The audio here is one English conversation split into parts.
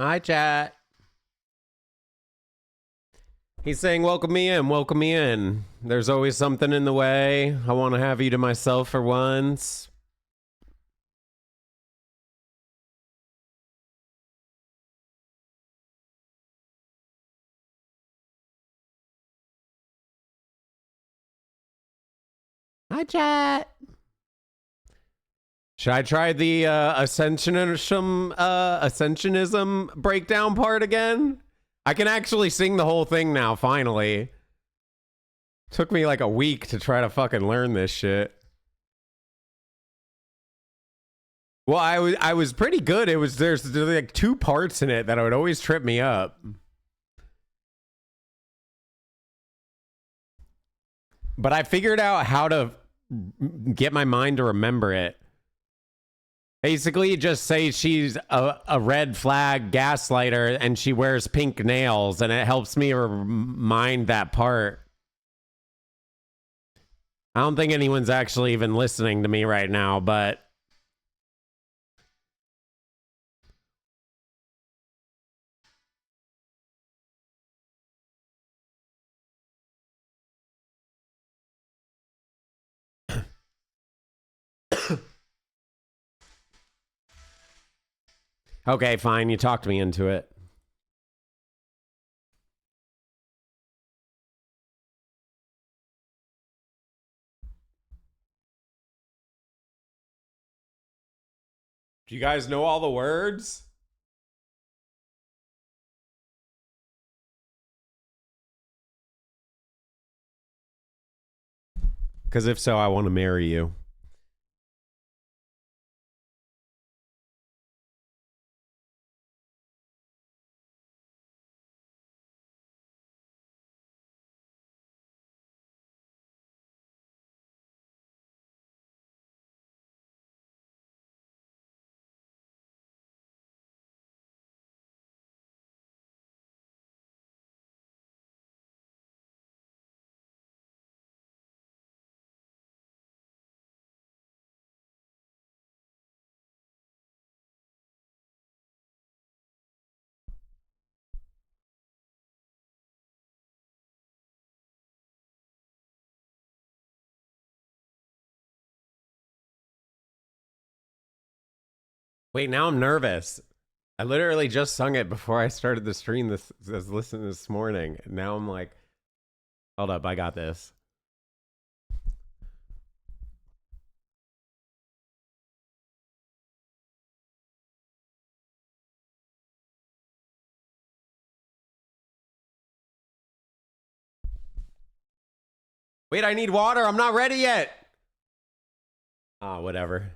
Hi, chat. He's saying, welcome me in, welcome me in. There's always something in the way. I want to have you to myself for once. Hi, chat. Should I try the ascensionism breakdown part again? I can actually sing the whole thing now, finally. Took me like a week to try to fucking learn this shit. Well, I was pretty good. There's like 2 parts in it that would always trip me up. But I figured out how to get my mind to remember it. Basically, just say she's a red flag gaslighter and she wears pink nails, and it helps me remind that part. I don't think anyone's actually even listening to me right now, but... Okay, fine. You talked me into it. Do you guys know all the words? Because if so, I want to marry you. Wait, now I'm nervous. I literally just sung it before I started the stream listening this morning. And now I'm like, hold up, I got this. Wait, I need water. I'm not ready yet. Ah, whatever.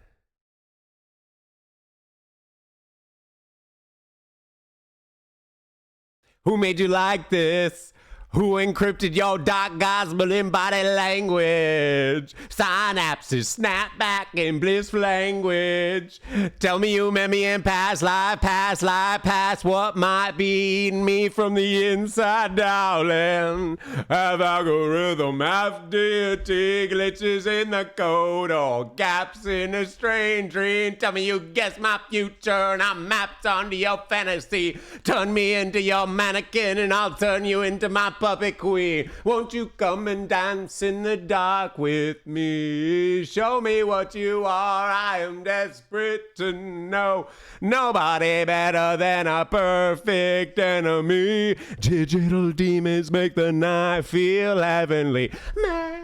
Who made you like this? Who encrypted your dark gospel in body language? Synapses snap back in blissful language. Tell me you met me in past life, past what might be eating me from the inside, darling. Have algorithm, have deity, glitches in the code, or gaps in a strange dream. Tell me you guess my future and I'm mapped onto your fantasy. Turn me into your mannequin and I'll turn you into my puppet queen. Won't you come and dance in the dark with me? Show me what you are. I am desperate to know. Nobody better than a perfect enemy. Digital demons make the night feel heavenly. Make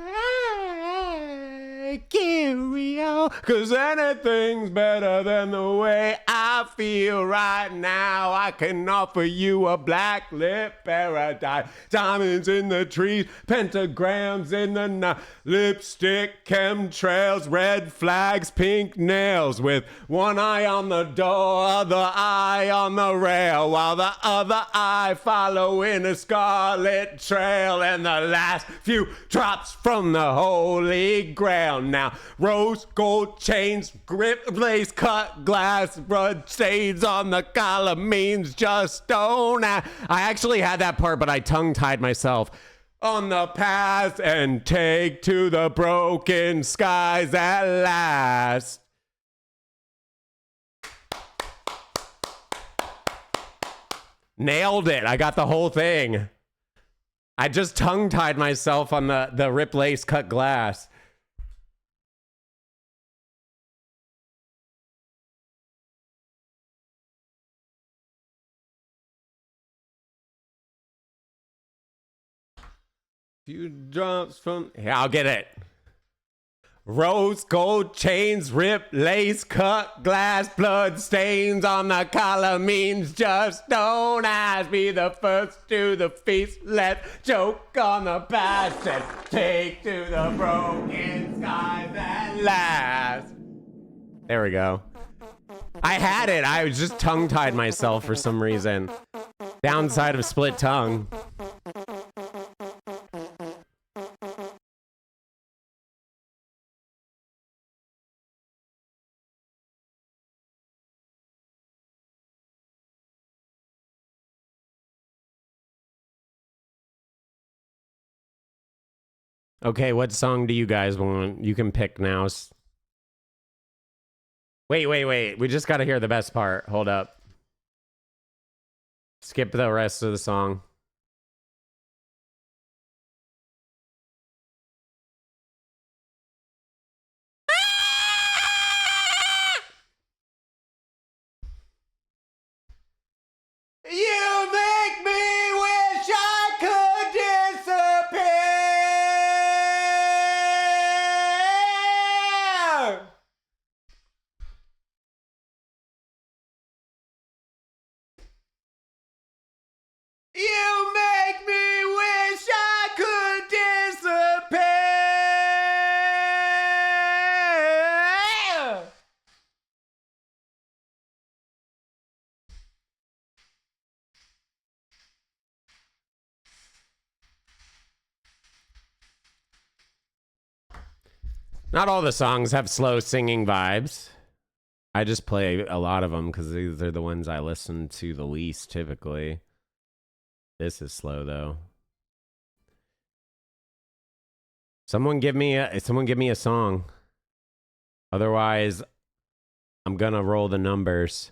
it real, 'cause anything's better than the way I feel right now. I can offer you a black lip paradise. Diamonds in the trees, pentagrams in the night. Lipstick, chemtrails, red flags, pink nails. With one eye on the door, other eye on the rail, while the other eye following a scarlet trail. And the last few drops from the holy grail. Now, rose gold chains, grip lace cut glass, blood stains on the collar means just don't. I actually had that part, but I tongue-tied myself. On the path and take to the broken skies at last. Nailed it. I got the whole thing. I just tongue-tied myself on the rip lace cut glass. Few drops from... Here, I'll get it. Rose gold chains, rip lace, cut glass, blood stains on the collar means just don't ask. Be the first to the feast. Let's choke on the past and take to the broken skies at last. There we go. I had it. I just tongue-tied myself for some reason. Downside of split tongue. Okay, what song do you guys want? You can pick now. Wait. We just gotta hear the best part. Hold up. Skip the rest of the song. You make me wish I could disappear. You make me wish I could disappear. Not all the songs have slow singing vibes. I just play a lot of them because these are the ones I listen to the least typically. This is slow though. Someone give me a song. Otherwise, I'm gonna roll the numbers.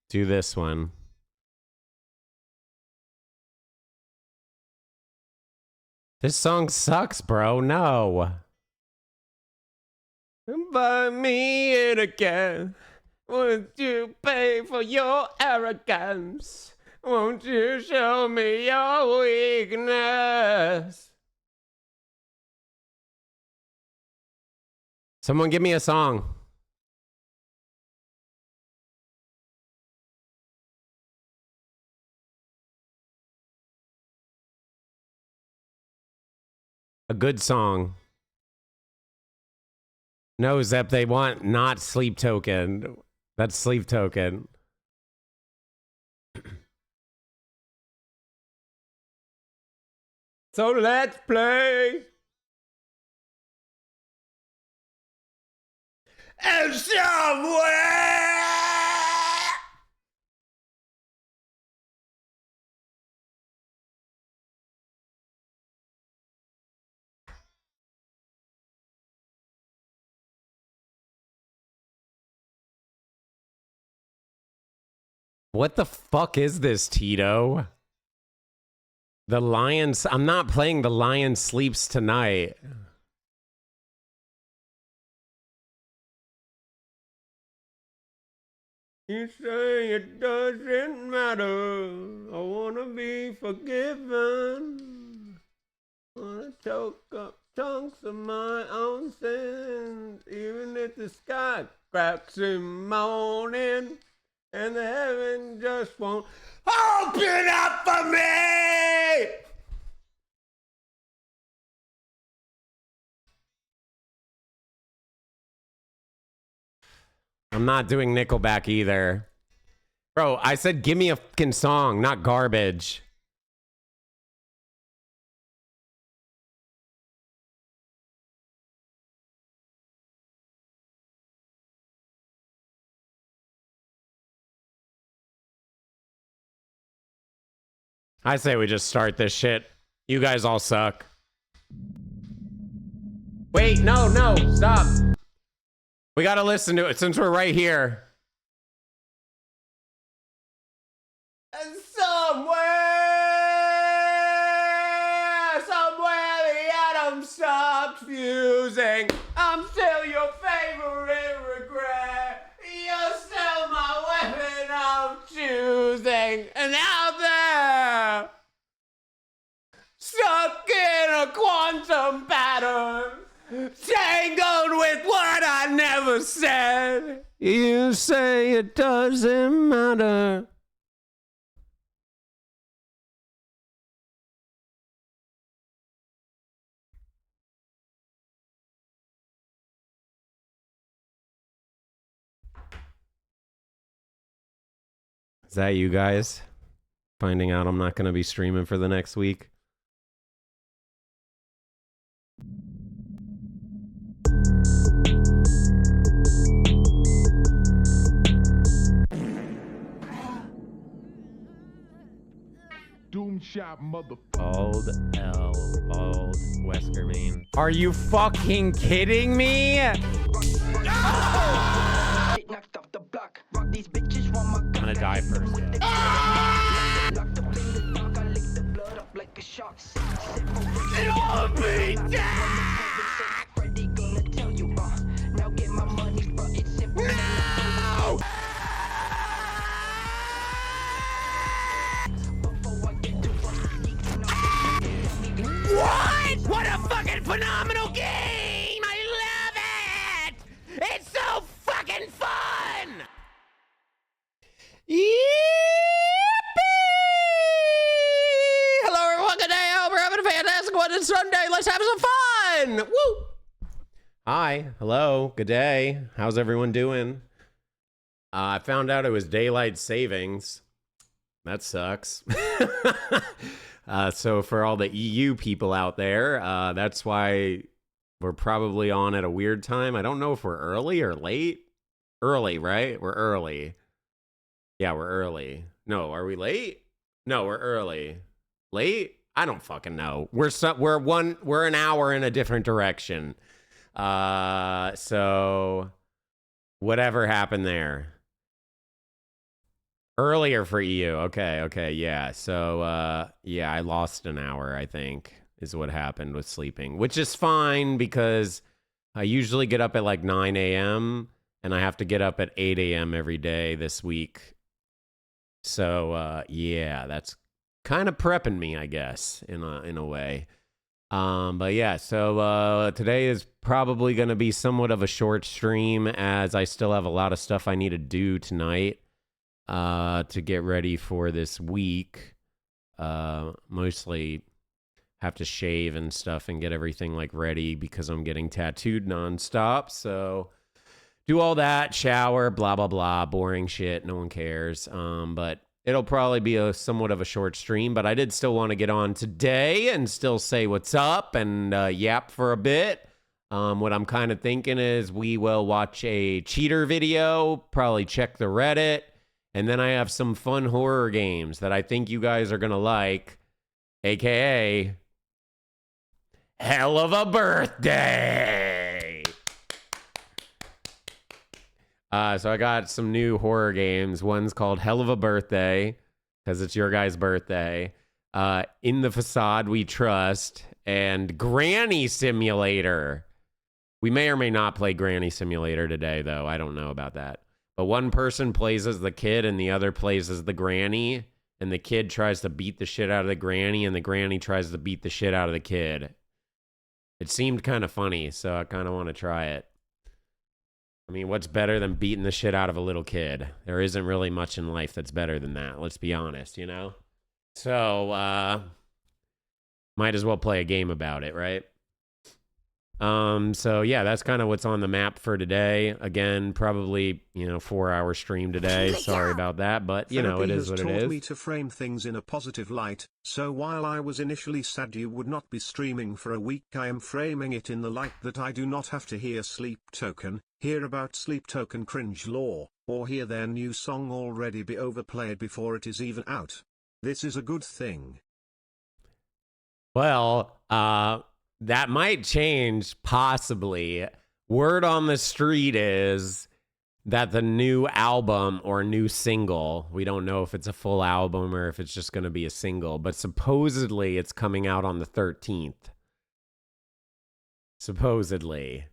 Do this one. This song sucks, bro. No. Buy me it again. Won't you pay for your arrogance? Won't you show me your weakness? Someone give me a song. A good song. No, Zep, they want not Sleep Token. That's Sleep Token. So let's play. And somewhere. What the fuck is this, Tito? The Lions. I'm not playing The Lion Sleeps Tonight. You say it doesn't matter. I wanna be forgiven. I wanna choke up chunks of my own sins, even if the sky cracks in morning. And the heaven just won't open up for me! I'm not doing Nickelback either. Bro, I said give me a fucking song, not garbage. I say we just start this shit. You guys all suck. Wait, no, stop. We gotta listen to it since we're right here. And somewhere the atom stopped fusing. I'm still your favorite regret. You're still my weapon of choosing. And out there, stuck in a quantum pattern, tangled with what I never said. You say it doesn't matter. Is that you guys? Finding out I'm not going to be streaming for the next week? Doom shop, motherfucker. Bald Wesker Main. Are you fucking kidding me? I'm gonna die first. It'll be dead! No! What? What a fucking phenomenal game! I love it! It's so fucking fun! Yippee! Hello everyone, good day. I hope we're having a fantastic one. It's Sunday. Let's have some fun! Woo! Hi, hello, good day. How's everyone doing? I found out it was daylight savings. That sucks. So for all the EU people out there, that's why we're probably on at a weird time. I don't know if we're early or late. Early, right? We're early. Yeah, we're early. No, are we late? No, we're early. Late? I don't fucking know. We're an hour in a different direction. So whatever happened there. Earlier for EU. Okay, yeah. So, yeah, I lost an hour, I think, is what happened with sleeping, which is fine because I usually get up at like 9 a.m. and I have to get up at 8 a.m. every day this week. So, yeah, that's kind of prepping me, I guess, in a way. But yeah, so today is probably going to be somewhat of a short stream as I still have a lot of stuff I need to do tonight. To get ready for this week. Mostly have to shave and stuff and get everything like ready because I'm getting tattooed nonstop. So do all that, shower, blah, blah, blah, boring shit. No one cares. But it'll probably be a somewhat of a short stream, but I did still want to get on today and still say what's up and yap for a bit. What I'm kind of thinking is we will watch a cheater video, probably check the Reddit. And then I have some fun horror games that I think you guys are going to like, a.k.a. Hell of a Birthday! So I got some new horror games. One's called Hell of a Birthday, because it's your guys' birthday. In the Facade We Trust, and Granny Simulator. We may or may not play Granny Simulator today, though. I don't know about that. But one person plays as the kid and the other plays as the granny. And the kid tries to beat the shit out of the granny and the granny tries to beat the shit out of the kid. It seemed kind of funny, so I kind of want to try it. I mean, what's better than beating the shit out of a little kid? There isn't really much in life that's better than that. Let's be honest, you know? So, might as well play a game about it, right? So yeah, that's kind of what's on the map for today. Again, probably, 4-hour stream today. Sorry about that, but it is what it is. Taught me to frame things in a positive light, so while I was initially sad you would not be streaming for a week, I am framing it in the light that I do not have to hear Sleep Token, hear about Sleep Token cringe lore, or hear their new song already be overplayed before it is even out. This is a good thing. Well, that might change, possibly. Word on the street is that the new album or new single, we don't know if it's a full album or if it's just going to be a single, but supposedly it's coming out on the 13th. Supposedly.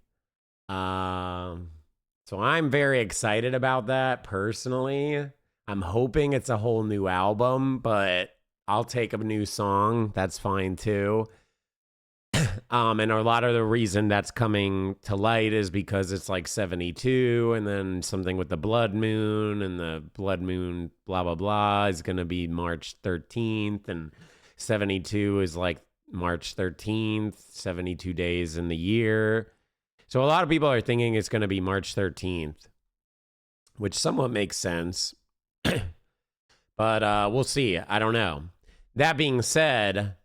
So I'm very excited about that personally. I'm hoping it's a whole new album, but I'll take a new song. That's fine too. And a lot of the reason that's coming to light is because it's like 72 and then something with the blood moon, and the blood moon blah blah blah is going to be March 13th, and 72 is like March 13th, 72 days in the year. So a lot of people are thinking it's going to be March 13th, which somewhat makes sense. But we'll see. I don't know. That being said,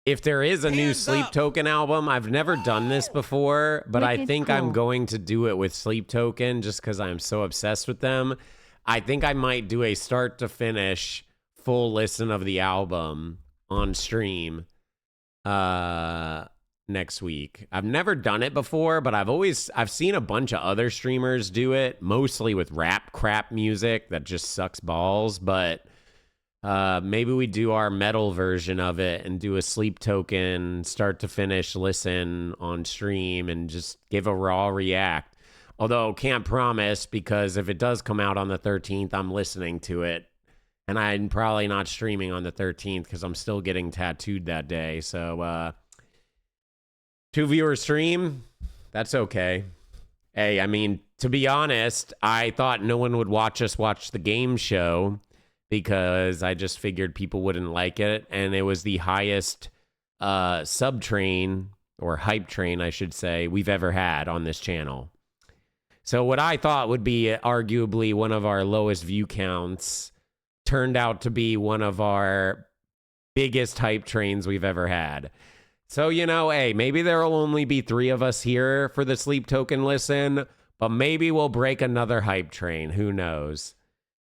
if there is a new Sleep Token album, I've never done this before, but I think I'm going to do it with Sleep Token just because I'm so obsessed with them. I think I might do a start to finish full listen of the album on stream next week. I've never done it before, but I've seen a bunch of other streamers do it, mostly with rap crap music that just sucks balls, but maybe we do our metal version of it and do a Sleep Token start to finish listen on stream and just give a raw react. Although can't promise, because if it does come out on the 13th, I'm listening to it. And I'm probably not streaming on the 13th because I'm still getting tattooed that day. So 2-viewer stream, that's okay. Hey, I mean, to be honest, I thought no one would watch us watch the game show, because I just figured people wouldn't like it. And it was the highest sub train, or hype train, I should say, we've ever had on this channel. So what I thought would be arguably one of our lowest view counts turned out to be one of our biggest hype trains we've ever had. So, you know, hey, maybe there will only be 3 of us here for the Sleep Token listen, but maybe we'll break another hype train. Who knows?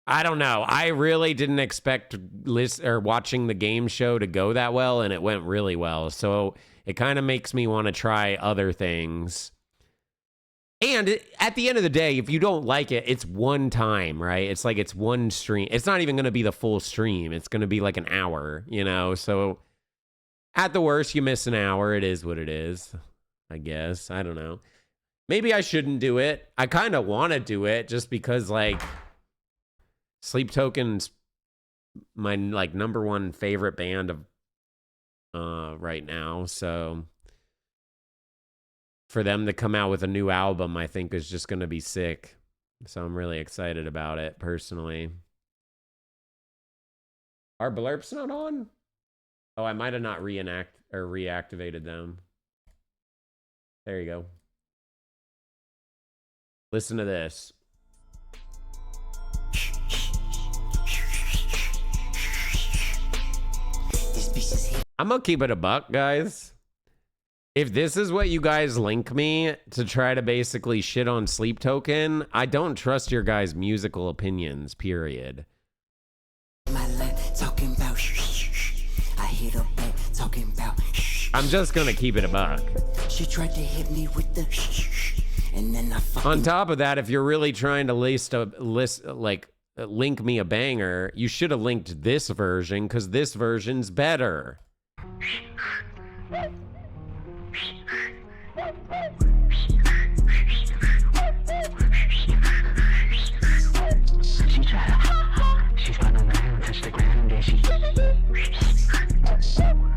I don't know. I really didn't expect watching the game show to go that well, and it went really well. So it kind of makes me want to try other things. And at the end of the day, if you don't like it, it's one time, right? It's like it's one stream. It's not even going to be the full stream. It's going to be like an hour, you know? So at the worst, you miss an hour. It is what it is, I guess. I don't know. Maybe I shouldn't do it. I kind of want to do it just because, like, Sleep Token's my like #1 favorite band of right now. So for them to come out with a new album, I think is just going to be sick. So I'm really excited about it personally. Are blurps not on? Oh, I might have not reactivated them. There you go. Listen to this. I'm gonna keep it a buck, guys. If this is what you guys link me to try to basically shit on Sleep Token, I don't trust your guys' musical opinions, period. I'm just gonna keep it a buck. She tried to hit me with the and then I on top of that, if you're really trying to link me a banger, you should have linked this version, because this version's better.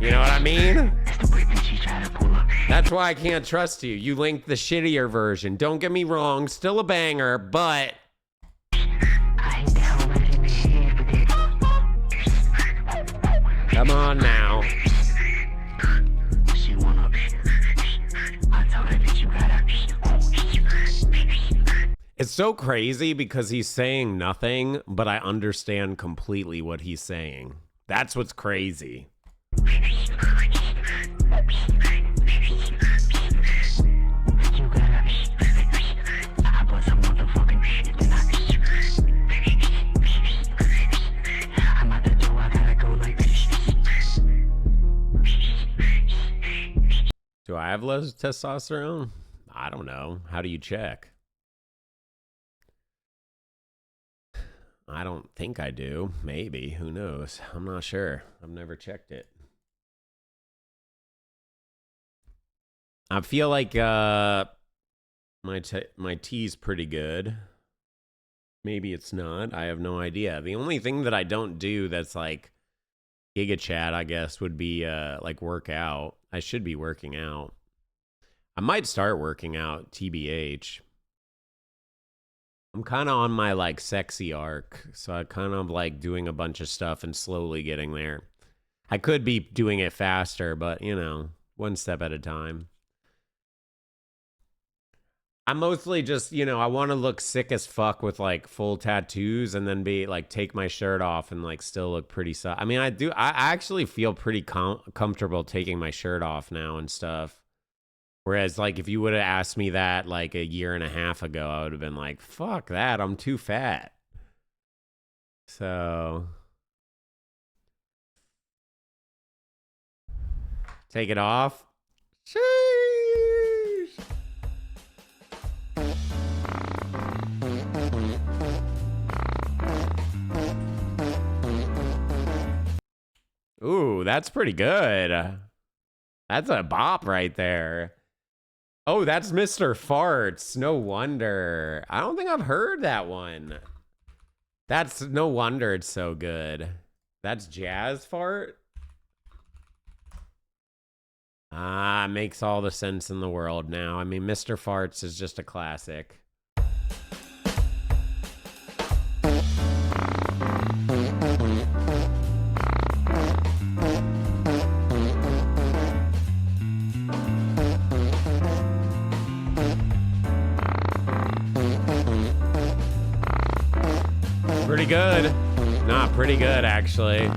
You know what I mean? That's why I can't trust you. You linked the shittier version. Don't get me wrong, still a banger, but come on now. It's so crazy because he's saying nothing, but I understand completely what he's saying. That's what's crazy. have low testosterone? I don't know. How do you check? I don't think I do. Maybe. Who knows? I'm not sure. I've never checked it. I feel like my tea's pretty good. Maybe it's not. I have no idea. The only thing that I don't do that's like Giga Chat, I guess, would be like work out. I should be working out. I might start working out, TBH. I'm kind of on my like sexy arc, so I kind of like doing a bunch of stuff and slowly getting there. I could be doing it faster, but you know, one step at a time. I'm mostly just, you know, I want to look sick as fuck with like full tattoos and then be like take my shirt off and like still look pretty I mean, I actually feel pretty comfortable taking my shirt off now and stuff. Whereas like if you would have asked me that like a year and a half ago, I would have been like, fuck that, I'm too fat. So take it off. Sheesh. Ooh, that's pretty good. That's a bop right there. Oh, that's Mr. Farts. No wonder. I don't think I've heard that one. That's no wonder it's so good. That's Jazz Fart? Ah, makes all the sense in the world now. I mean, Mr. Farts is just a classic. Pretty good. Not pretty good, actually.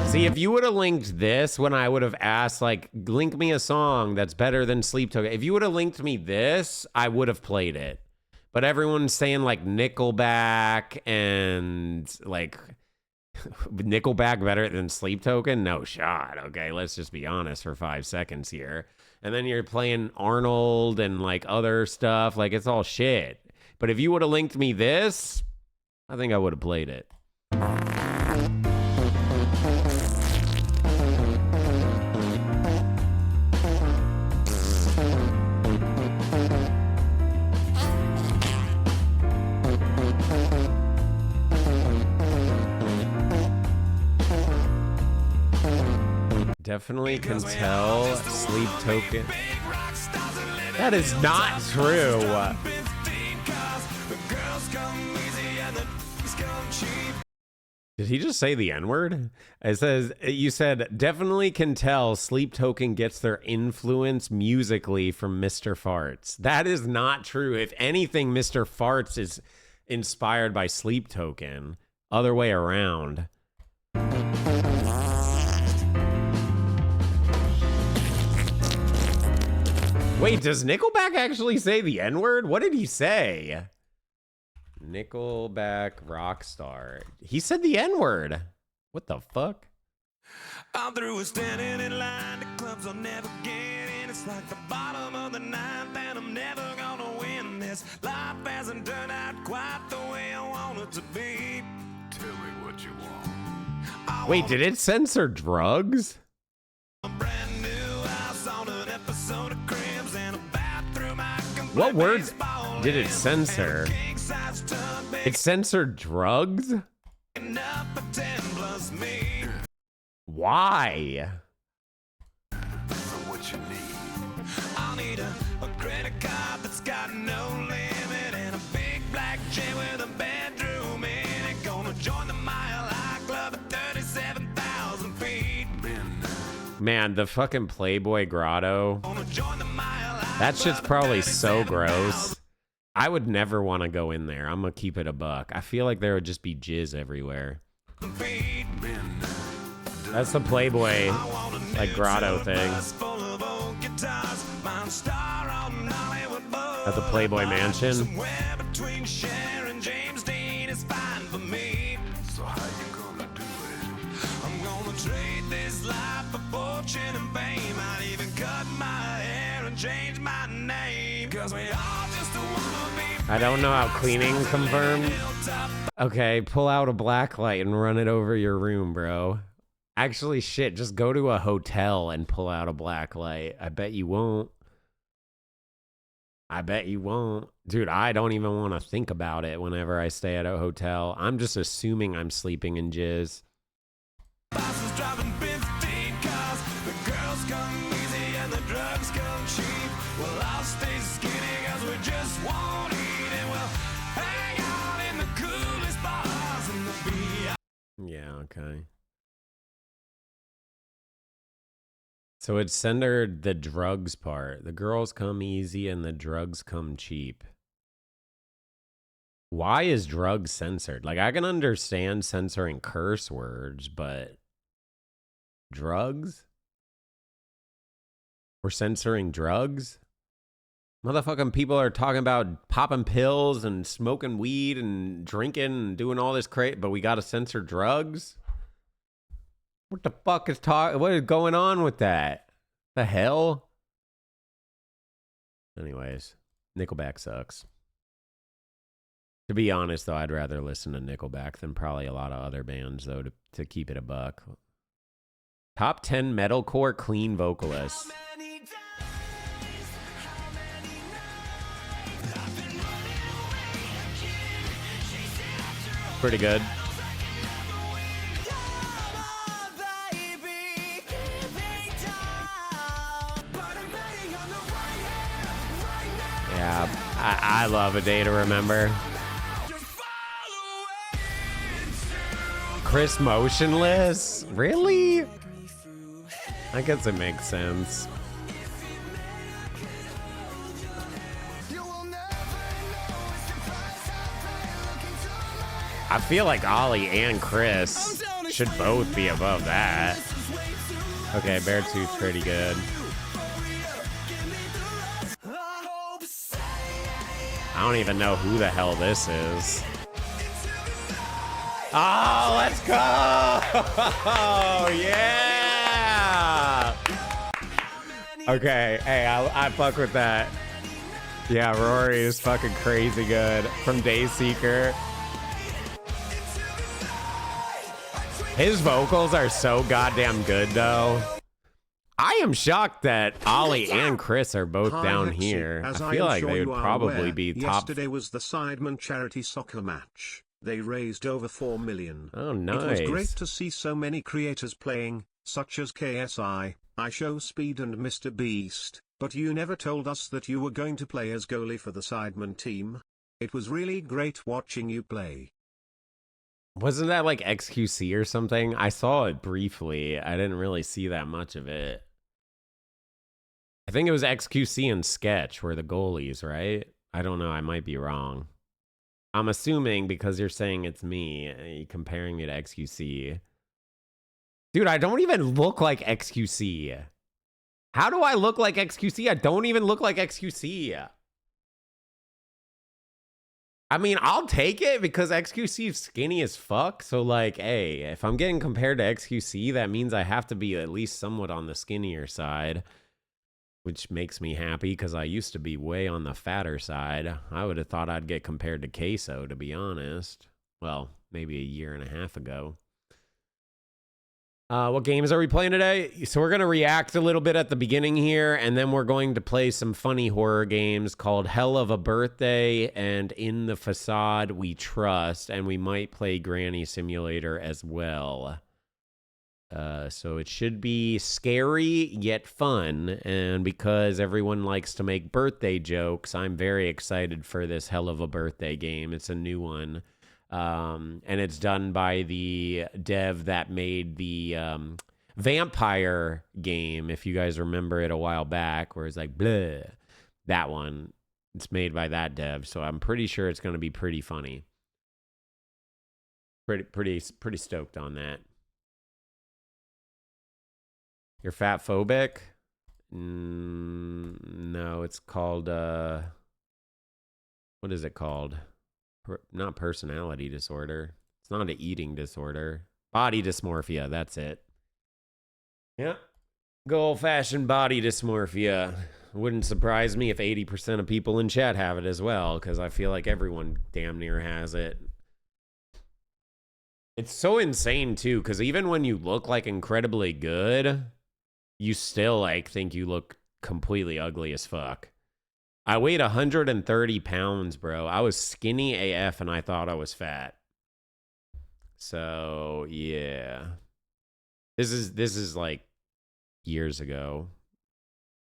See, if you would have linked this when I would have asked, like, link me a song that's better than Sleep Token. If you would have linked me this, I would have played it. But everyone's saying, like, Nickelback and, like, Nickelback better than Sleep Token? No shot, okay? Let's just be honest for 5 seconds here. And then you're playing Arnold and, like, other stuff. Like, it's all shit. But if you would have linked me this, I think I would have played it. Definitely can tell Sleep Token. That is not true. Did he just say the N-word? It says, you said, definitely can tell Sleep Token gets their influence musically from Mr. Farts. That is not true. If anything, Mr. Farts is inspired by Sleep Token. Other way around. Wait, does Nickelback actually say the N-word? What did he say? Nickelback Rockstar. He said the N-word. What the fuck? I'm through with standing in line. The clubs I'll never get in. It's like the bottom of the ninth, and I'm never gonna win this. Life hasn't turned out quite the way I want it to be. Tell me what you want. Wait, did it censor drugs? A brand new house on an episode of Cribs and a bathroom I can play What words baseball did it in. censor? And a king-size tub big It censored drugs? enough for 10 plus me. Why? So what you need? I'll need a credit card that's got no limit and a big black jet with a bedroom in it. Gonna join the Mile High Club at 37,000 feet. Man, the fucking Playboy Grotto. Gonna join the Mile High That shit's Club at probably so 37,000 gross. I would never want to go in there. I'm gonna keep it a buck. I feel like there would just be jizz everywhere. feet. That's the Playboy, like, grotto thing. At the Playboy Mansion. Somewhere between Cher and James Dean is fine for me. So how you gonna do it? I'm gonna trade this life for fortune and fame. I'd even cut I don't know how cleaning confirmed. Okay, pull out a black light and run it over your room, bro. Actually, shit, just go to a hotel and pull out a black light. I bet you won't. I bet you won't. Dude, I don't even want to think about it whenever I stay at a hotel. I'm just assuming I'm sleeping in jizz. Bosses driving 15 cars. The girls come easy and the drugs come cheap. Well, I'll stay skinny cause we just won't eat. And we'll hang out in the coolest bars in the beat. Yeah, okay. So it's centered the drugs part. The girls come easy and the drugs come cheap. Why is drugs censored? Like, I can understand censoring curse words, but drugs? We're censoring drugs? Motherfucking people are talking about popping pills and smoking weed and drinking and doing all this crap, but we gotta censor drugs? What the fuck is what is going on with that? The hell? Anyways, Nickelback sucks. To be honest, though, I'd rather listen to Nickelback than probably a lot of other bands, though, to keep it a buck. Top 10 metalcore clean vocalists. Pretty good. Yeah, I love A Day to Remember. Chris Motionless? Really? I guess it makes sense. I feel like Ollie and Chris should both be above that. Okay, Beartooth's pretty good. I don't even know who the hell this is. Oh, let's go! Yeah! Okay, hey, I fuck with that. Yeah, Rory is fucking crazy good from Dayseeker. His vocals are so goddamn good, though. I am shocked that Ollie and Chris are both down Hexy, here. as I feel like sure they would probably aware, be top. Yesterday was the Sidemen charity soccer match. They raised over 4 million. Oh, nice. It was great to see so many creators playing, such as KSI, iShowSpeed and Mr. Beast, but you never told us that you were going to play as goalie for the Sidemen team. It was really great watching you play. Wasn't that like XQC or something? I saw it briefly. I didn't really see that much of it. I think it was XQC and Sketch were the goalies, right? I don't know. I might be wrong. I'm assuming because you're saying it's me, comparing me to XQC. Dude, I don't even look like XQC. How do I look like XQC? I don't even look like XQC. I mean, I'll take it because XQC is skinny as fuck. So, like, hey, if I'm getting compared to XQC, that means I have to be at least somewhat on the skinnier side, which makes me happy because I used to be way on the fatter side. I would have thought I'd get compared to Queso, to be honest. Well, maybe a year and a half ago. What games are we playing today? So we're going to react a little bit at the beginning here, and then we're going to play some funny horror games called Hell of a Birthday and In the Facade We Trust, and we might play Granny Simulator as well. So it should be scary yet fun, and because everyone likes to make birthday jokes, I'm very excited for this Hell of a Birthday game. It's a new one. And it's done by the dev that made the vampire game, if you guys remember it a while back, where it's like, bleh. That one. It's made by that dev, so I'm pretty sure it's going to be pretty funny. Pretty stoked on that. You're fat phobic? No, it's called, what is it called? Not personality disorder. It's not an eating disorder. Body dysmorphia, that's it. Yeah. Good old-fashioned body dysmorphia. Wouldn't surprise me if 80% of people in chat have it as well, because I feel like everyone damn near has it. It's so insane, too, because even when you look, like, incredibly good, you still, like, think you look completely ugly as fuck. I weighed 130 pounds, bro. I was skinny AF, and I thought I was fat. So, yeah. This is, like, years ago,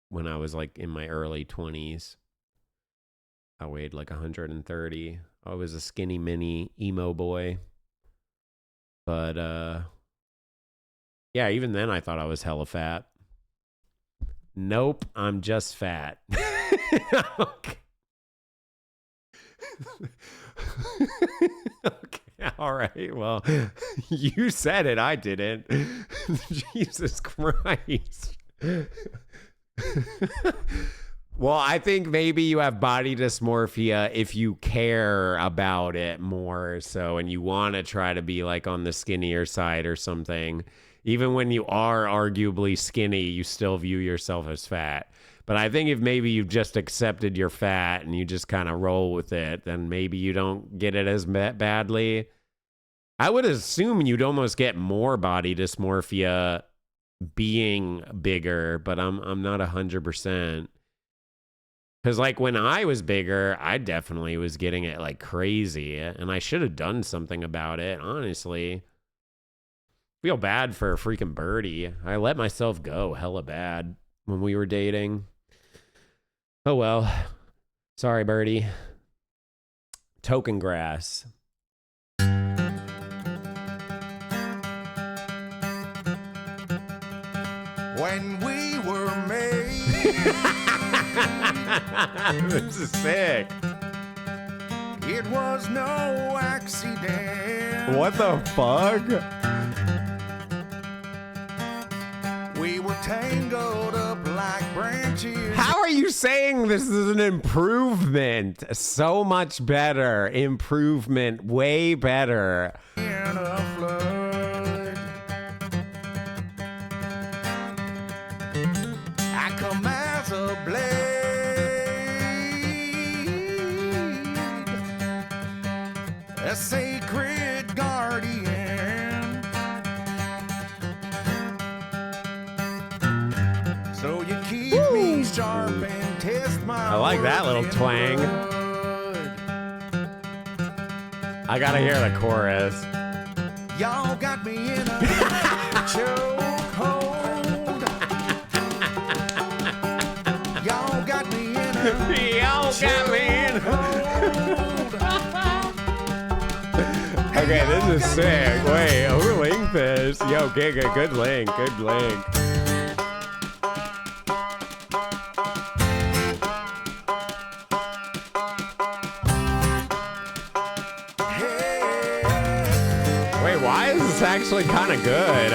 when I was, like, in my early 20s. I weighed, like, 130. I was a skinny mini emo boy. But, yeah, even then I thought I was hella fat. Nope, I'm just fat. Okay. Okay, all right, well, you said it, I didn't. Jesus Christ. Well, I think maybe you have body dysmorphia if you care about it more so, and you want to try to be like on the skinnier side or something. Even when you are arguably skinny, you still view yourself as fat. But I think if maybe you've just accepted you're fat and you just kind of roll with it, then maybe you don't get it as badly. I would assume you'd almost get more body dysmorphia being bigger, but I'm not 100%. Because, like, when I was bigger, I definitely was getting it, like, crazy. And I should have done something about it, honestly. Feel bad for freaking Birdie. I let myself go hella bad when we were dating. Oh, well. Sorry, Birdie. Token grass. When we were made. This is sick. It was no accident. What the fuck? We were tangled up like branches. How are you saying this is an improvement? So much better. Improvement. Way better. In a flood. I come as a blade. A sacred guardian. So you keep me sharp and test my I like that little work in twang. blood. I gotta hear the chorus. Y'all got me in a chokehold. Y'all got me in a Y'all got me in. chokehold. Okay, this is sick. Wait, who linked this? Yo, Giga, good link, good link. Wait, why is this actually kind of good?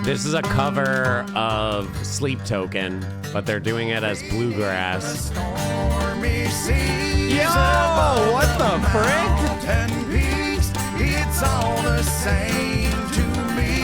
This is a cover of Sleep Token, but they're doing it as bluegrass. Stormy seas Yo, above what the frick? mountain peaks. It's all the same to me.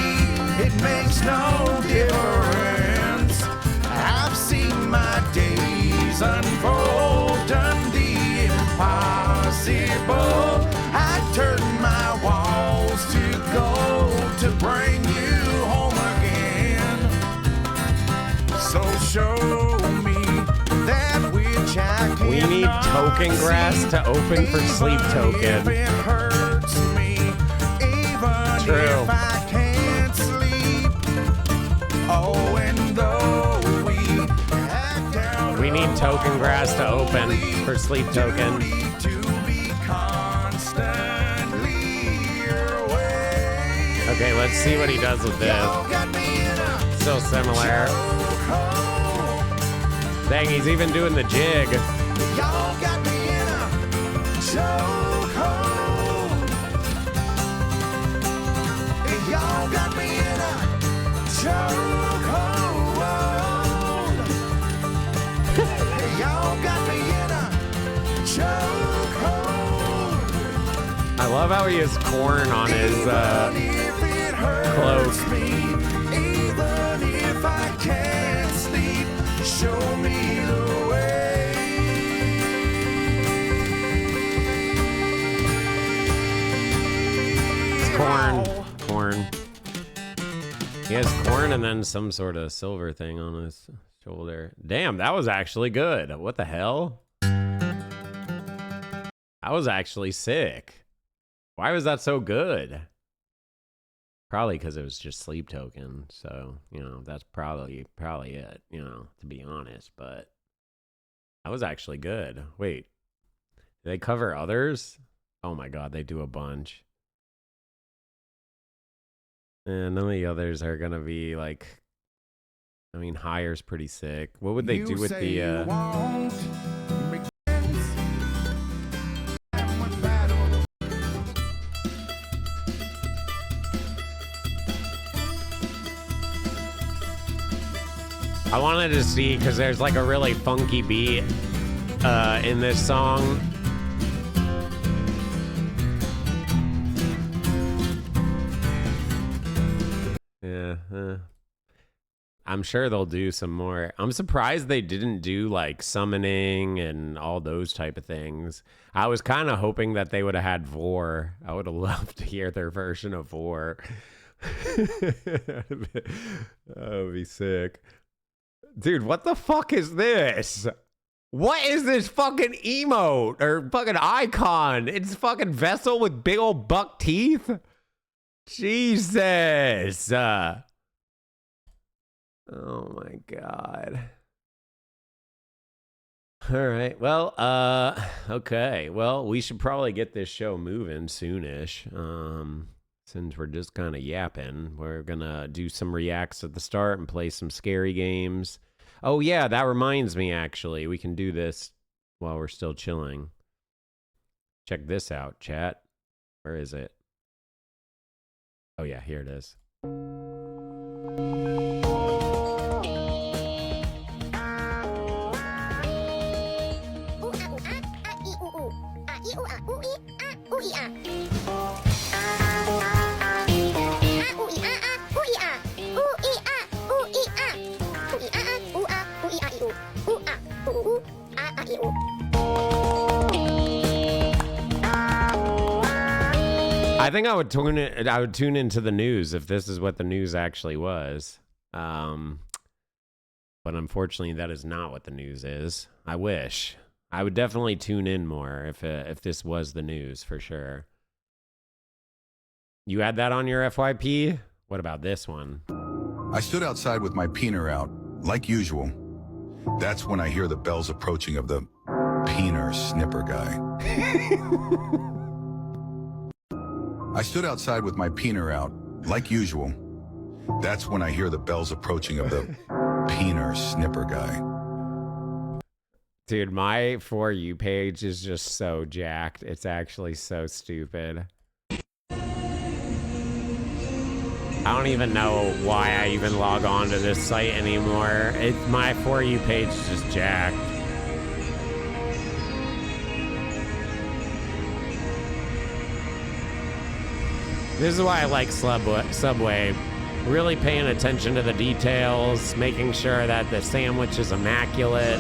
It makes no difference. I've seen my days unfold, done the impossible. I turn my walls to gold to bring you home again. So show me that which I can. We need token grass to open for Sleep Token. If it hurts me, even True. if I can't sleep. Oh, and though we act out We need token grass to open for Sleep Token. need to be constantly your way. Okay, let's see what he does with Y'all this. got me in a So similar. chokehold. Dang, he's even doing the jig. Y'all got me in a chokehold. Y'all got me in a chokehold. Y'all got me in a chokehold. I love how he has corn on his cloak. Even if I can't sleep, show me the way. It's corn. He has corn and then some sort of silver thing on his shoulder. Damn, that was actually good. What the hell? That was actually sick. Why was that so good? Probably because it was just Sleep Token. So, you know, that's probably it, you know, to be honest. But that was actually good. Wait, do they cover others? Oh my God, they do a bunch. And none of the others are going to be like, I mean, Hire's pretty sick. What would they do with the... I wanted to see, because there's like a really funky beat in this song. Yeah, I'm sure they'll do some more. I'm surprised they didn't do like summoning and all those type of things. I was kind of hoping that they would have had Vor. I would have loved to hear their version of Vor. That would be sick. Dude, what the fuck is this? What is this fucking emote or fucking icon? It's fucking Vessel with big old buck teeth? Jesus. Oh my God. All right. Well, okay. Well, we should probably get this show moving soonish. Since we're just kind of yapping, we're gonna do some reacts at the start and play some scary games. Oh yeah, that reminds me, actually, we can do this while we're still chilling. Check this out, chat. Where is it? Oh yeah, here it is. I think I would tune into the news if this is what the news actually was. But unfortunately, that is not what the news is. I wish. I would definitely tune in more if this was the news, for sure. You had that on your FYP? What about this one? I stood outside with my peener out, like usual. That's when I hear the bells approaching of the peener snipper guy. I stood outside with my peener out, like usual. That's when I hear the bells approaching of the peener snipper guy. Dude, my For You page is just so jacked. It's actually so stupid. I don't even know why I even log on to this site anymore. My For You page is just jacked. This is why I like Subway. Really paying attention to the details, making sure that the sandwich is immaculate.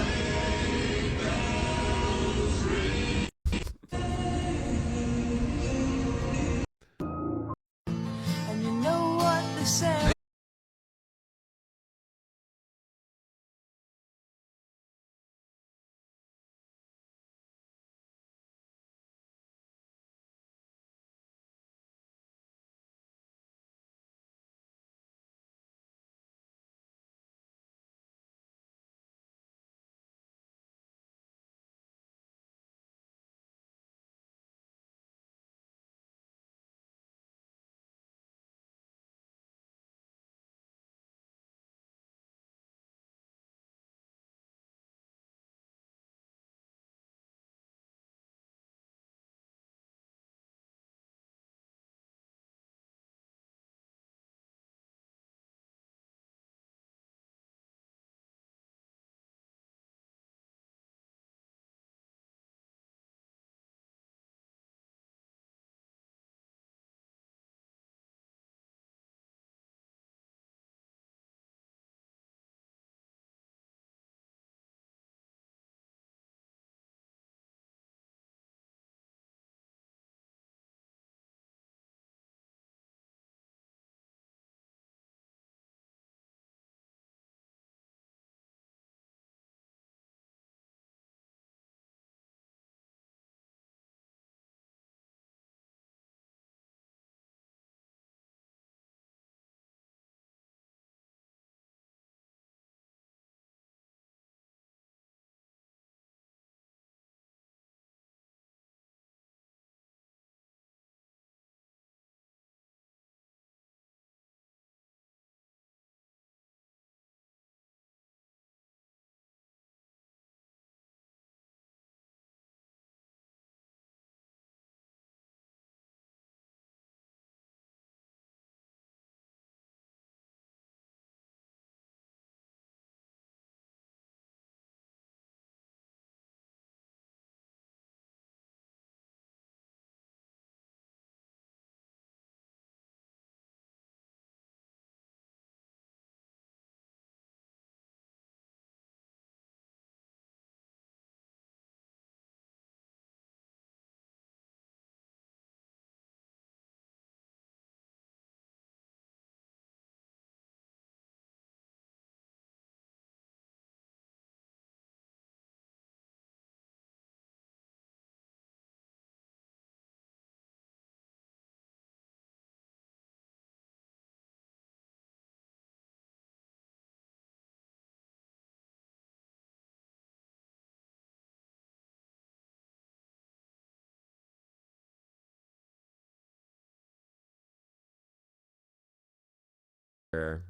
Do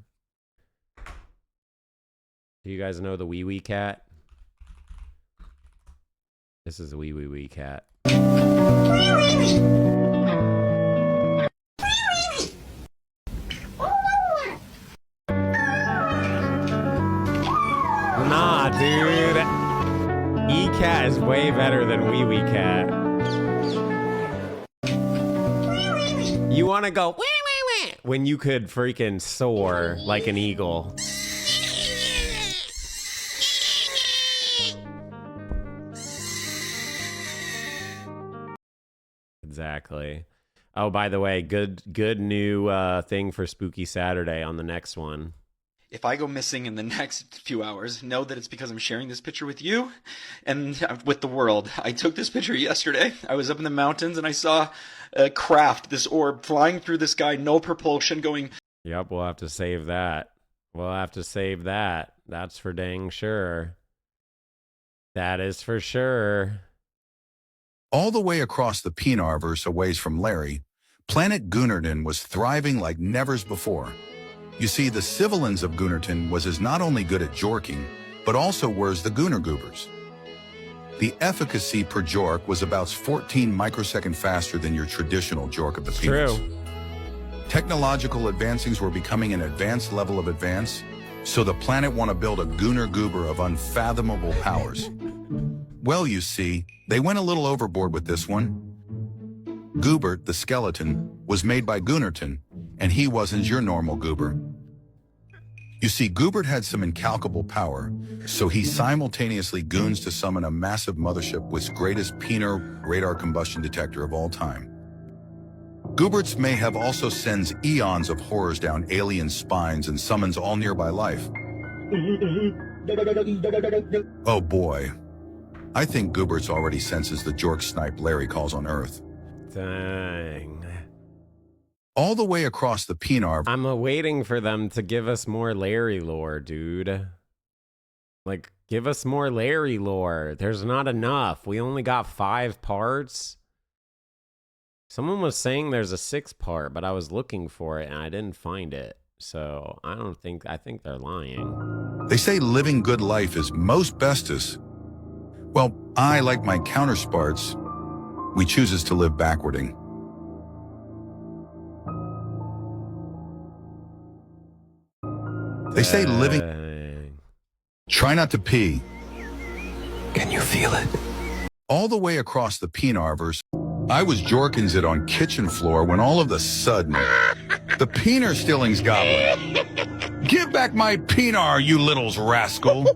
you guys know the wee wee cat? This is a wee wee wee cat. Nah, dude. E-cat is way better than wee wee cat. You want to go wee wee wee when you could freaking soar like an eagle. Exactly. Oh, by the way, good new thing for Spooky Saturday on the next one. If I go missing in the next few hours, know that it's because I'm sharing this picture with you and with the world. I took this picture yesterday. I was up in the mountains and I saw a craft, this orb, flying through the sky, no propulsion, going... Yep, we'll have to save that. We'll have to save that. That's for dang sure. That is for sure. All the way across the Pinarverse a ways from Larry, planet Gunnerton was thriving like nevers before. You see, the civilians of Gunnerton was as not only good at jorking, but also were the Gunner Goobers. The efficacy per jork was about 14 microsecond faster than your traditional jork of the penis. True. Technological advancings were becoming an advanced level of advance, so the planet want to build a Gunner Goober of unfathomable powers. Well, you see, they went a little overboard with this one. Goobert, the skeleton, was made by Gunnerton, and he wasn't your normal goober. You see, Goobert had some incalculable power, so he simultaneously goons to summon a massive mothership with its greatest Peener radar combustion detector of all time. Gooberts may have also sends eons of horrors down alien spines and summons all nearby life. Oh boy. I think Gooberts already senses the jork snipe Larry calls on Earth. Dang. All the way across the Pinar. I'm waiting for them to give us more Larry lore, dude. Like, give us more Larry lore. There's not enough. We only got 5 parts. Someone was saying there's a 6th part, but I was looking for it and I didn't find it. So I think they're lying. They say living good life is most bestest. Well, I, like my countersparts, we chooses to live backwarding. They say living... Try not to pee. Can you feel it? All the way across the Pinarverse, I was jorkins it on kitchen floor when all of a sudden, the Peener Stillings goblin. Give back my Peenar, you littles rascal.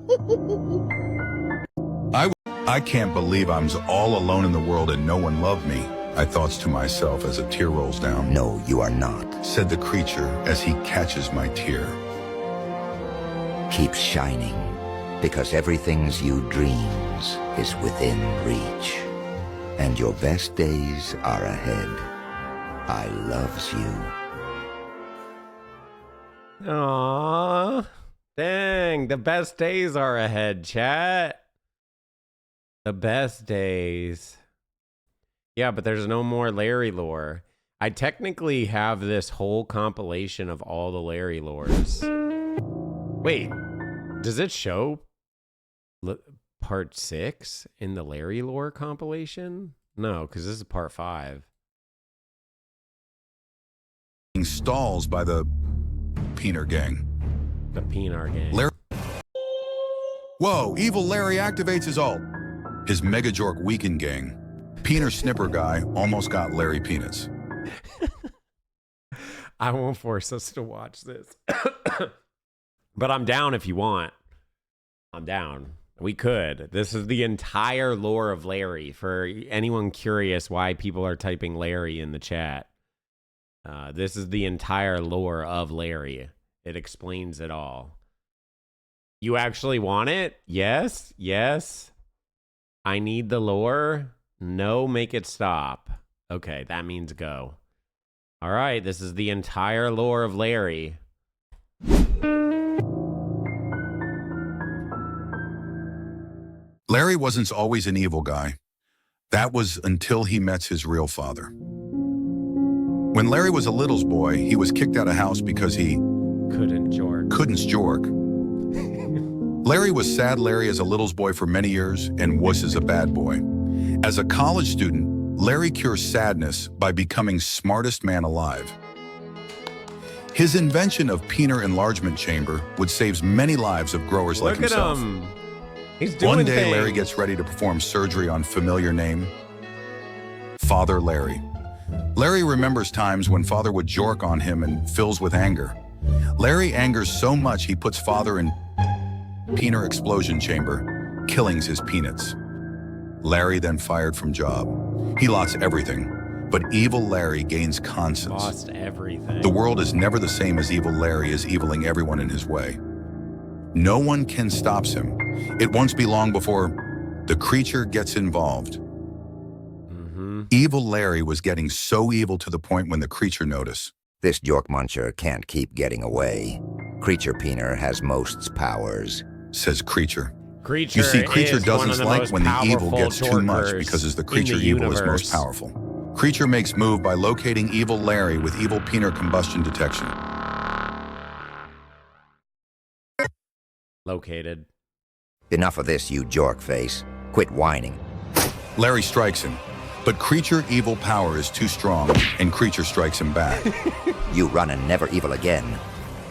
I can't believe I'm all alone in the world and no one loved me, I thoughts to myself as a tear rolls down. No, you are not. Said the creature as he catches my tear. Keep shining, because everything's you dreams is within reach. And your best days are ahead. I loves you. Aww. Dang, the best days are ahead, chat. The best days. Yeah, but there's no more Larry lore. I technically have this whole compilation of all the Larry lores. Wait, does it show part 6 in the Larry lore compilation? No, because this is part 5. Stalls by the Peener gang. The Peenar gang. Larry. Whoa, evil Larry activates his ult. His Mega Jork Weekend gang. Peener Snipper guy almost got Larry Peanuts. I won't force us to watch this. But I'm down if you want. I'm down. We could. This is the entire lore of Larry. For anyone curious why people are typing Larry in the chat. This is the entire lore of Larry. It explains it all. You actually want it? Yes? Yes? I need the lore? No, make it stop. Okay, that means go. All right, this is the entire lore of Larry. Larry wasn't always an evil guy. That was until he met his real father. When Larry was a little boy, he was kicked out of house because he Couldn't jork. Couldn't jork. Larry was Sad Larry as a little boy for many years and wuss as a bad boy. As a college student, Larry cures sadness by becoming smartest man alive. His invention of peener enlargement chamber would save many lives of growers like Look at himself. him. He's doing One day, things. Larry gets ready to perform surgery on familiar name, Father Larry. Larry remembers times when Father would jork on him and fills with anger. Larry angers so much he puts Father in peener explosion chamber, killing his peanuts. Larry then fired from job. He lost everything, but evil Larry gains conscience. Lost everything. The world is never the same as evil Larry is eviling everyone in his way. No one can stop him. It won't be long before the creature gets involved. Evil Larry was getting so evil to the point when the creature noticed. This jork muncher can't keep getting away. Creature Peener has most powers. Says creature. Creature You see, creature is one of doesn't the like most when the evil powerful gets too much jorkers because as the in creature evil is universe. most powerful. Creature makes move by locating evil Larry with evil peener combustion detection. Located. Enough of this, you jork face. Quit whining. Larry strikes him, but creature evil power is too strong and creature strikes him back. You run and never evil again.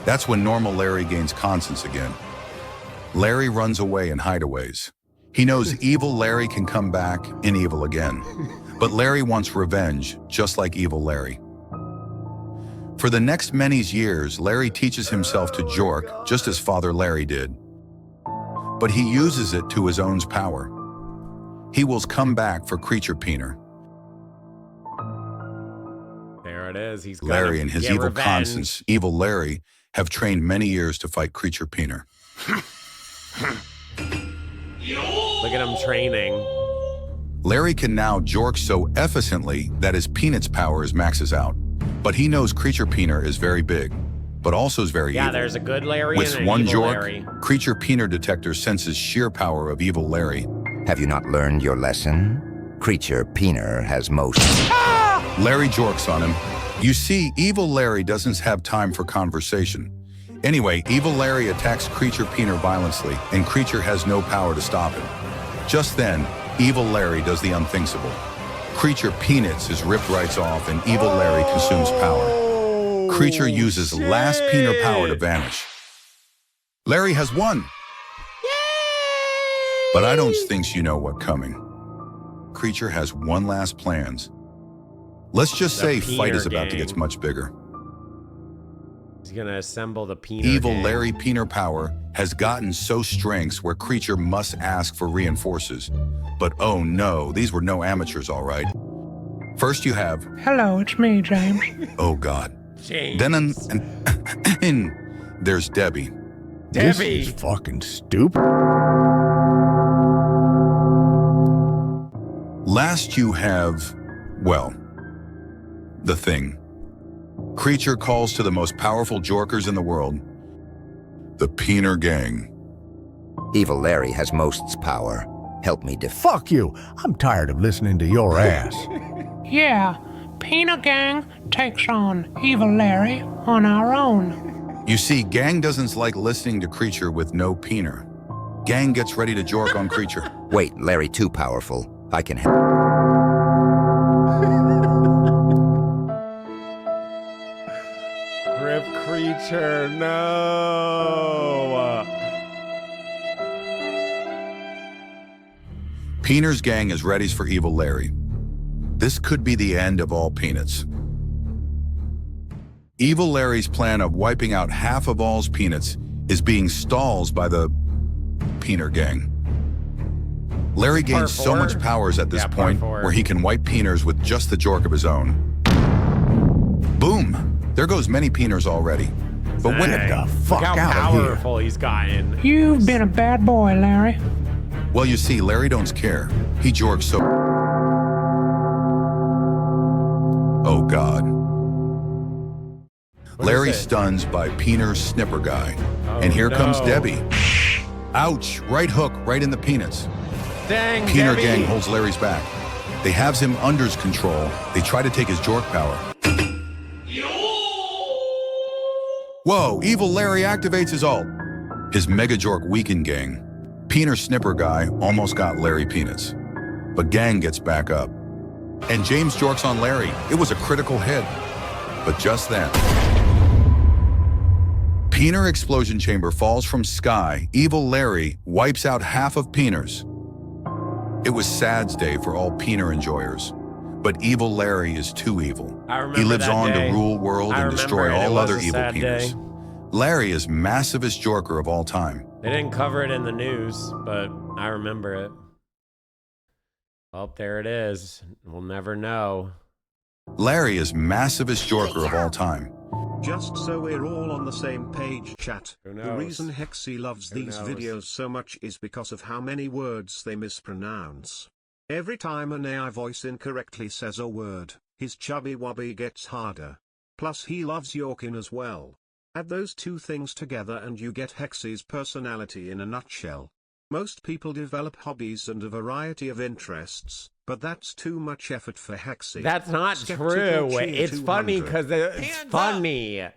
That's when normal Larry gains conscience again. Larry runs away in hideaways. He knows evil Larry can come back and evil again. But Larry wants revenge, just like evil Larry. For the next many years, Larry teaches himself to jork, just as Father Larry did. But he uses it to his own power. He will come back for creature peener. There it is. He's Larry and his evil revenge. conscience, evil Larry, have trained many years to fight creature peener. Look at him training. Larry can now jork so efficiently that his peanuts power is maxes out. But he knows creature peener is very big, but also is very Yeah, evil. there's a good Larry With and an one evil jork, Larry. creature peener detector senses sheer power of evil Larry. Have you not learned your lesson? Creature Peener has most. Larry jorks on him. You see, evil Larry doesn't have time for conversation. Anyway, evil Larry attacks creature peener violently, and creature has no power to stop him. Just then, evil Larry does the unthinkable. Creature peanuts is ripped right off, and evil Larry consumes power. Creature uses last peener power to vanish. Larry has won. But I don't think you know what coming. Creature has one last plans. Let's just say fight is about to get much bigger. He's gonna assemble the Peener Evil gang. Larry Peener power has gotten so strengths where creature must ask for reinforces. But oh no, these were no amateurs, all right. First you have, Hello, it's me, James. oh God. James. Then there's Debbie. This Debbie. is fucking stupid. Last you have, well, the Thing. Creature calls to the most powerful jorkers in the world. The Peener Gang. Evil Larry has most power. Help me Fuck you. I'm tired of listening to your ass. Yeah, Peener Gang takes on Evil Larry on our own. You see, Gang doesn't like listening to creature with no peener. Gang gets ready to jork on creature. Wait, Larry too powerful. I can help. Rip creature, no. Peener's gang is ready for evil Larry. This could be the end of all peanuts. Evil Larry's plan of wiping out half of all's peanuts is being stalled by the Peener gang. Larry gains so four? much powers at this Yeah, part point four. where he can wipe peeners with just the jork of his own. Boom! There goes many peeners already. But when Dang. the fuck Look how out of here. powerful he's gotten. You've been a bad boy, Larry. well, you see, Larry don't care. He jorks so. Oh God. What Larry is it? stuns by Peener's snipper guy. Oh, And here comes no. Debbie. Ouch, right hook, right in the peanuts. Dang, Peener Debbie. gang holds Larry's back. They have him under control. They try to take his jork power. Whoa, Evil Larry activates his ult. His Mega Jork weakened gang. Peener Snipper guy almost got Larry Peanuts. But gang gets back up. And James jorks on Larry. It was a critical hit. But just then, Peener Explosion Chamber falls from sky. Evil Larry wipes out half of Peener's. It was Sad's day for all Peener enjoyers. But Evil Larry is too evil. He lives on to rule world and destroy all other evil Peeners. Larry is massivest jorker of all time. They didn't cover it in the news, but I remember it. Well, there it is. We'll never know. Larry is massivest jorker of all time. Just so we're all on the same page, chat. Who The knows? reason Hexy loves these videos so much is because of how many words they mispronounce. Every time an AI voice incorrectly says a word, his chubby wubby gets harder. Plus he loves Yorkin as well. Add those two things together and you get Hexy's personality in a nutshell. Most people develop hobbies and a variety of interests, but that's too much effort for Hexy. That's not Skeptical true. Cheer It's funny 200. because it's funny.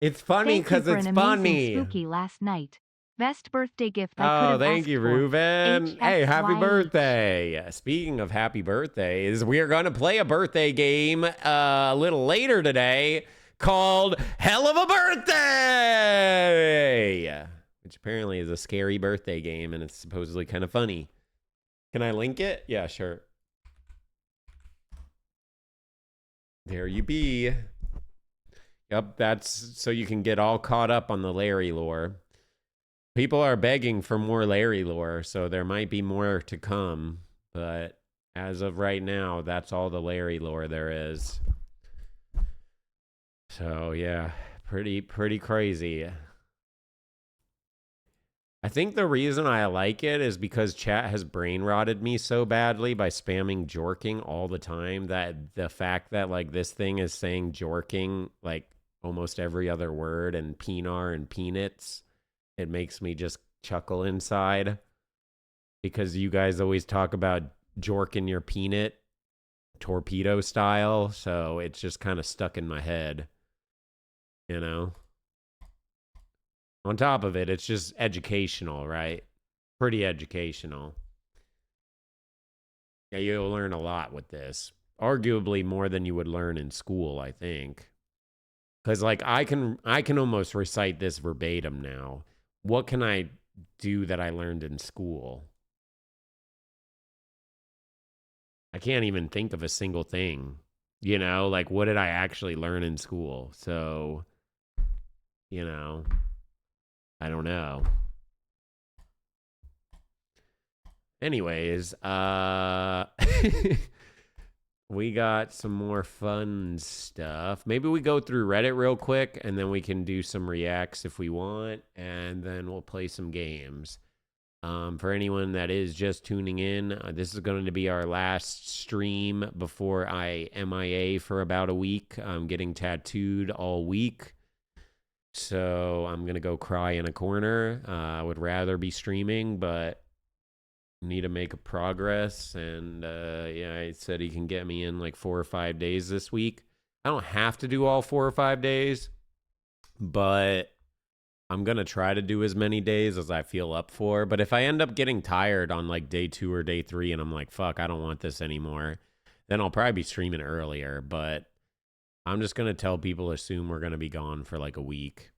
It's funny Thank you because for it's an amazing funny. spooky last night. Best birthday gift I could Oh, have thank asked you, for. Ruben. Hey, happy HXYH. birthday. Speaking of happy birthdays, we are going to play a birthday game a little later today called Hell of a Birthday, which apparently is a scary birthday game, and it's supposedly kind of funny. Can I link it? Yeah, sure. There you be. Yep, that's so you can get all caught up on the Larry lore. People are begging for more Larry lore, so there might be more to come. But as of right now, that's all the Larry lore there is. So yeah, pretty crazy. I think the reason I like it is because chat has brain rotted me so badly by spamming jorking all the time that the fact that like this thing is saying jorking like almost every other word and peenar and peanuts, it makes me just chuckle inside because you guys always talk about jorking your peanut torpedo style, so it's just kind of stuck in my head, you know? On top of it, it's just educational, right? Pretty educational. Yeah, you'll learn a lot with this. Arguably more than you would learn in school, I think. Because, like, I can almost recite this verbatim now. What can I do that I learned in school? I can't even think of a single thing. You know, like, what did I actually learn in school? So, you know, I don't know. Anyways, we got some more fun stuff. Maybe we go through Reddit real quick, and then we can do some reacts if we want, and then we'll play some games. For anyone that is just tuning in, this is going to be our last stream before I MIA for about a week. I'm getting tattooed all week. So I'm going to go cry in a corner. I would rather be streaming, but need to make a progress. And yeah, I said he can get me in like 4 or 5 days this week. I don't have to do all 4 or 5 days, but I'm going to try to do as many days as I feel up for. But if I end up getting tired on like day 2 or day 3 and I'm like, fuck, I don't want this anymore, then I'll probably be streaming earlier. But I'm just going to tell people, assume we're going to be gone for like a week.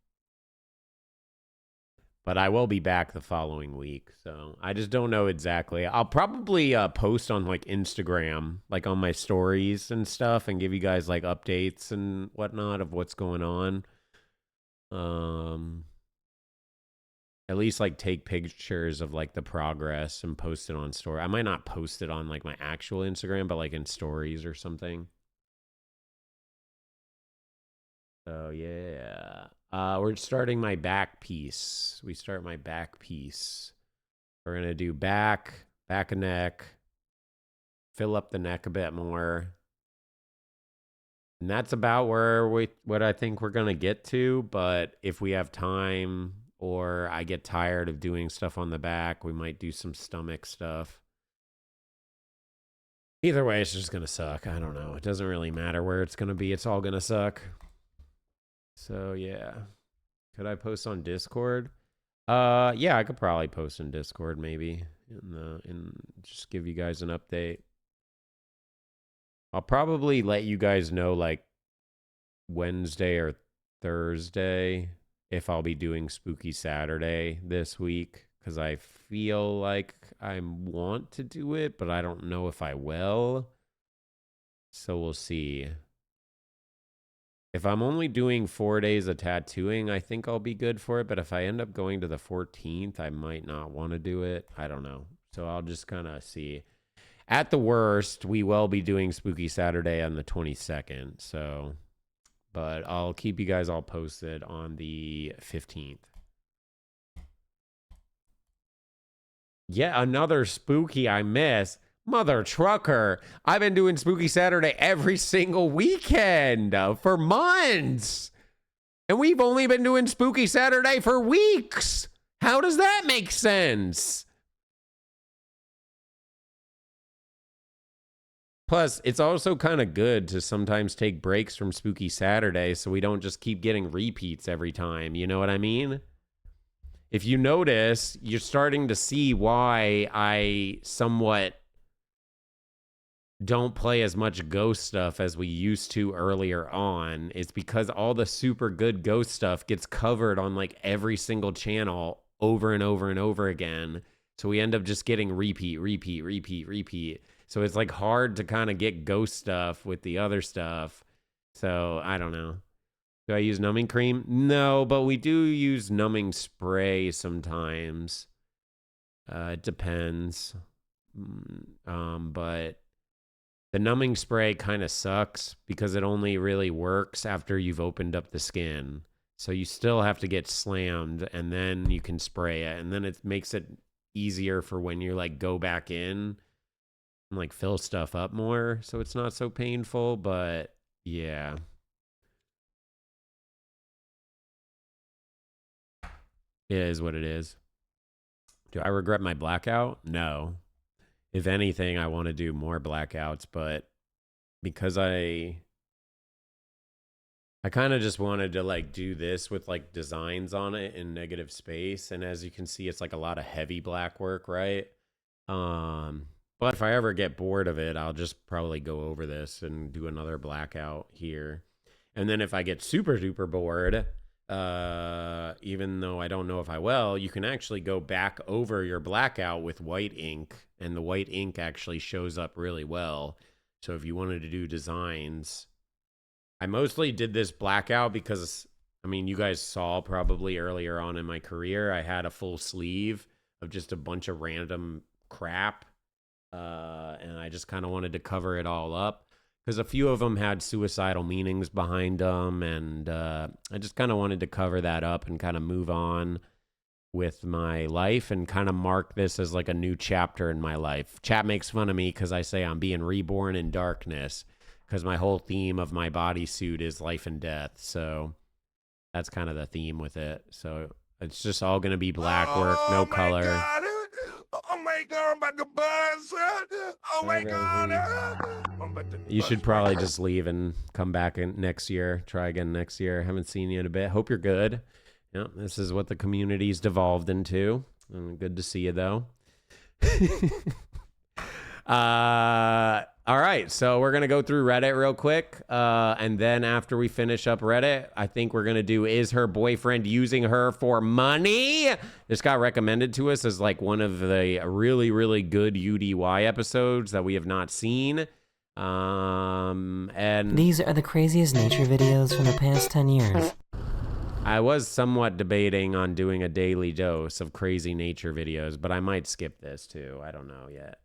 But I will be back the following week. So I just don't know exactly. I'll probably post on like Instagram, like on my stories and stuff, and give you guys like updates and whatnot of what's going on. At least like take pictures of like the progress and post it on story. I might not post it on like my actual Instagram, but like in stories or something. So yeah, we're starting my back piece. We start my back piece. We're gonna do back and neck, fill up the neck a bit more, and that's about where what I think we're gonna get to. But if we have time or I get tired of doing stuff on the back, we might do some stomach stuff. Either way, it's just gonna suck. I don't know. It doesn't really matter where it's gonna be. It's all gonna suck. So yeah. Could I post on Discord? Yeah, I could probably post in Discord maybe. And just give you guys an update. I'll probably let you guys know like Wednesday or Thursday if I'll be doing Spooky Saturday this week, because I feel like I want to do it, but I don't know if I will. So we'll see. If I'm only doing 4 days of tattooing, I think I'll be good for it. But if I end up going to the 14th, I might not want to do it. I don't know. So I'll just kind of see. At the worst, we will be doing Spooky Saturday on the 22nd. So, but I'll keep you guys all posted on the 15th. Yeah, another spooky I miss. Mother trucker. I've been doing Spooky Saturday every single weekend for months. And we've only been doing Spooky Saturday for weeks. How does that make sense? Plus, it's also kind of good to sometimes take breaks from Spooky Saturday so we don't just keep getting repeats every time. You know what I mean? If you notice, you're starting to see why I somewhat don't play as much ghost stuff as we used to earlier on. It's because all the super good ghost stuff gets covered on like every single channel over and over and over again. So we end up just getting repeat. So it's like hard to kind of get ghost stuff with the other stuff. So I don't know. Do I use numbing cream? No, but we do use numbing spray sometimes. It depends. But the numbing spray kind of sucks because it only really works after you've opened up the skin. So you still have to get slammed and then you can spray it. And then it makes it easier for when you like go back in and like fill stuff up more. So it's not so painful, but yeah. It is what it is. Do I regret my blackout? No. If anything, I want to do more blackouts, but because I kind of just wanted to like do this with like designs on it in negative space, and as you can see, it's like a lot of heavy black work, right? But if I ever get bored of it, I'll just probably go over this and do another blackout here. And then if I get super duper bored, even though I don't know if I will, you can actually go back over your blackout with white ink, and the white ink actually shows up really well. So if you wanted to do designs, I mostly did this blackout because, I mean, you guys saw probably earlier on in my career, I had a full sleeve of just a bunch of random crap. And I just kind of wanted to cover it all up because a few of them had suicidal meanings behind them. And I just kind of wanted to cover that up and kind of move on with my life and kind of mark this as like a new chapter in my life. Chat makes fun of me because I say I'm being reborn in darkness because my whole theme of my bodysuit is life and death. So that's kind of the theme with it. So it's just all going to be black work, no color. God. Oh my God, I'm about to buzz. Oh my God. You should probably just leave and come back in next year. Try again next year. Haven't seen you in a bit. Hope you're good. Yeah, this is what the community's devolved into. Good to see you, though. All right, so we're going to go through Reddit real quick. And then after we finish up Reddit, I think we're going to do Is Her Boyfriend Using Her for Money? This got recommended to us as like one of the really, really good UDY episodes that we have not seen. And these are the craziest nature videos from the past 10 years. I was somewhat debating on doing a daily dose of crazy nature videos, but I might skip this too. I don't know yet.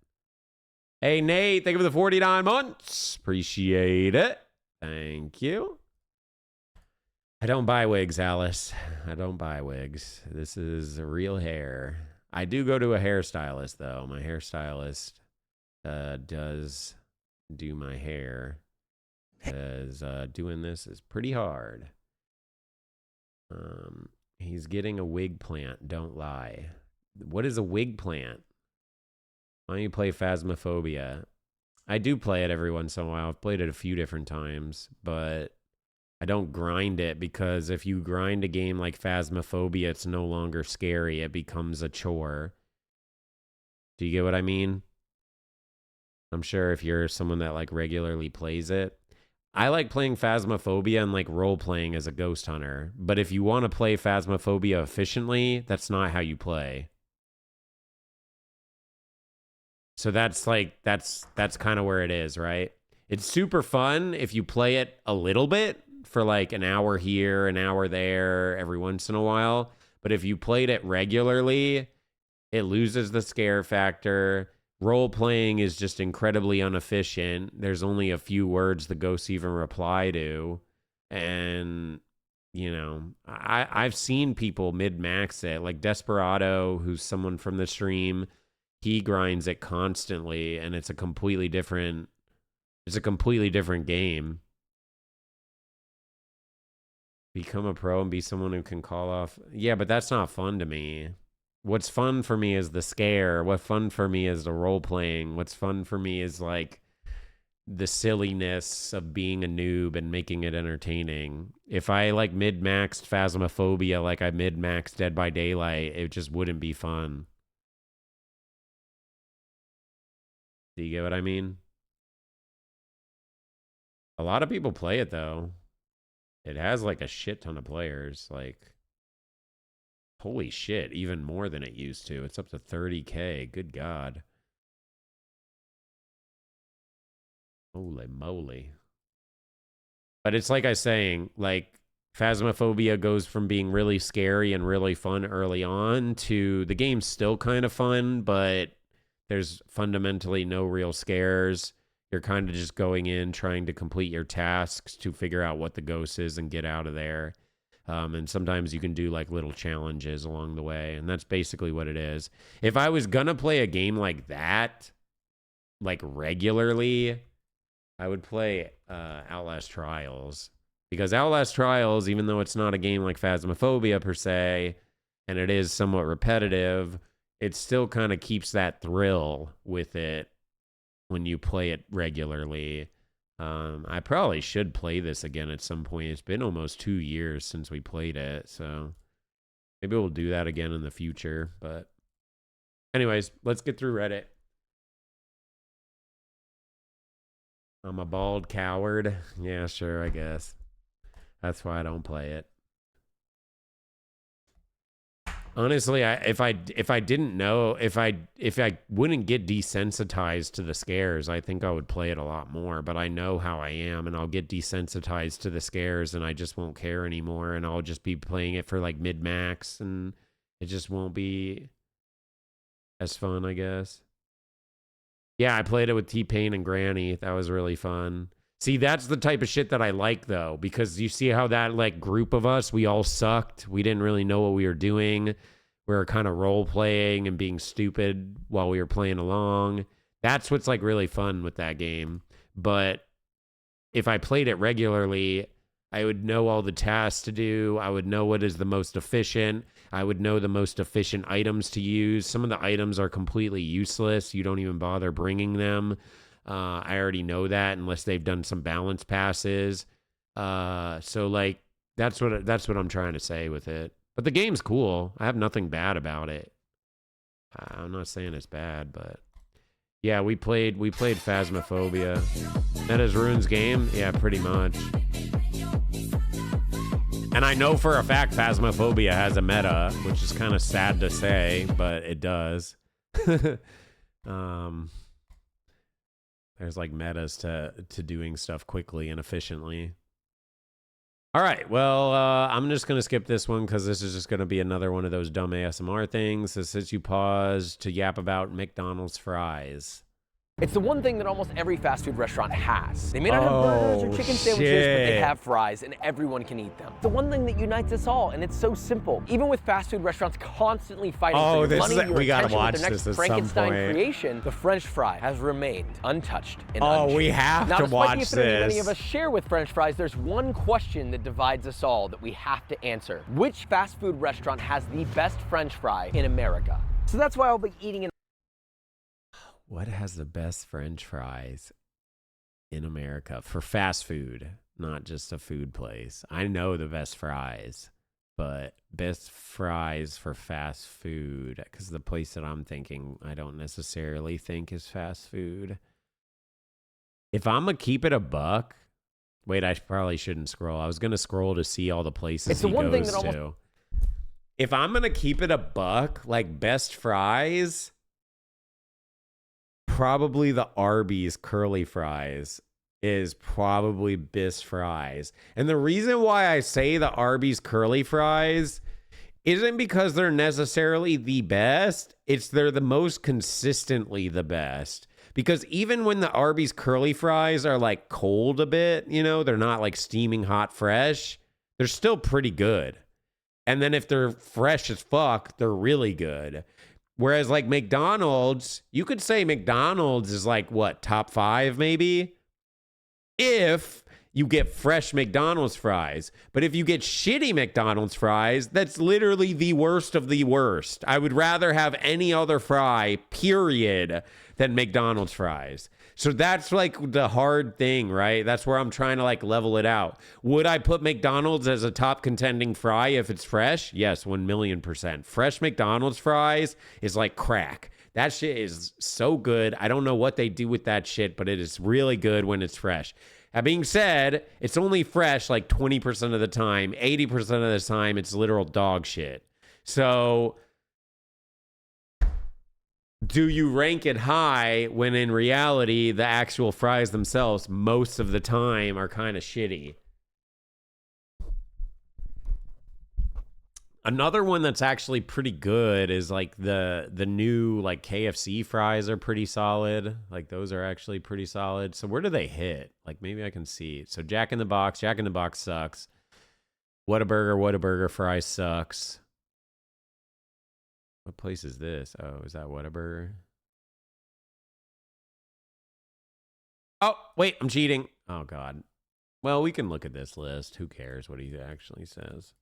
Hey, Nate, thank you for the 49 months. Appreciate it. Thank you. I don't buy wigs, Alice. I don't buy wigs. This is real hair. I do go to a hairstylist, though. My hairstylist does do my hair because doing this is pretty hard. He's getting a wig plant, don't lie. What is a wig plant? Why don't you play Phasmophobia? I do play it every once in a while. I've played it a few different times, but I don't grind it because if you grind a game like Phasmophobia, it's no longer scary. It becomes a chore. Do you get what I mean? I'm sure if you're someone that like regularly plays it. I like playing Phasmophobia and like role playing as a ghost hunter. But if you want to play Phasmophobia efficiently, that's not how you play. So that's kind of where it is, right? It's super fun if you play it a little bit for like an hour here, an hour there, every once in a while. But if you played it regularly, it loses the scare factor. Role playing is just incredibly inefficient. There's only a few words the ghosts even reply to. And, you know, I've seen people mid-max it. Like Desperado, who's someone from the stream, he grinds it constantly, and it's a completely different game. Become a pro and be someone who can call off. Yeah, but that's not fun to me. What's fun for me is the scare. What's fun for me is the role playing. What's fun for me is like the silliness of being a noob and making it entertaining. If I like mid-maxed Phasmophobia like I mid-maxed Dead by Daylight, it just wouldn't be fun. Do you get what I mean? A lot of people play it though. It has like a shit ton of players. Like, holy shit, even more than it used to. It's up to 30K. Good God. Holy moly. But it's like I was saying, like, Phasmophobia goes from being really scary and really fun early on to the game's still kind of fun, but there's fundamentally no real scares. You're kind of just going in, trying to complete your tasks to figure out what the ghost is and get out of there. And sometimes you can do like little challenges along the way. And that's basically what it is. If I was going to play a game like that, like regularly, I would play Outlast Trials. Because Outlast Trials, even though it's not a game like Phasmophobia per se, and it is somewhat repetitive, it still kind of keeps that thrill with it when you play it regularly. I probably should play this again at some point. It's been almost 2 years since we played it, so maybe we'll do that again in the future. But anyways, let's get through Reddit. I'm a bald coward. Yeah, sure, I guess. That's why I don't play it. Honestly, if I didn't know, if I wouldn't get desensitized to the scares, I think I would play it a lot more. But I know how I am, and I'll get desensitized to the scares, and I just won't care anymore, and I'll just be playing it for like mid-max, and it just won't be as fun, I guess. Yeah, I played it with T-Pain and Granny. That was really fun. See, that's the type of shit that I like, though, because you see how that like group of us, we all sucked. We didn't really know what we were doing. We were kind of role-playing and being stupid while we were playing along. That's what's like really fun with that game. But if I played it regularly, I would know all the tasks to do. I would know what is the most efficient. I would know the most efficient items to use. Some of the items are completely useless. You don't even bother bringing them. I already know that unless they've done some balance passes. So like that's what I'm trying to say with it. But the game's cool. I have nothing bad about it. I'm not saying it's bad, but yeah, we played Phasmophobia. That is Rune's game? Yeah, pretty much. And I know for a fact Phasmophobia has a meta, which is kind of sad to say, but it does. There's like metas to doing stuff quickly and efficiently. All right, well, I'm just going to skip this one because this is just going to be another one of those dumb ASMR things. This says you pause to yap about McDonald's fries. It's the one thing that almost every fast food restaurant has. They may not have burgers or chicken sandwiches, but they have fries, and everyone can eat them. The one thing that unites us all, and it's so simple. Even with fast food restaurants constantly fighting for your money, your attention with their next Frankenstein creation, the French fry has remained untouched and unchanged. We have to watch this. Now, despite the affinity many of us share with French fries, there's one question that divides us all that we have to answer. Which fast food restaurant has the best French fry in America? So that's why I'll be eating an What has the best French fries in America for fast food? not just a food place. I know the best fries, but best fries for fast food, because the place that I'm thinking, I don't necessarily think is fast food. If I'm going to keep it a buck, wait, I probably shouldn't scroll. I was going to scroll to see all the places It's the he one thing goes that to. If I'm going to keep it a buck, like best fries, probably the Arby's curly fries is probably best fries. And the reason why I say the Arby's curly fries isn't because they're necessarily the best. It's they're the most consistently the best. Because even when the Arby's curly fries are like cold a bit, you know, they're not like steaming hot fresh, they're still pretty good. And then if they're fresh as fuck, they're really good. Whereas like McDonald's, you could say McDonald's is like what, top 5 maybe? If you get fresh McDonald's fries. But if you get shitty McDonald's fries, that's literally the worst of the worst. I would rather have any other fry, period, than McDonald's fries. So that's like the hard thing, right? That's where I'm trying to like level it out. Would I put McDonald's as a top contending fry if it's fresh? Yes, 1,000,000%. Fresh McDonald's fries is like crack. That shit is so good. I don't know what they do with that shit, but it is really good when it's fresh. That being said, it's only fresh like 20% of the time. 80% of the time, it's literal dog shit. So do you rank it high when in reality, the actual fries themselves most of the time are kind of shitty? Another one that's actually pretty good is like the new like KFC fries are pretty solid. Like those are actually pretty solid. So where do they hit? Like maybe I can see. So Jack in the Box sucks. Whataburger fries sucks. What place is this? Oh, is that Whataburger? Oh, wait, I'm cheating. Oh God. Well, we can look at this list. Who cares what he actually says?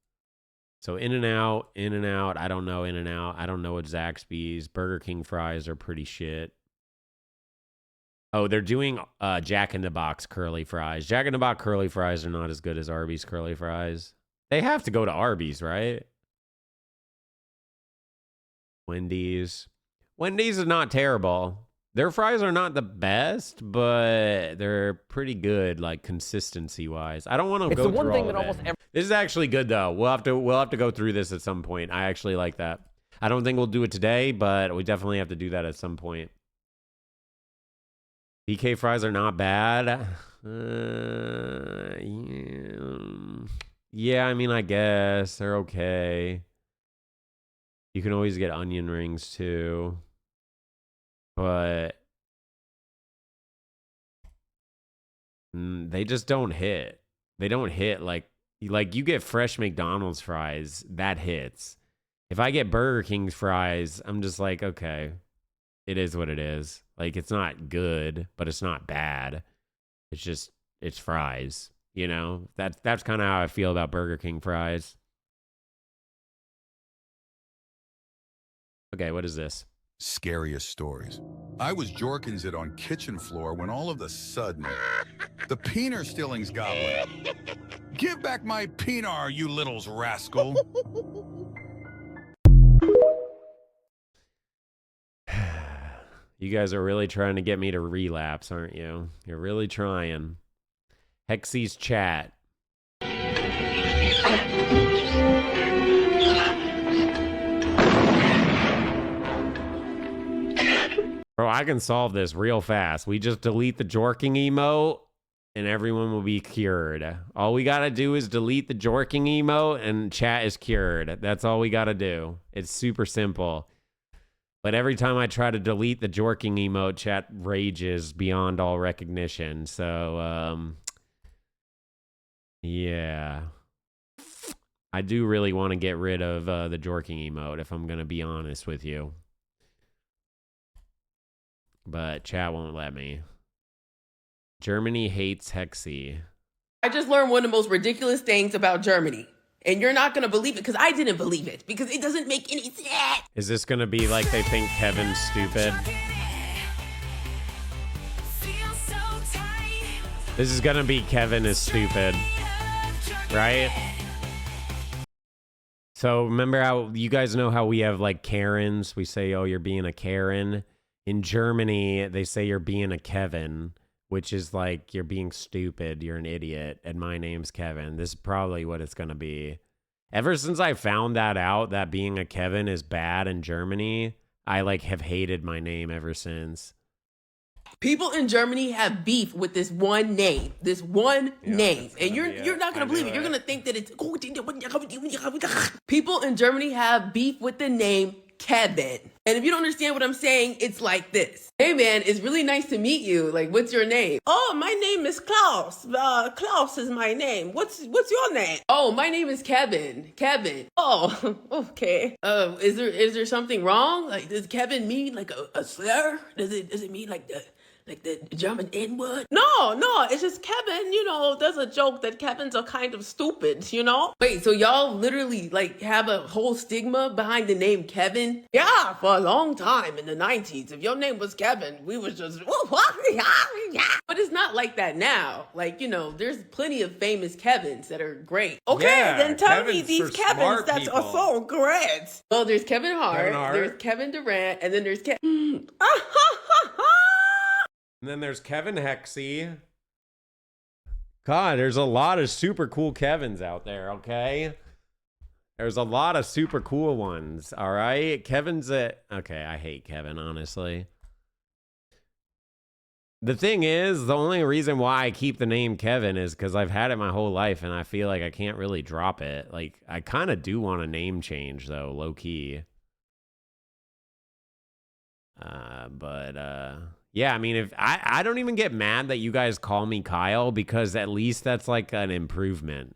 So In-N-Out. I don't know In-N-Out. I don't know what Zaxby's. Burger King fries are pretty shit. Oh, they're doing Jack in the Box curly fries. Jack in the Box curly fries are not as good as Arby's curly fries. They have to go to Arby's, right? Wendy's. Wendy's is not terrible. Their fries are not the best, but they're pretty good, like consistency wise. I don't want to go through all of it. This is actually good though. We'll have to go through this at some point. I actually like that. I don't think we'll do it today, but we definitely have to do that at some point. BK fries are not bad. Yeah, I mean, I guess they're okay. You can always get onion rings too. But they just don't hit. They don't hit like you get fresh McDonald's fries, that hits. If I get Burger King's fries, I'm just like, okay, it is what it is. Like it's not good, but it's not bad. It's just it's fries, you know? That's kind of how I feel about Burger King fries. Okay, what is this? Scariest stories. I was jorkins it on kitchen floor when all of a sudden, the peener stillings goblin. Give back my peenar, you littles rascal. You guys are really trying to get me to relapse, aren't you? You're really trying. Hexy's chat. Bro, I can solve this real fast. We just delete the jorking emote and everyone will be cured. All we gotta do is delete the jorking emote and chat is cured. That's all we gotta do. It's super simple. But every time I try to delete the jorking emote, chat rages beyond all recognition. So, yeah. I do really want to get rid of the jorking emote, if I'm going to be honest with you. But chat won't let me. Germany hates Hexy. I just learned one of the most ridiculous things about Germany. And you're not going to believe it because I didn't believe it because it doesn't make any sense. Is this going to be like they think Kevin's stupid? This is gonna be Kevin is stupid, right? So remember how you guys know how we have like Karens? We say, oh, you're being a Karen. In Germany, they say you're being a Kevin, which is like you're being stupid, you're an idiot, and my name's Kevin. This is probably what it's gonna be. Ever since I found that out, that being a Kevin is bad in Germany, I like have hated my name ever since. People in Germany have beef with this one name. This one name. And you're not gonna believe it. You're gonna think that it's people in Germany have beef with the name Kevin. And if you don't understand what I'm saying, it's like this. Hey man, it's really nice to meet you. Like, what's your name? Oh, my name is Klaus. Klaus is my name. What's your name? Oh, my name is Kevin. Kevin. Oh, okay. Is there something wrong? Like, does Kevin mean like a slur? Does it mean like the German N-word? No, it's just Kevin, there's a joke that Kevins are kind of stupid, Wait, so y'all literally like have a whole stigma behind the name Kevin? Yeah, for a long time in the 90s, if your name was Kevin, we was just, but it's not like that now. Like, there's plenty of famous Kevins that are great. Okay, then tell me these Kevins that are so great. Well, there's Kevin Hart, there's Kevin Durant, and then there's And then there's Kevin Hexy. God, there's a lot of super cool Kevins out there, okay? There's a lot of super cool ones, all right? Okay, I hate Kevin, honestly. The thing is, the only reason why I keep the name Kevin is because I've had it my whole life, and I feel like I can't really drop it. Like, I kind of do want a name change, though, low-key. Yeah, I mean, if I don't even get mad that you guys call me Kyle, because at least that's like an improvement.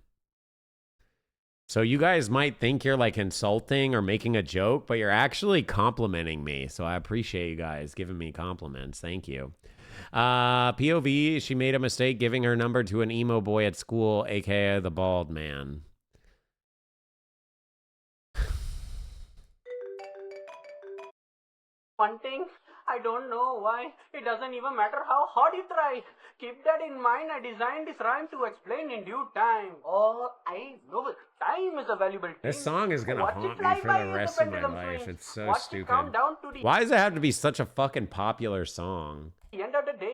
So you guys might think you're like insulting or making a joke, but you're actually complimenting me. So I appreciate you guys giving me compliments. Thank you. POV, she made a mistake giving her number to an emo boy at school, aka the bald man. One thing, I don't know why. It doesn't even matter how hard you try. Keep that in mind. I designed this rhyme to explain in due time. Oh, I know it. Time is a valuable thing. This song is gonna haunt me for the rest of my life. It's so stupid. Why does it have to be such a fucking popular song? The end of the day.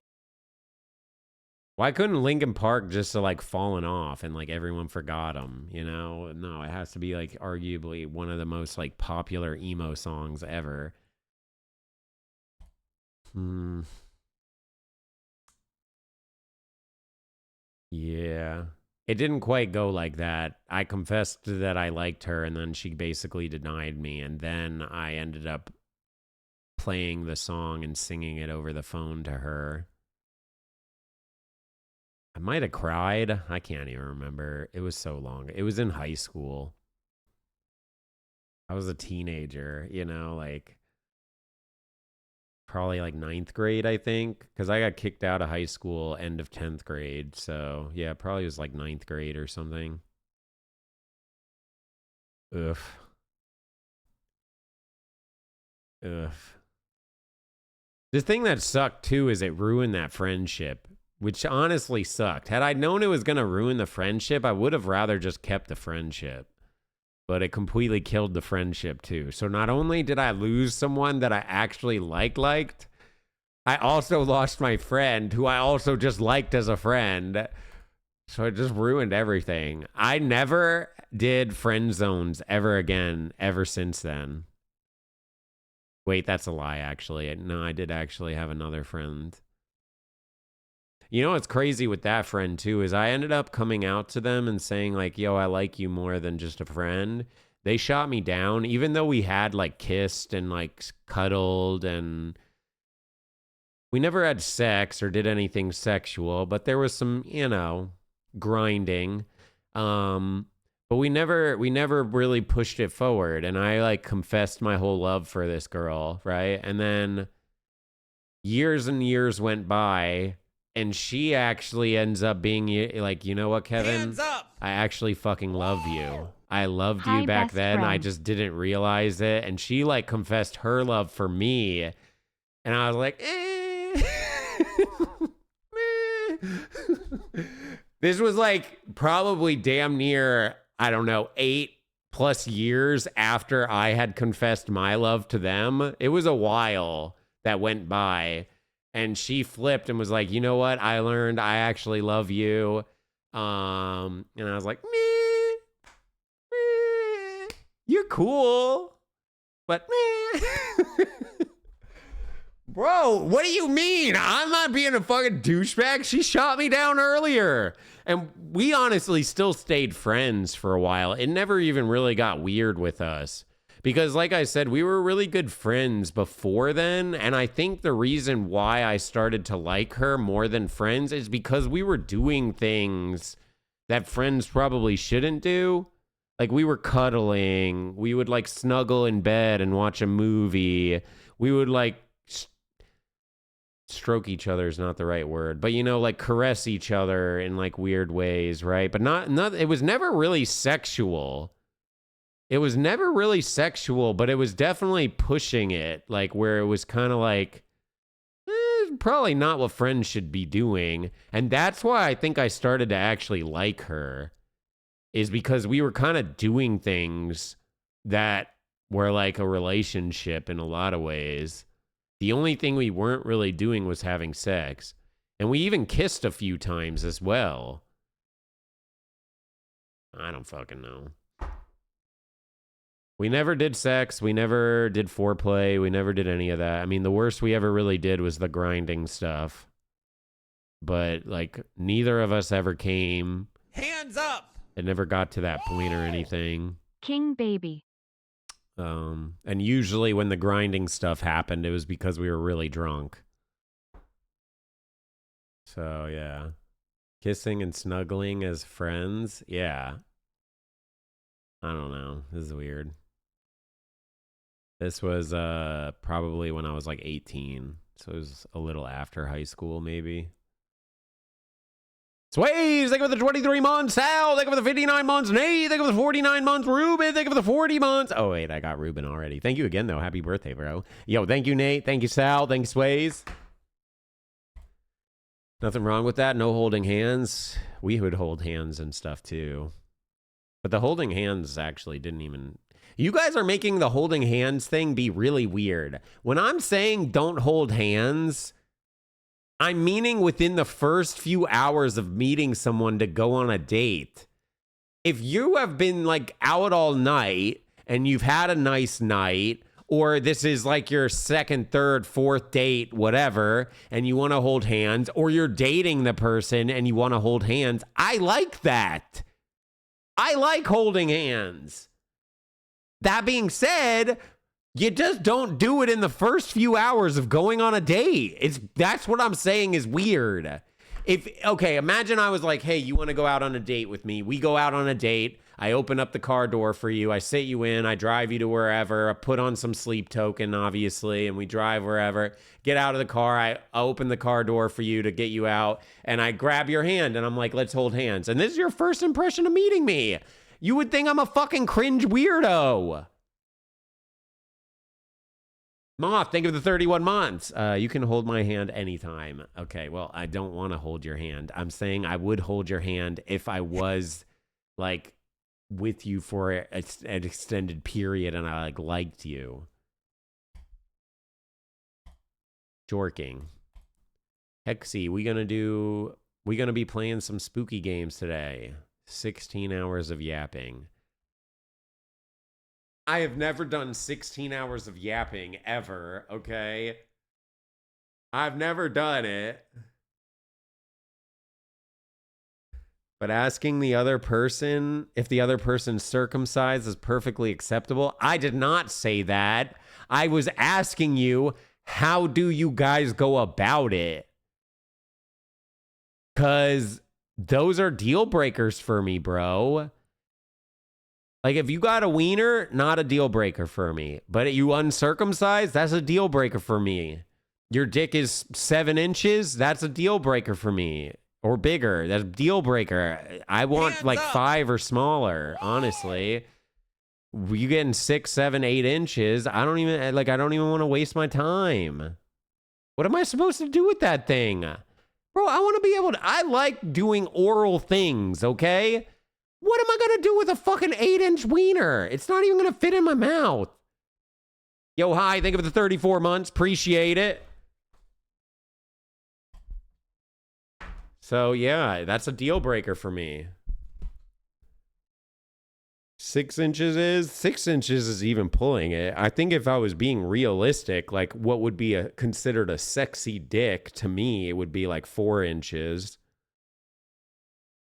Why couldn't Linkin Park just like fallen off and like everyone forgot him? No, it has to be like arguably one of the most like popular emo songs ever. Yeah. It didn't quite go like that. I confessed that I liked her, and then she basically denied me, and then I ended up playing the song and singing it over the phone to her. I might have cried. I can't even remember. It was so long. It was in high school. I was a teenager, like probably like 9th grade, I think, because I got kicked out of high school end of 10th grade. So yeah, probably was like 9th grade or something. Ugh. The thing that sucked too is it ruined that friendship, which honestly sucked. Had I known it was going to ruin the friendship, I would have rather just kept the friendship. But it completely killed the friendship too. So not only did I lose someone that I actually liked, I also lost my friend who I also just liked as a friend. So it just ruined everything. I never did friend zones ever again, ever since then. Wait, that's a lie, actually. No, I did actually have another friend. You know what's crazy with that friend, too, is I ended up coming out to them and saying, like, yo, I like you more than just a friend. They shot me down, even though we had, like, kissed and, like, cuddled, and we never had sex or did anything sexual, but there was some, grinding. But we never really pushed it forward, and I, like, confessed my whole love for this girl, right? And then years and years went by, and she actually ends up being like, you know what, Kevin? Hands up! I actually fucking love you. I loved you back then. I just didn't realize it. And she like confessed her love for me. And I was like, This was like probably damn near, I don't know, 8+ years after I had confessed my love to them. It was a while that went by. And she flipped and was like, you know what? I learned I actually love you. And I was like, meh, you're cool. But meh. Bro, what do you mean? I'm not being a fucking douchebag. She shot me down earlier. And we honestly still stayed friends for a while. It never even really got weird with us. Because like I said, we were really good friends before then. And I think the reason why I started to like her more than friends is because we were doing things that friends probably shouldn't do. Like we were cuddling. We would like snuggle in bed and watch a movie. We would like stroke each other is not the right word, but you know, like caress each other in like weird ways, right? But not it was never really sexual. It was never really sexual, but it was definitely pushing it, like where it was kind of like probably not what friends should be doing. And that's why I think I started to actually like her, is because we were kind of doing things that were like a relationship in a lot of ways. The only thing we weren't really doing was having sex. And we even kissed a few times as well. I don't fucking know. We never did sex. We never did foreplay. We never did any of that. I mean, the worst we ever really did was the grinding stuff. But, like, neither of us ever came. Hands up! It never got to that point or anything. King baby. And usually when the grinding stuff happened, it was because we were really drunk. So, yeah. Kissing and snuggling as friends? Yeah. I don't know. This is weird. This was probably when I was like 18. So it was a little after high school, maybe. Sways, thank you for the 23 months. Sal, thank you for the 59 months. Nate, thank you for the 49 months. Ruben, thank you for the 40 months. Oh, wait, I got Ruben already. Thank you again, though. Happy birthday, bro. Yo, thank you, Nate. Thank you, Sal. Thank you, Sways. Nothing wrong with that. No holding hands. We would hold hands and stuff, too. But the holding hands actually didn't even... You guys are making the holding hands thing be really weird. When I'm saying don't hold hands... I'm meaning within the first few hours of meeting someone to go on a date. If you have been like out all night and you've had a nice night, or this is like your second, third, fourth date, whatever, and you want to hold hands, or you're dating the person and you want to hold hands, I like that. I like holding hands. That being said, you just don't do it in the first few hours of going on a date. That's what I'm saying is weird. Okay, imagine I was like, hey, you want to go out on a date with me? We go out on a date. I open up the car door for you. I sit you in. I drive you to wherever. I put on some sleep token, obviously, and we drive wherever. Get out of the car. I open the car door for you to get you out, and I grab your hand, and I'm like, let's hold hands. And this is your first impression of meeting me. You would think I'm a fucking cringe weirdo. Moth, think of the 31 months. You can hold my hand anytime. Okay, well, I don't want to hold your hand. I'm saying I would hold your hand if I was, like, with you for an extended period and I, like, liked you. Jorking. Hexy, we gonna be playing some spooky games today. 16 hours of yapping. I have never done 16 hours of yapping ever, okay? I've never done it. But asking the other person if the other person's circumcised is perfectly acceptable, I did not say that. I was asking you, how do you guys go about it? Because those are deal breakers for me, bro. Like, if you got a wiener, not a deal breaker for me. But you uncircumcised, that's a deal breaker for me. Your dick is 7 inches, that's a deal breaker for me. Or bigger, that's a deal breaker. I want like 5 or smaller, honestly. You getting 6, 7, 8 inches, I don't even want to waste my time. What am I supposed to do with that thing? Bro, I want to be able to, I like doing oral things, okay? What am I going to do with a fucking 8-inch wiener? It's not even going to fit in my mouth. Yo, hi, thank you for the 34 months. Appreciate it. So, yeah, that's a deal breaker for me. 6 inches is even pulling it. I think if I was being realistic, like what would be considered a sexy dick to me, it would be like 4 inches.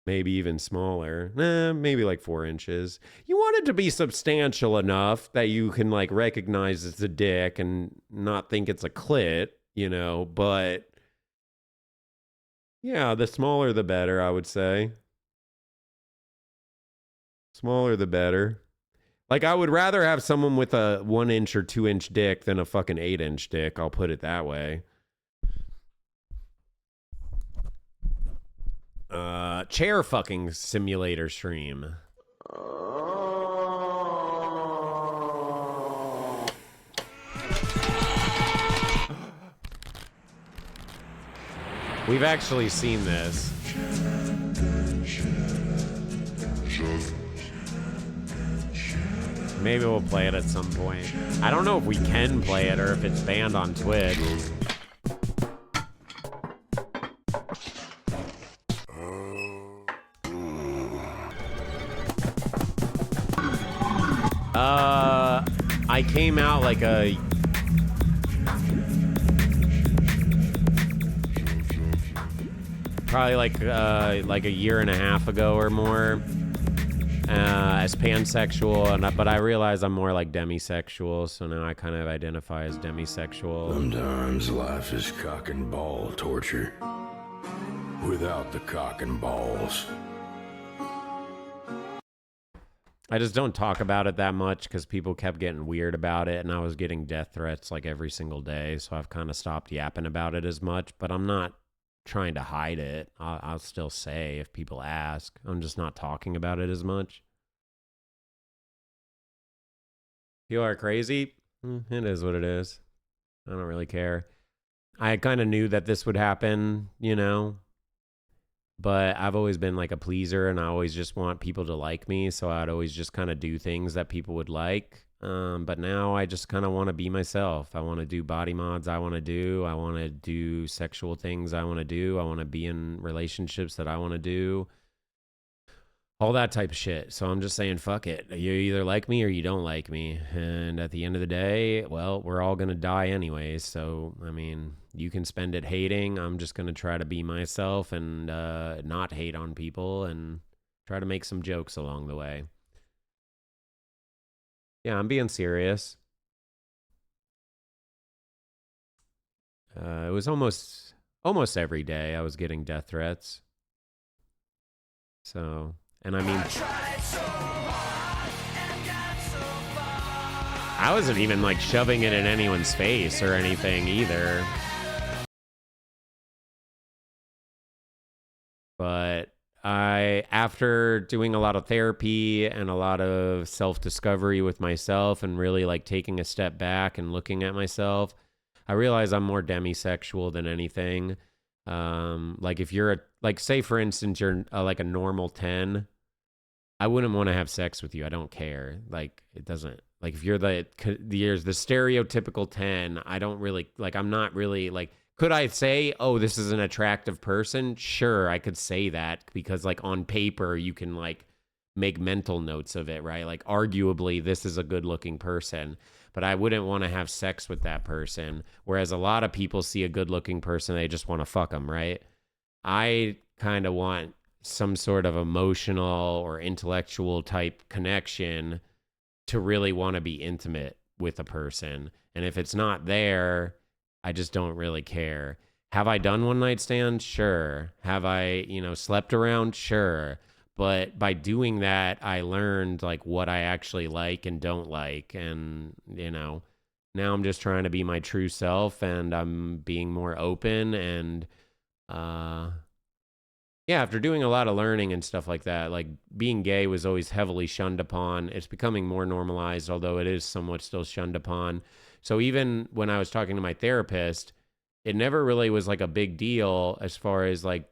Maybe even smaller. Maybe like 4 inches. You want it to be substantial enough that you can like recognize it's a dick and not think it's a clit, you know, but yeah, the smaller the better, I would say. Smaller the better. Like, I would rather have someone with a 1 inch or 2 inch dick than a fucking 8-inch dick. I'll put it that way. Chair fucking simulator stream. We've actually seen this. Maybe we'll play it at some point. I don't know if we can play it or if it's banned on Twitch. I came out like probably like a year and a half ago or more. As pansexual, but I realize I'm more like demisexual, so now I kind of identify as demisexual. Sometimes life is cock and ball torture without the cock and balls. I just don't talk about it that much because people kept getting weird about it, and I was getting death threats like every single day, so I've kind of stopped yapping about it as much, but I'm not trying to hide it. I'll still say if people ask. I'm just not talking about it as much. You are crazy? It is what it is. I don't really care. I kind of knew that this would happen, you know, but I've always been like a pleaser, and I always just want people to like me, so I'd always just kind of do things that people would like. But now I just kind of want to be myself. I want to do body mods I want to do. I want to do sexual things I want to do. I want to be in relationships that I want to do. All that type of shit. So I'm just saying, fuck it. You either like me or you don't like me. And at the end of the day, well, we're all going to die anyways. So, I mean, you can spend it hating. I'm just going to try to be myself and not hate on people and try to make some jokes along the way. Yeah, I'm being serious. It was almost every day I was getting death threats. So, and I mean, I wasn't even like shoving it in anyone's face or anything either. But after doing a lot of therapy and a lot of self-discovery with myself and really like taking a step back and looking at myself, I realize I'm more demisexual than anything. Like if you're like, say for instance, you're like a normal 10, I wouldn't want to have sex with you. I don't care. Like it doesn't, like if you're the stereotypical 10, I don't really, like, I'm not really like, could I say, oh, this is an attractive person? Sure, I could say that because like on paper, you can like make mental notes of it, right? Like arguably, this is a good looking person, but I wouldn't want to have sex with that person. Whereas a lot of people see a good looking person, they just want to fuck them, right? I kind of want some sort of emotional or intellectual type connection to really want to be intimate with a person. And if it's not there, I just don't really care. Have I done one night stands? Sure. Have I, slept around? Sure. But by doing that, I learned like what I actually like and don't like. And, now I'm just trying to be my true self, and I'm being more open. And, yeah, after doing a lot of learning and stuff like that, like being gay was always heavily shunned upon. It's becoming more normalized, although it is somewhat still shunned upon. So even when I was talking to my therapist, it never really was like a big deal as far as like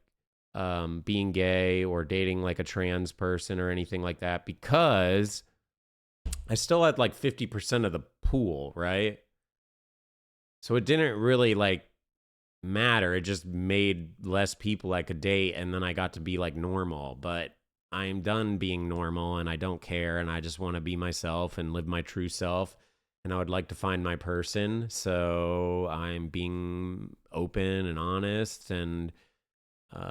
being gay or dating like a trans person or anything like that, because I still had like 50% of the pool, right? So it didn't really like matter. It just made less people I could date, and then I got to be like normal. But I'm done being normal, and I don't care, and I just want to be myself and live my true self, and I would like to find my person. So I'm being open and honest and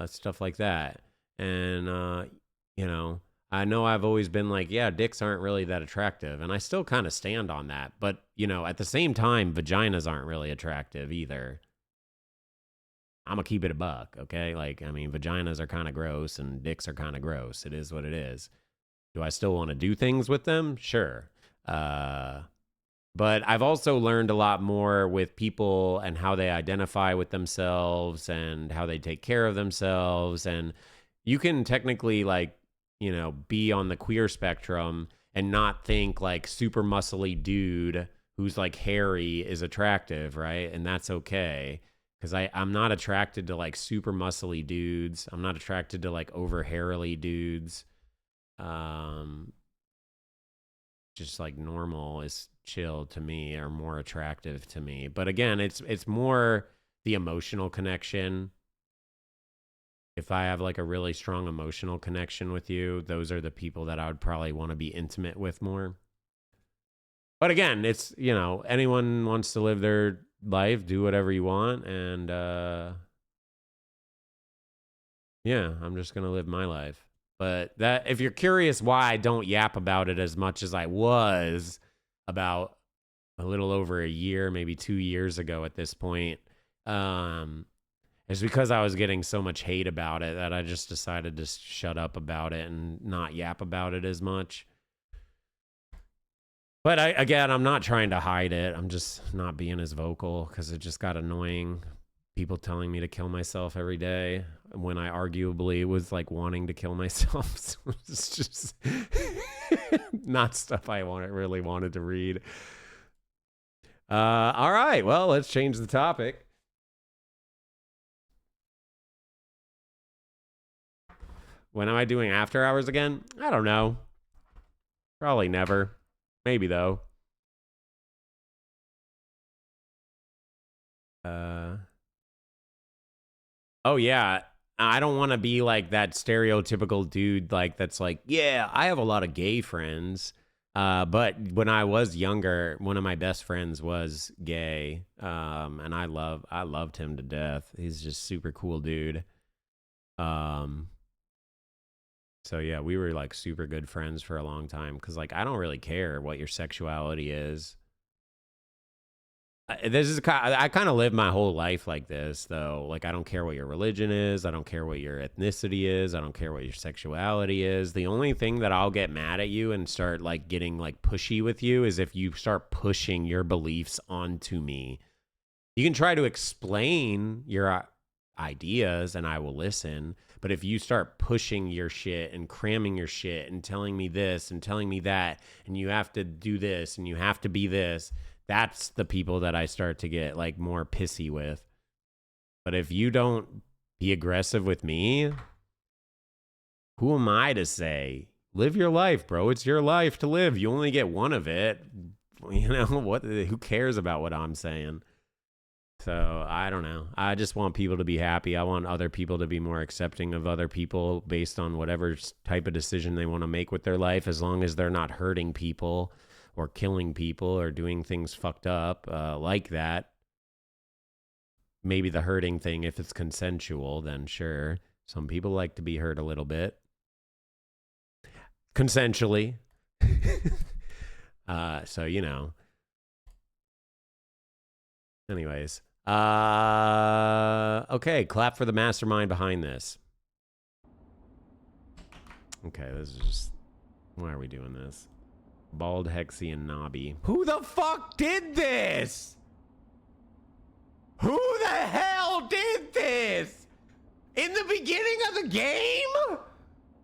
stuff like that. And you know I've always been like, yeah, dicks aren't really that attractive, and I still kind of stand on that. But at the same time, vaginas aren't really attractive either. I'm gonna keep it a buck, okay? Like, I mean, vaginas are kind of gross and dicks are kind of gross. It is what it is. Do I still want to do things with them? Sure. But I've also learned a lot more with people and how they identify with themselves and how they take care of themselves. And you can technically, like, be on the queer spectrum and not think like super muscly dude who's like hairy is attractive, right? And that's okay. Because I'm not attracted to like super muscly dudes. I'm not attracted to like over hairily dudes. Just like normal is chill to me, or more attractive to me. But again, it's more the emotional connection. If I have like a really strong emotional connection with you, those are the people that I would probably want to be intimate with more. But again, it's, anyone wants to live their life, do whatever you want. And yeah, I'm just going to live my life. But that, if you're curious why I don't yap about it as much as I was about a little over a year, maybe 2 years ago at this point, it's because I was getting so much hate about it that I just decided to shut up about it and not yap about it as much. But I'm not trying to hide it. I'm just not being as vocal because it just got annoying. People telling me to kill myself every day when I arguably was like wanting to kill myself. So it's just not stuff I really wanted to read. All right, well, let's change the topic. When am I doing after hours again? I don't know. Probably never. Maybe though. Oh yeah. I don't want to be like that stereotypical dude like that's like, yeah, I have a lot of gay friends. But when I was younger, one of my best friends was gay. And I loved him to death. He's just super cool dude. So yeah, we were like super good friends for a long time because like I don't really care what your sexuality is. I kind of live my whole life like this though. Like I don't care what your religion is. I don't care what your ethnicity is. I don't care what your sexuality is. The only thing that I'll get mad at you and start like getting like pushy with you is if you start pushing your beliefs onto me. You can try to explain your ideas and I will listen. But if you start pushing your shit and cramming your shit and telling me this and telling me that, and you have to do this and you have to be this, that's the people that I start to get like more pissy with. But if you don't be aggressive with me, who am I to say? Live your life, bro. It's your life to live. You only get one of it. Who cares about what I'm saying? So I don't know. I just want people to be happy. I want other people to be more accepting of other people based on whatever type of decision they want to make with their life, as long as they're not hurting people or killing people or doing things fucked up like that. Maybe the hurting thing, if it's consensual, then sure. Some people like to be hurt a little bit. Consensually. So, Anyways. Okay, clap for the mastermind behind this. Okay, this is just... Why are we doing this? Bald, Hexy, and Nobby. Who the fuck did this? Who the hell did this? In the beginning of the game?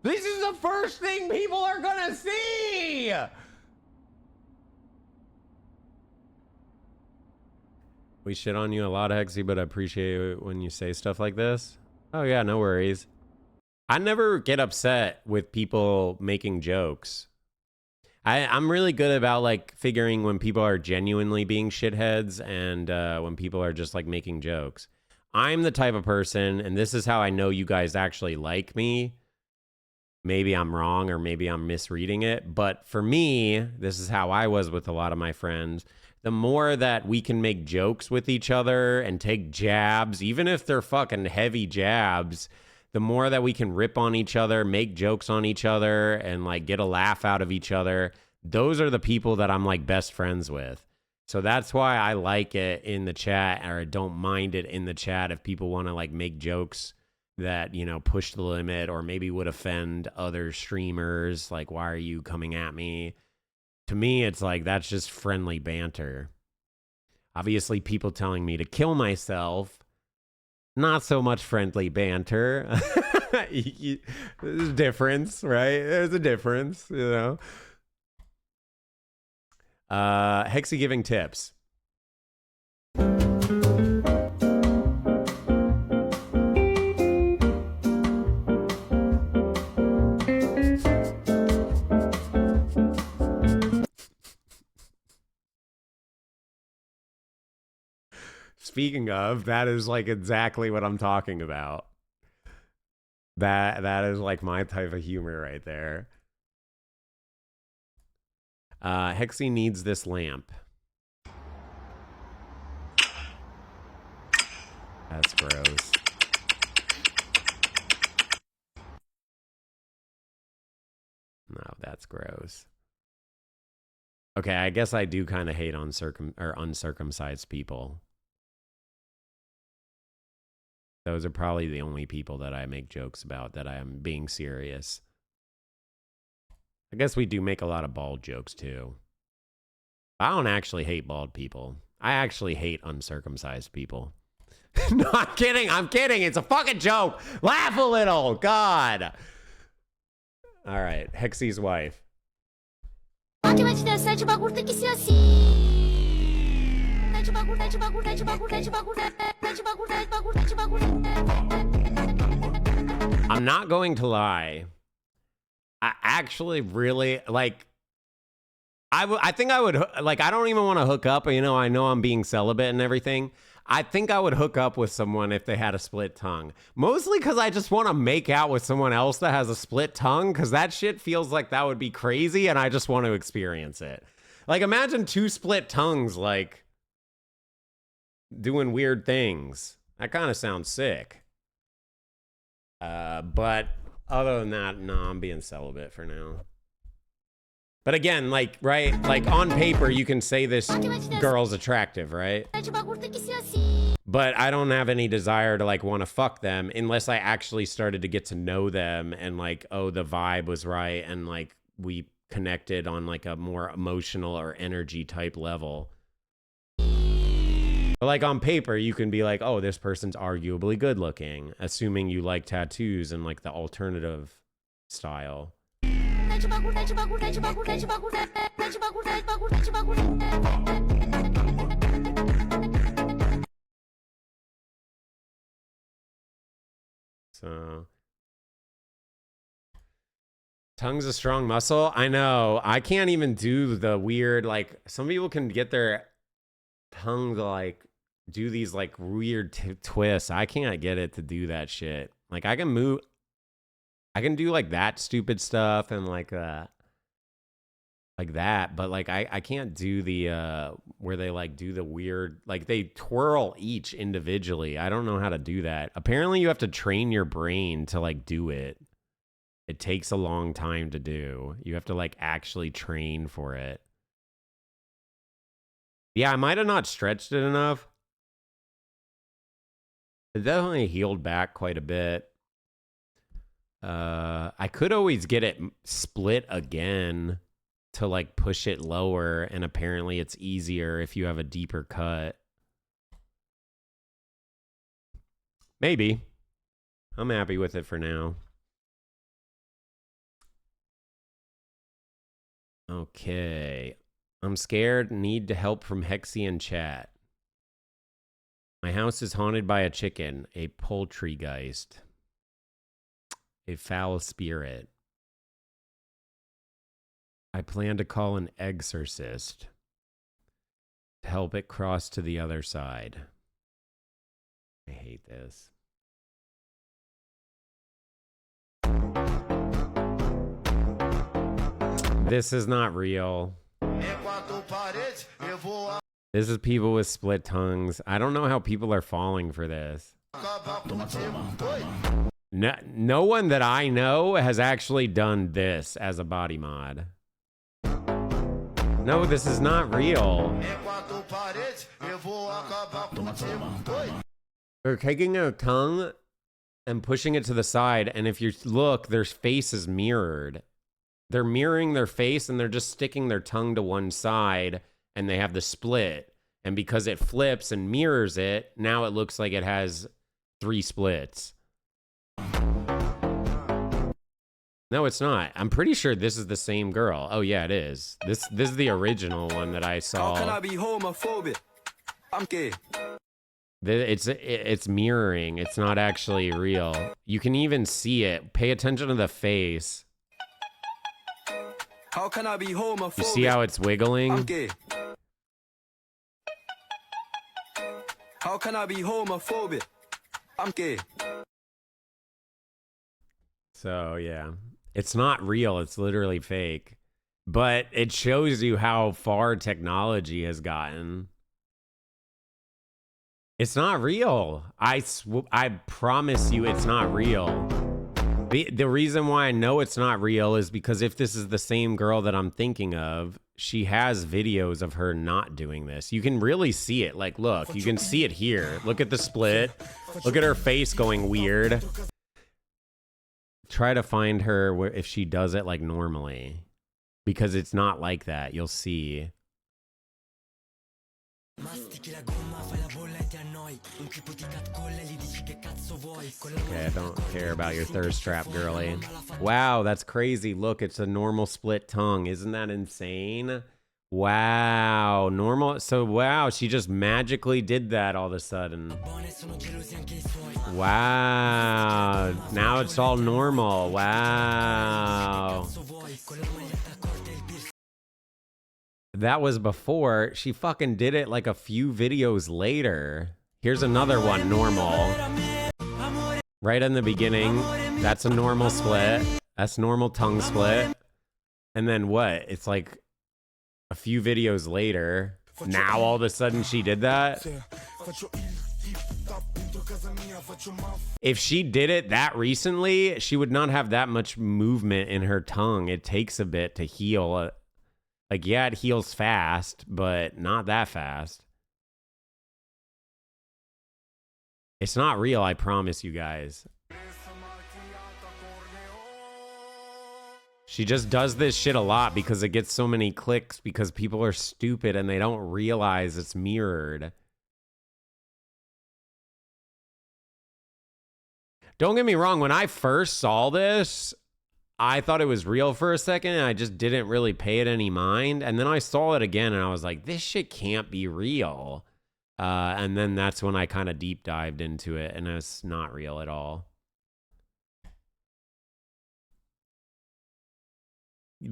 This is the first thing people are gonna see! We shit on you a lot, Hexy, but I appreciate it when you say stuff like this. Oh yeah, no worries. I never get upset with people making jokes. I'm really good about like figuring when people are genuinely being shitheads and when people are just like making jokes. I'm the type of person, and this is how I know you guys actually like me. Maybe I'm wrong or maybe I'm misreading it. But for me, this is how I was with a lot of my friends. The more that we can make jokes with each other and take jabs, even if they're fucking heavy jabs, the more that we can rip on each other, make jokes on each other, and like get a laugh out of each other, those are the people that I'm like best friends with. So that's why I like it in the chat, or I don't mind it in the chat if people want to like make jokes that, you know, push the limit or maybe would offend other streamers. Like, why are you coming at me? To me, it's like, that's just friendly banter. Obviously, people telling me to kill myself, not so much friendly banter. There's a difference, right? There's a difference, you know? Hexy giving tips. Speaking of, that is like exactly what I'm talking about. That is like my type of humor right there. Hexy needs this lamp. That's gross. No, that's gross. Okay, I guess I do kind of hate on uncircumcised people. Those are probably the only people that I make jokes about that I am being serious. I guess we do make a lot of bald jokes too. I don't actually hate bald people. I actually hate uncircumcised people. No, I'm kidding. I'm kidding. It's a fucking joke. Laugh a little. God. All right. Hexy's wife. I'm not going to lie. I actually really like. I think I would like. I don't even want to hook up. You know, I know I'm being celibate and everything. I think I would hook up with someone if they had a split tongue. Mostly because I just want to make out with someone else that has a split tongue, because that shit feels like that would be crazy, and I just want to experience it. Like, imagine two split tongues, like, doing weird things. That kind of sounds sick. But other than that, no, I'm being celibate for now. But again, like, right? Like, on paper, you can say this girl's attractive, right? But I don't have any desire to, like, want to fuck them unless I actually started to get to know them and, like, oh, the vibe was right and, like, we connected on, like, a more emotional or energy type level. But, like, on paper, you can be like, oh, this person's arguably good looking, assuming you like tattoos and, like, the alternative style. So, tongue's a strong muscle. I know. I can't even do the weird, like, some people can get their tongue to, like, do these, like, weird twists. I can't get it to do that shit. Like, I can move. I can do, like, that stupid stuff and, like that, but, like, I can't do the, where they, like, do the weird, like, they twirl each individually. I don't know how to do that. Apparently, you have to train your brain to, like, do it. It takes a long time to do. You have to, like, actually train for it. Yeah, I might have not stretched it enough. It definitely healed back quite a bit. I could always get it split again to, like, push it lower, and apparently it's easier if you have a deeper cut. Maybe. I'm happy with it for now. Okay. I'm scared. Need help from Hexy in chat. My house is haunted by a chicken, a poultrygeist, a foul spirit. I plan to call an exorcist to help it cross to the other side. I hate this. This is not real. This is people with split tongues. I don't know how people are falling for this. No one that I know has actually done this as a body mod. No, this is not real. They're taking their tongue and pushing it to the side, and if you look, their face is mirrored. They're mirroring their face, and they're just sticking their tongue to one side, and they have the split. And because it flips and mirrors it, now it looks like it has 3 splits. No, it's not. I'm pretty sure this is the same girl. Oh, yeah, it is. This is the original one that I saw. How can I be homophobic? I'm gay. It's mirroring. It's not actually real. You can even see it. Pay attention to the face. How can I be homophobic? You see how it's wiggling? I'm gay. How can I be homophobic? I'm gay. So, yeah. It's not real. It's literally fake. But it shows you how far technology has gotten. It's not real. I promise you it's not real. The reason why I know it's not real is because if this is the same girl that I'm thinking of, she has videos of her not doing this. You can really see it. Like, look, you can see it here. Look at the split. Look at her face going weird. Try to find her where if she does it like normally, because it's not like that. You'll see. Okay, I don't care about your thirst trap, girly. Wow, that's crazy. Look, it's a normal split tongue. Isn't that insane? Wow, normal. So, wow, she just magically did that all of a sudden. Wow, now it's all normal. Wow. That was before. She fucking did it like a few videos later. Here's another one, normal. Right in the beginning, that's a normal split. That's normal tongue split. And then what? It's like a few videos later. Now all of a sudden she did that? If she did it that recently, she would not have that much movement in her tongue. It takes a bit to heal. Like, yeah, it heals fast, but not that fast. It's not real, I promise you guys. She just does this shit a lot because it gets so many clicks because people are stupid and they don't realize it's mirrored. Don't get me wrong, when I first saw this, I thought it was real for a second and I just didn't really pay it any mind. And then I saw it again and I was like, this shit can't be real. And then that's when I kind of deep dived into it and it's not real at all.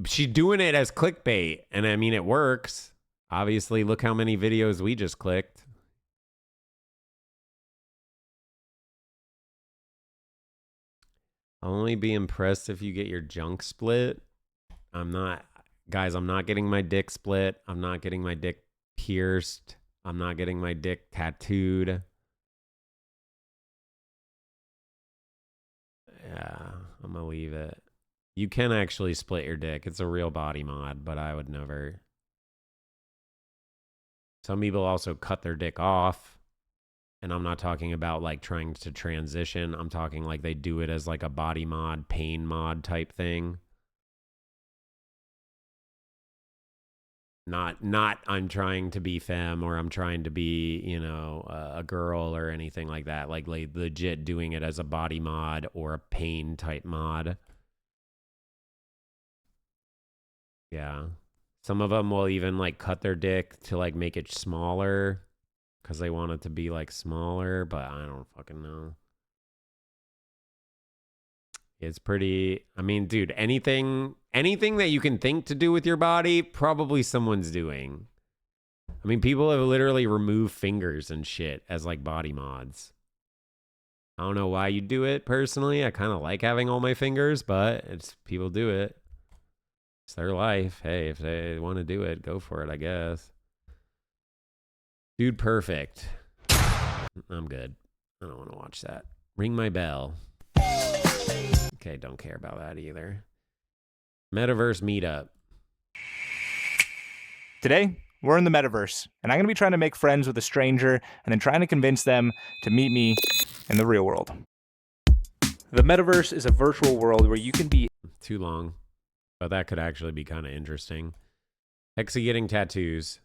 She's doing it as clickbait. And I mean, it works. Obviously, look how many videos we just clicked. I'll only be impressed if you get your junk split. Guys, I'm not getting my dick split. I'm not getting my dick pierced. I'm not getting my dick tattooed. Yeah, I'm gonna leave it. You can actually split your dick. It's a real body mod, but I would never. Some people also cut their dick off. And I'm not talking about like trying to transition. I'm talking like they do it as like a body mod, pain mod type thing. Not I'm trying to be femme or I'm trying to be, you know, a girl or anything like that. Like legit doing it as a body mod or a pain type mod. Yeah. Some of them will even like cut their dick to like make it smaller. because they want it to be like smaller, but I don't fucking know. It's pretty, I mean, dude, anything that you can think to do with your body, probably someone's doing. I mean, people have literally removed fingers and shit as like body mods. I don't know why you do it personally. I kind of like having all my fingers, but it's people do it. It's their life. Hey, if they want to do it, go for it, I guess. Dude, perfect. I'm good. I don't want to watch that. Ring my bell. Okay, don't care about that either. Metaverse meetup. Today, we're in the metaverse, and I'm going to be trying to make friends with a stranger and then trying to convince them to meet me in the real world. The metaverse is a virtual world where you can be... Too long, but that could actually be kind of interesting. Hexy getting tattoos.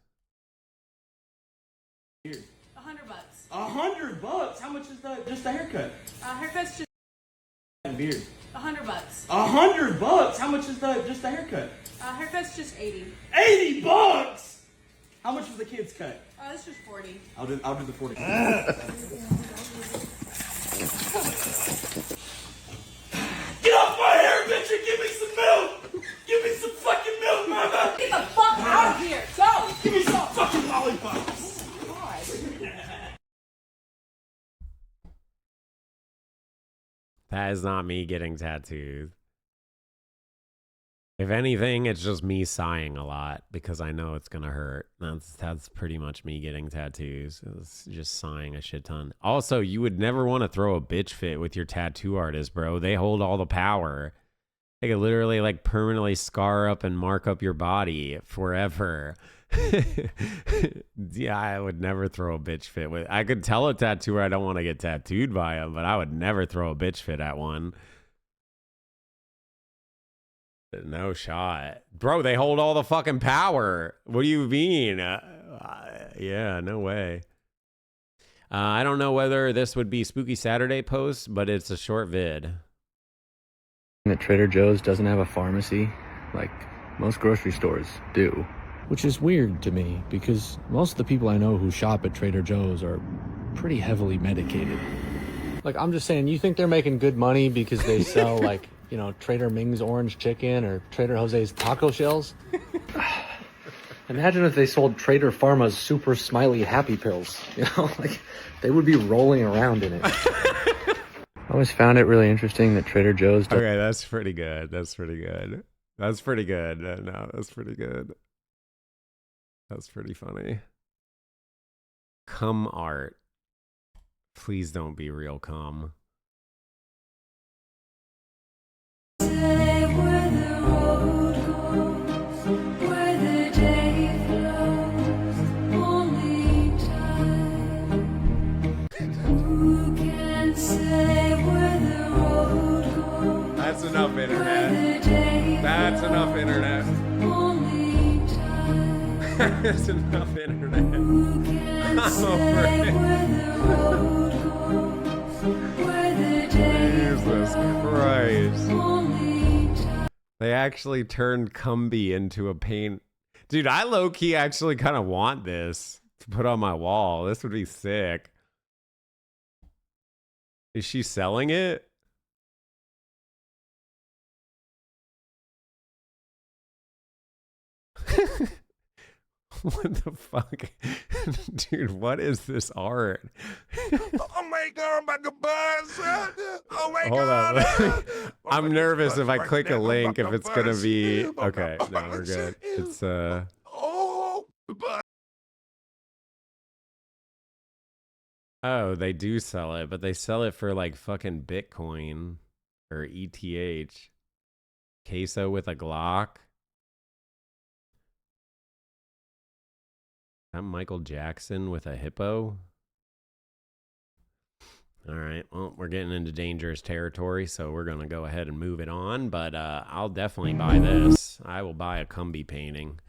$100. $100? How much is just a haircut? Haircut's just And beard. $100. $100? How much is just a haircut? Haircut's just 80. $80? How much was the kids cut? It's just 40. I'll do the 40. Get off my hair, bitch, and give me some milk! Give me some fucking milk, mama! Get the fuck out of here! Go! Give me some fucking lollipops! That is not me getting tattoos. If anything, it's just me sighing a lot because I know it's gonna hurt. That's pretty much me getting tattoos. It's just sighing a shit ton. Also, you would never want to throw a bitch fit with your tattoo artist, bro. They hold all the power. They could literally like permanently scar up and mark up your body forever. Yeah, I would never throw a bitch fit with. I could tell a tattooer I don't want to get tattooed by him, but I would never throw a bitch fit at one. No shot. Bro, they hold all the fucking power. What do you mean? Yeah, no way. I don't know whether this would be Spooky Saturday post, but it's a short vid. That Trader Joe's doesn't have a pharmacy like most grocery stores do. Which is weird to me because most of the people I know who shop at Trader Joe's are pretty heavily medicated. Like, I'm just saying, you think they're making good money because they sell like, you know, Trader Ming's orange chicken or Trader Jose's taco shells? Imagine if they sold Trader Pharma's super smiley happy pills. You know, like they would be rolling around in it. I always found it really interesting that Trader Joe's... Okay, that's pretty good. That's pretty good. That's pretty good. No, that's pretty good. That's pretty funny. Cum art. Please don't be real cum. That's enough internet. That's enough internet. That's enough internet. I'm over it. Jesus Christ. They actually turned Cumby into a paint. Dude, I low-key actually kind of want this to put on my wall. This would be sick. Is she selling it? What the fuck? Dude, what is this art? Oh my God, I'm about to buzz. Oh my Hold God. on. I'm nervous if I click a link if it's gonna be okay. No, we're good. It's Oh, they do sell it, but they sell it for like fucking Bitcoin or ETH. Queso with a Glock. I'm Michael Jackson with a hippo. All right, well, we're getting into dangerous territory, so we're going to go ahead and move it on, but I'll definitely buy this. I will buy a Cumby painting.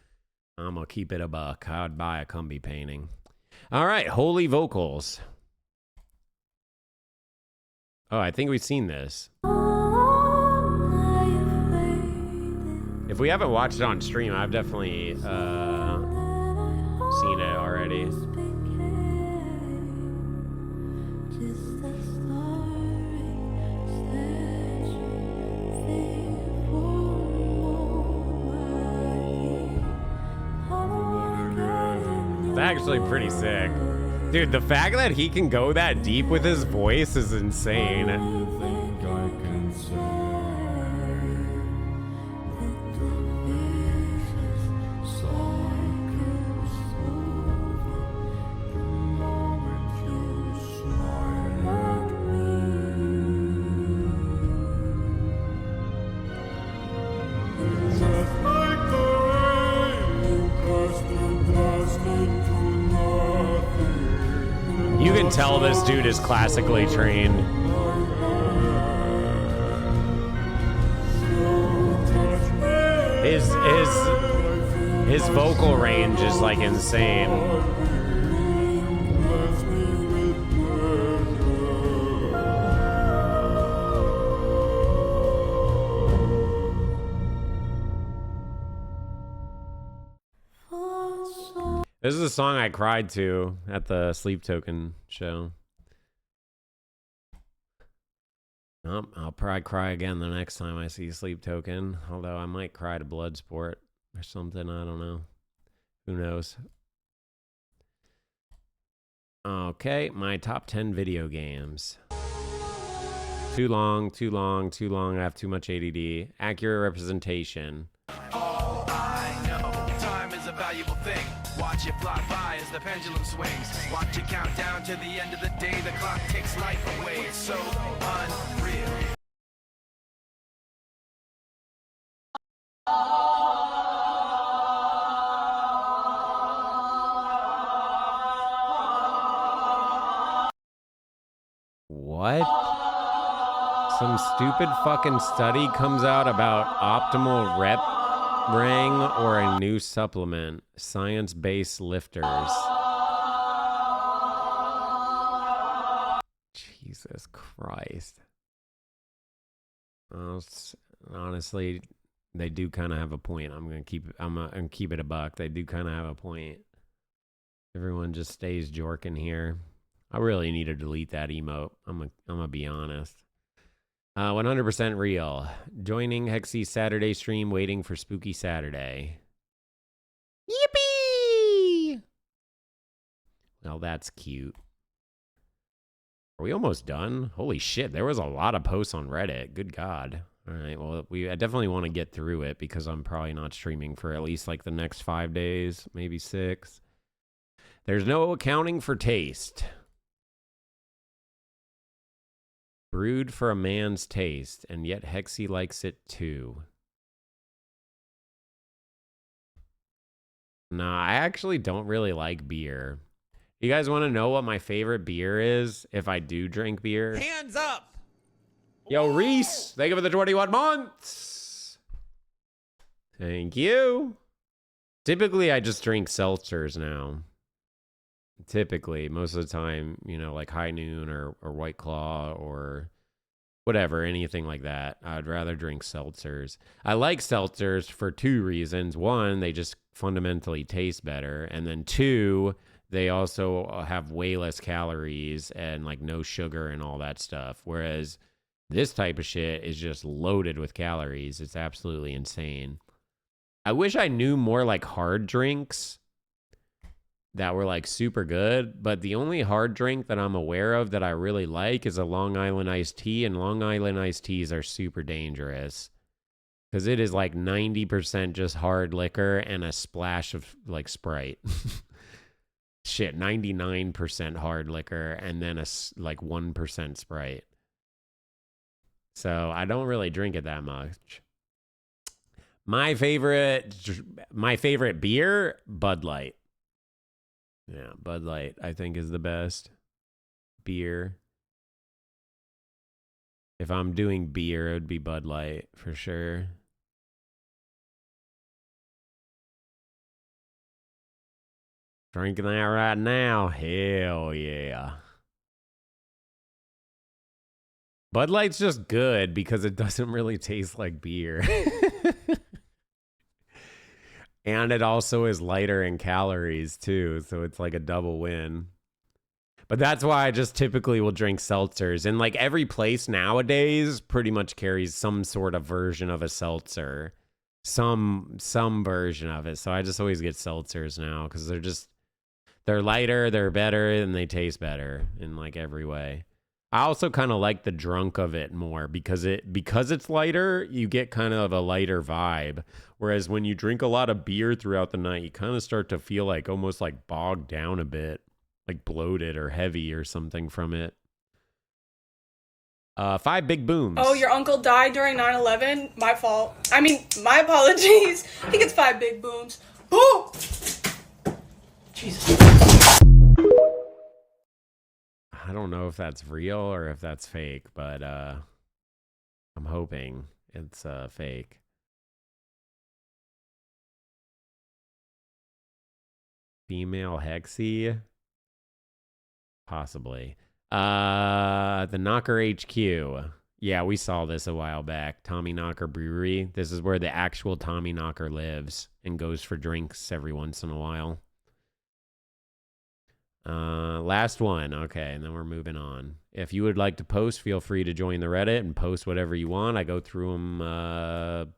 I'm going to keep it a buck. I'd buy a Cumby painting. All right, Holy Vocals. Oh, I think we've seen this. If we haven't watched it on stream, I've definitely seen it already. It's actually pretty sick. Dude, the fact that he can go that deep with his voice is insane. You can tell this dude is classically trained. His vocal range is like insane. This is a song I cried to at the Sleep Token show. I'll probably cry again the next time I see Sleep Token. Although I might cry to Bloodsport or something. I don't know. Who knows? Okay, my top 10 video games. Too long. I have too much ADD. Accurate representation. All I know, time is a valuable thing. Watch it fly by as the pendulum swings. Watch it count down to the end of the day. The clock takes life away. It's so unreal. What? Some stupid fucking study comes out about optimal rep ring or a new supplement. Science-based lifters. Jesus Christ. Honestly, they do kind of have a point. I'm gonna keep it a buck. They do kind of have a point. Everyone just stays jorking here. I really need to delete that emote. I'm gonna be honest. 100% real. Joining Hexy's Saturday stream, waiting for Spooky Saturday. Yippee! Well, that's cute. Are we almost done? Holy shit, there was a lot of posts on Reddit. Good God. All right, well, I definitely want to get through it because I'm probably not streaming for at least like the next 5 days, maybe 6. There's no accounting for taste. Brewed for a man's taste, and yet Hexy likes it too. Nah, I actually don't really like beer. You guys want to know what my favorite beer is if I do drink beer? Hands up! Yo, Reese, thank you for the 21 months. Thank you. Typically, I just drink seltzers now. Typically, most of the time, you know, like High Noon or White Claw or whatever, anything like that. I'd rather drink seltzers. I like seltzers for 2 reasons. 1, they just fundamentally taste better. And then 2, they also have way less calories and like no sugar and all that stuff. Whereas this type of shit is just loaded with calories. It's absolutely insane. I wish I knew more like hard drinks that were like super good, but the only hard drink that I'm aware of that I really like is a Long Island iced tea, and Long Island iced teas are super dangerous because it is like 90% just hard liquor and a splash of like Sprite. Shit, 99% hard liquor and then like 1% Sprite. So I don't really drink it that much. My favorite beer, Bud Light. Yeah, Bud Light, I think, is the best beer. If I'm doing beer, it would be Bud Light for sure. Drinking that right now. Hell yeah. Bud Light's just good because it doesn't really taste like beer. And it also is lighter in calories too, so it's like a double win. But that's why I just typically will drink seltzers. And like every place nowadays pretty much carries some sort of version of a seltzer. Some version of it. So I just always get seltzers now because they're just They're lighter, they're better, and they taste better in like every way. I also kind of like the drunk of it more because it's lighter, you get kind of a lighter vibe. Whereas when you drink a lot of beer throughout the night, you kind of start to feel like almost like bogged down a bit, like bloated or heavy or something from it. 5 big booms. Oh, your uncle died during 9/11? My fault. I mean, my apologies. He gets 5 big booms. Boo! Jesus. I don't know if that's real or if that's fake, but I'm hoping it's fake. Female Hexy? Possibly. The Knocker HQ. Yeah, we saw this a while back. Tommy Knocker Brewery. This is where the actual Tommy Knocker lives and goes for drinks every once in a while. Last one. Okay, and then we're moving on. If you would like to post, feel free to join the Reddit and post whatever you want. I go through them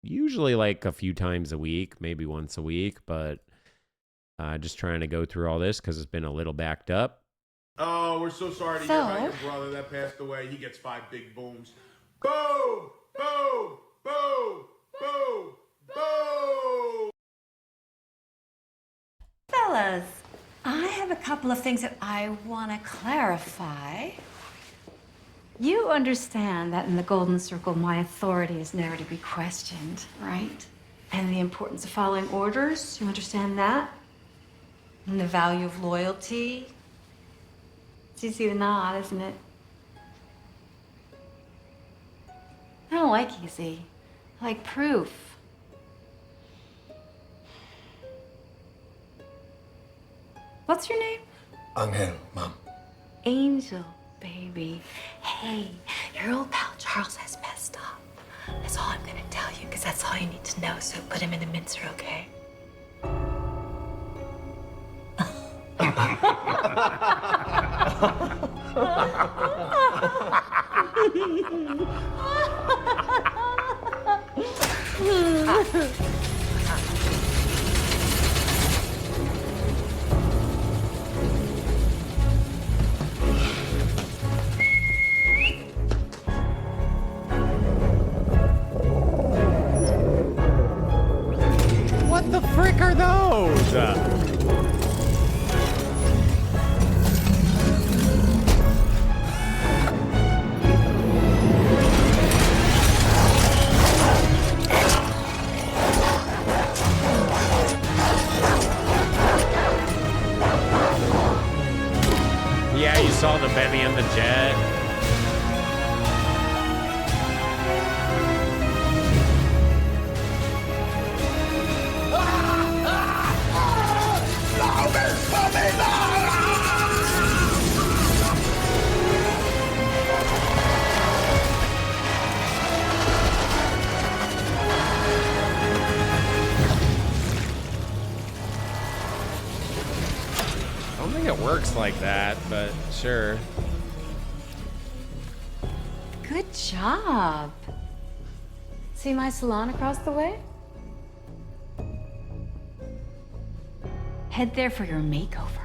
usually like a few times a week, maybe once a week, but just trying to go through all this because it's been a little backed up. Oh, we're so sorry to hear about your brother that passed away. He gets 5 big booms. Boom! Boom! Boom! Boom! Boom! Fellas, I have a couple of things that I want to clarify. You understand that in the Golden Circle, my authority is never to be questioned, right? And the importance of following orders, you understand that? And the value of loyalty. It's easy to nod, isn't it? I don't like easy. I like proof. What's your name? Angel, Mom. Angel, baby. Hey, your old pal Charles has messed up. That's all I'm gonna tell you, because that's all you need to know, so put him in a mincer, okay? What the frick are those? Yeah, you saw the Benny and the Jet. I don't think it works like that, but sure. Good job. See my salon across the way? Head there for your makeover.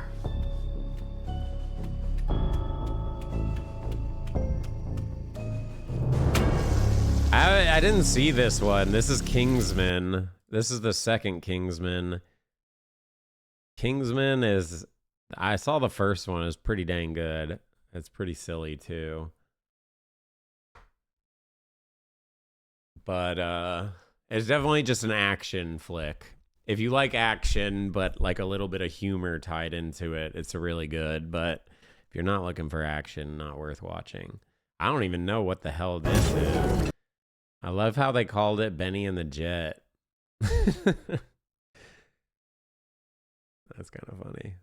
I didn't see this one. This is Kingsman. This is the second Kingsman. Kingsman is... I saw the first one. It was pretty dang good. It's pretty silly, too. But, it's definitely just an action flick. If you like action, but like a little bit of humor tied into it, it's really good. But if you're not looking for action, not worth watching. I don't even know what the hell this is. I love how they called it Benny and the Jet. That's kind of funny.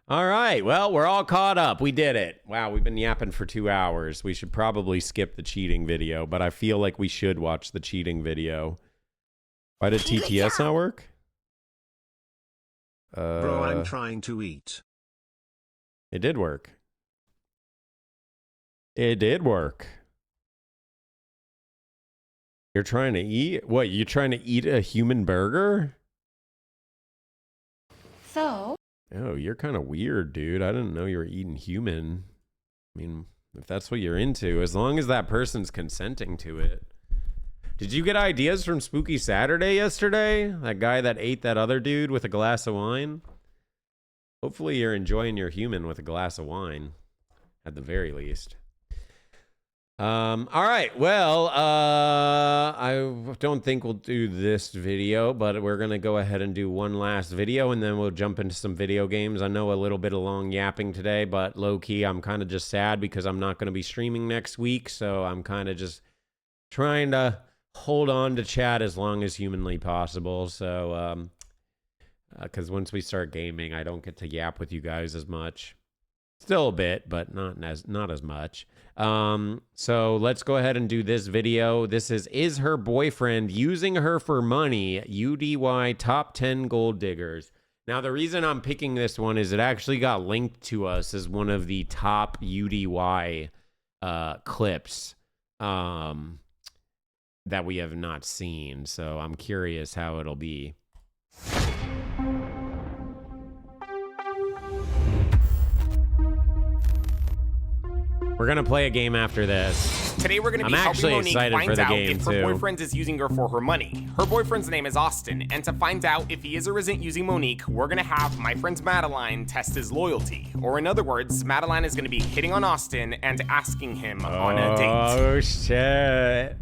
All right. Well, we're all caught up. We did it. Wow, we've been yapping for 2 hours. We should probably skip the cheating video, but I feel like we should watch the cheating video. Why did TTS not work? Bro, I'm trying to eat. It did work. It did work. You're trying to eat? What, you're trying to eat a human burger? So? Oh, you're kind of weird, dude. I didn't know you were eating human. I mean, if that's what you're into, as long as that person's consenting to it. Did you get ideas from Spooky Saturday yesterday? That guy that ate that other dude with a glass of wine? Hopefully you're enjoying your human with a glass of wine, at the very least. All right, well, I don't think we'll do this video, but we're going to go ahead and do one last video, and then we'll jump into some video games. I know a little bit of long yapping today, but low-key, I'm kind of just sad because I'm not going to be streaming next week, so I'm kind of just trying to hold on to chat as long as humanly possible, so, because once we start gaming, I don't get to yap with you guys as much. Still a bit, but not as much. So let's go ahead and do this video. This is her boyfriend using her for money? UDY top 10 gold diggers. Now, the reason I'm picking this one is it actually got linked to us as one of the top UDY clips that we have not seen. So I'm curious how it'll be. We're gonna play a game after this. Today we're gonna be helping Monique find out if her boyfriend is using her for her money. Her boyfriend's name is Austin, and to find out if he is or isn't using Monique, we're gonna have my friend Madeline test his loyalty. Or in other words, Madeline is gonna be hitting on Austin and asking him on a date. Oh shit.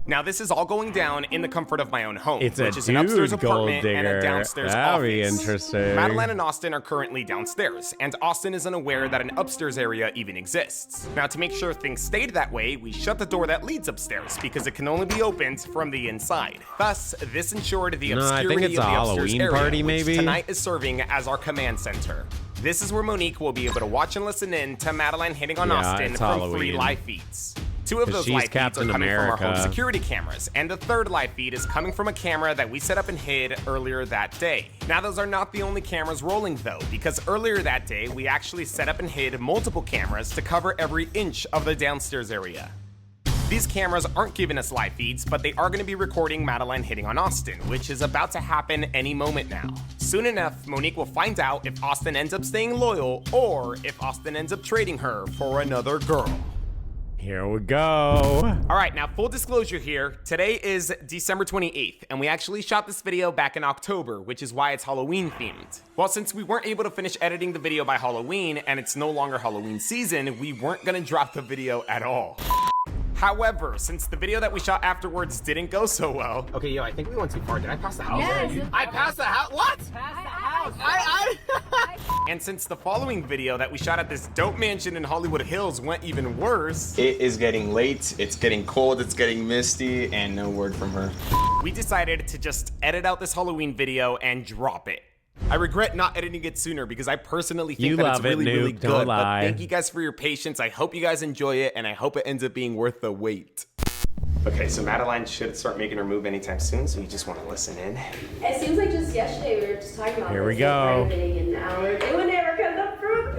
Now, this is all going down in the comfort of my own home, It's which a is an upstairs dude apartment gold and a digger. downstairs That'll office. be interesting. Madeline and Austin are currently downstairs, and Austin is unaware that an upstairs area even exists. Now, to make sure things stayed that way, we shut the door that leads upstairs because it can only be opened from the inside. Thus, this ensured the No, I think obscurity it's of a the upstairs Halloween area, party, which maybe? tonight is serving as our command center. This is where Monique will be able to watch and listen in to Madeline hitting on Austin it's from 3 Halloween. live feeds. 2 of 'Cause those she's live feeds are Captain coming from our home America. security cameras, and the 3rd live feed is coming from a camera that we set up and hid earlier that day. Now, those are not the only cameras rolling though, because earlier that day, we actually set up and hid multiple cameras to cover every inch of the downstairs area. These cameras aren't giving us live feeds, but they are going to be recording Madeline hitting on Austin, which is about to happen any moment now. Soon enough, Monique will find out if Austin ends up staying loyal, or if Austin ends up trading her for another girl. Here we go. All right, now full disclosure here. Today is December 28th, and we actually shot this video back in October, which is why it's Halloween themed. Well, since we weren't able to finish editing the video by Halloween, and it's no longer Halloween season, we weren't gonna drop the video at all. However, since the video that we shot afterwards didn't go so well. Okay, yo, I think we went too far. Did I pass the house? Yes. I passed the house? What? Pass the house. And since the following video that we shot at this dope mansion in Hollywood Hills went even worse, it is getting late, it's getting cold, it's getting misty, and no word from her. we decided to just edit out this Halloween video and drop it. I regret not editing it sooner because I personally think that it's really, really good. Don't lie. But thank you guys for your patience. I hope you guys enjoy it, and I hope it ends up being worth the wait. Okay, so Madeline should start making her move anytime soon, so you just want to listen in. It seems like just yesterday we were just talking about Here we this, go. like, and now we're doing it. We're cutting up fruit.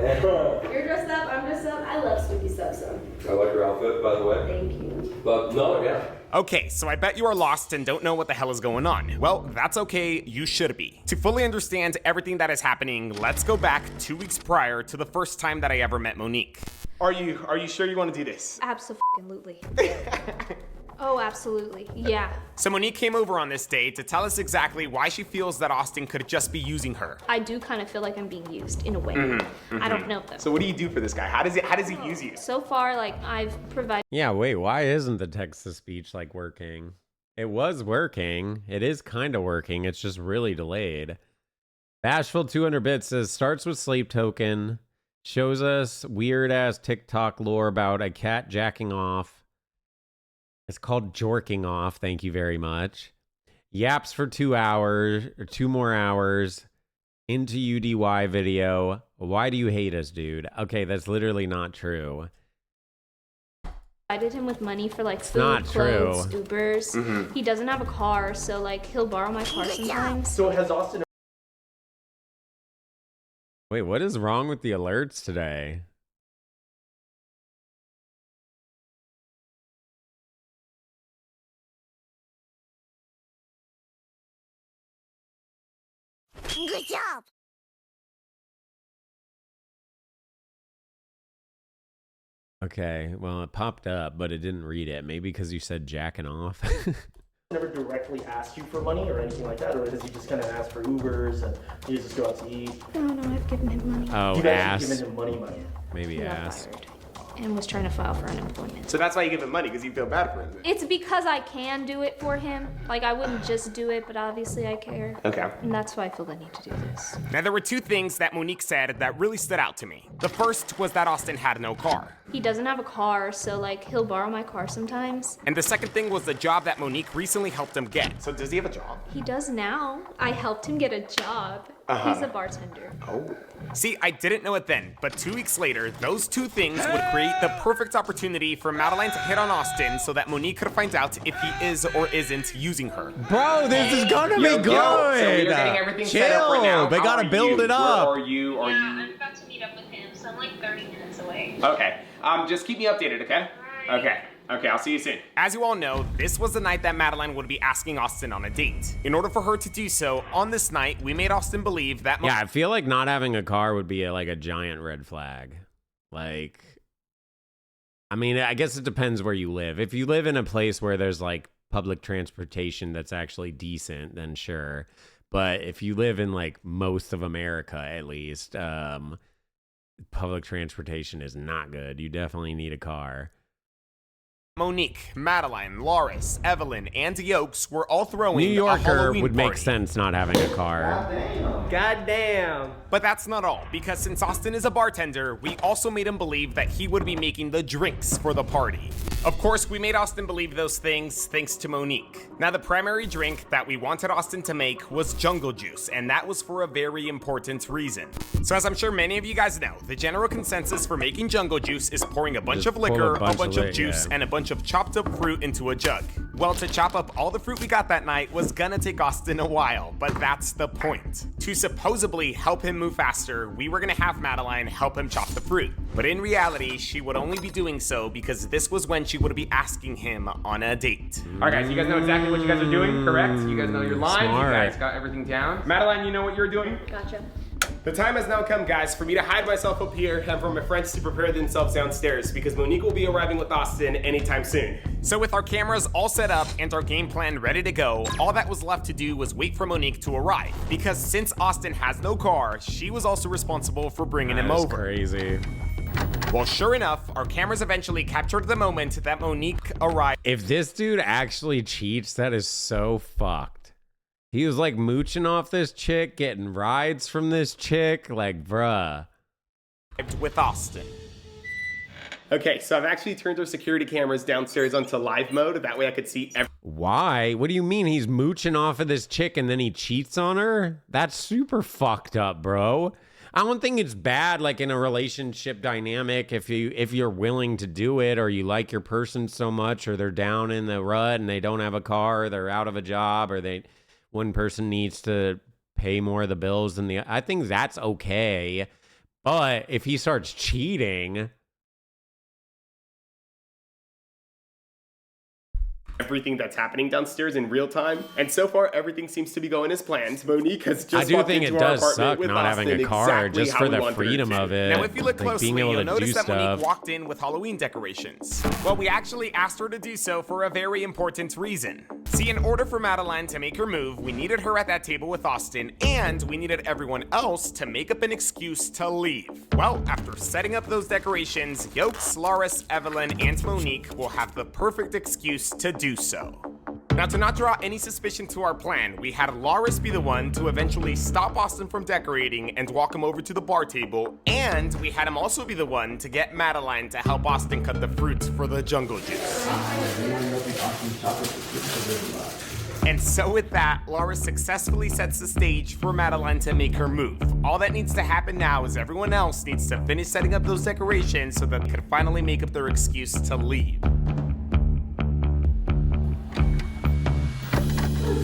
You're dressed up. I'm dressed up. I love spooky stuff, so. I like your outfit, by the way. Thank you. But no, yeah. Okay, so I bet you are lost and don't know what the hell is going on. Well, that's okay, you should be. To fully understand everything that is happening, let's go back 2 weeks prior to the first time that I ever met Monique. Are you sure you want to do this? Absolutely. Oh, absolutely. Yeah. So Monique came over on this day to tell us exactly why she feels that Austin could just be using her. I do kind of feel like I'm being used in a way. I don't know though. So what do you do for this guy? How does he use you? So far, like I've provided. Yeah, wait, why isn't the text-to-speech like working? It was working. It is kind of working. It's just really delayed. Bashful 200 bits says, starts with sleep token, shows us weird-ass TikTok lore about a cat jacking off. It's called jorking off. Thank you very much. Yaps for 2 hours, or 2 more hours. Into UDY video. Why do you hate us, dude? Okay, that's literally not true. Provided him with money for like food, not clothes, true. Ubers. He doesn't have a car, so like he'll borrow my car sometimes. So has Austin... Wait, what is wrong with the alerts today? Good job. Okay, well, it popped up, but it didn't read it. Maybe because you said jacking off. Never directly asked you for money or anything like that, or does he just kind of ask for Ubers and you just go out to eat? No, I've given him money. Oh, You've actually ass. given him money. Maybe He got ass. fired and was trying to file for unemployment. So that's why you give him money, because you feel bad for him. It's because I can do it for him. Like, I wouldn't just do it, but obviously I care. Okay. And that's why I feel the need to do this. Now, there were two things that Monique said that really stood out to me. The first was that Austin had no car. He doesn't have a car, so, like, he'll borrow my car sometimes. And the second thing was the job that Monique recently helped him get. So does he have a job? He does now. I helped him get a job. Uh-huh. He's a bartender. Oh. See, I didn't know it then, but 2 weeks later, those two things would create the perfect opportunity for Madeline to hit on Austin so that Monique could find out if he is or isn't using her. Bro, this is gonna be good. So we are getting everything set up right now. They How gotta are build you? it up. Where are you? Are you? I'm about to meet up with him, so I'm like 30 minutes away. Okay. Just keep me updated, okay? Okay. Okay, I'll see you soon. As you all know, this was the night that Madeline would be asking Austin on a date. In order for her to do so, on this night, we made Austin believe that... Yeah, I feel like not having a car would be like a giant red flag. Like, I mean, I guess it depends where you live. If you live in a place where there's like public transportation that's actually decent, then sure. But if you live in like most of America, at least, public transportation is not good. You definitely need a car. Monique, Madeline, Loris, Evelyn, and Yokes were all throwing New Yorker a Halloween would make party. sense not having a car. Goddamn. But that's not all, because since Austin is a bartender, we also made him believe that he would be making the drinks for the party. Of course, we made Austin believe those things thanks to Monique. Now, the primary drink that we wanted Austin to make was jungle juice, and that was for a very important reason. So as I'm sure many of you guys know, the general consensus for making jungle juice is pouring a bunch Just of pour liquor, a bunch a bunch of of juice, yeah. and a bunch of chopped up fruit into a jug. Well, to chop up all the fruit we got that night was gonna take Austin a while, but that's the point. To supposedly help him move faster, we were gonna have Madeline help him chop the fruit. But in reality, she would only be doing so because this was when she would be asking him on a date. All right, guys, you guys know exactly what you guys are doing, correct? You guys know your lines, Smart. you guys got everything down. Madeline, you know what you're doing? Gotcha. The time has now come, guys, for me to hide myself up here and for my friends to prepare themselves downstairs because Monique will be arriving with Austin anytime soon. So with our cameras all set up and our game plan ready to go, all that was left to do was wait for Monique to arrive. Because since Austin has no car, she was also responsible for bringing him over. Crazy. Well, sure enough, our cameras eventually captured the moment that Monique arrived. If this dude actually cheats, that is so fucked. He was like mooching off this chick, getting rides from this chick, like bruh. With Austin. Okay, so I've actually turned our security cameras downstairs onto live mode. That way I could see everything. Why? What do you mean he's mooching off of this chick and then he cheats on her? That's super fucked up, bro. I don't think it's bad, like in a relationship dynamic, if you're willing to do it, or you like your person so much, or they're down in the rut and they don't have a car, or they're out of a job, or one person needs to pay more of the bills than the. I think that's okay, but if he starts cheating. Everything that's happening downstairs in real time, and so far everything seems to be going as planned. Monique has just I do walked think into it our does apartment suck with not Austin having a car exactly just how for we the wanted her freedom to. of it. Now, if you look like closely, being able you'll to notice do that stuff. Monique walked in with Halloween decorations. Well, we actually asked her to do so for a very important reason. See, in order for Madeline to make her move, we needed her at that table with Austin, and we needed everyone else to make up an excuse to leave. Well, after setting up those decorations, Yokes, Loris, Evelyn, and Monique will have the perfect excuse to do so. Now, to not draw any suspicion to our plan, we had Loris be the one to eventually stop Austin from decorating and walk him over to the bar table, and we had him also be the one to get Madeline to help Austin cut the fruit for the jungle juice. And so with that, Loris successfully sets the stage for Madeline to make her move. All that needs to happen now is everyone else needs to finish setting up those decorations so that they can finally make up their excuse to leave.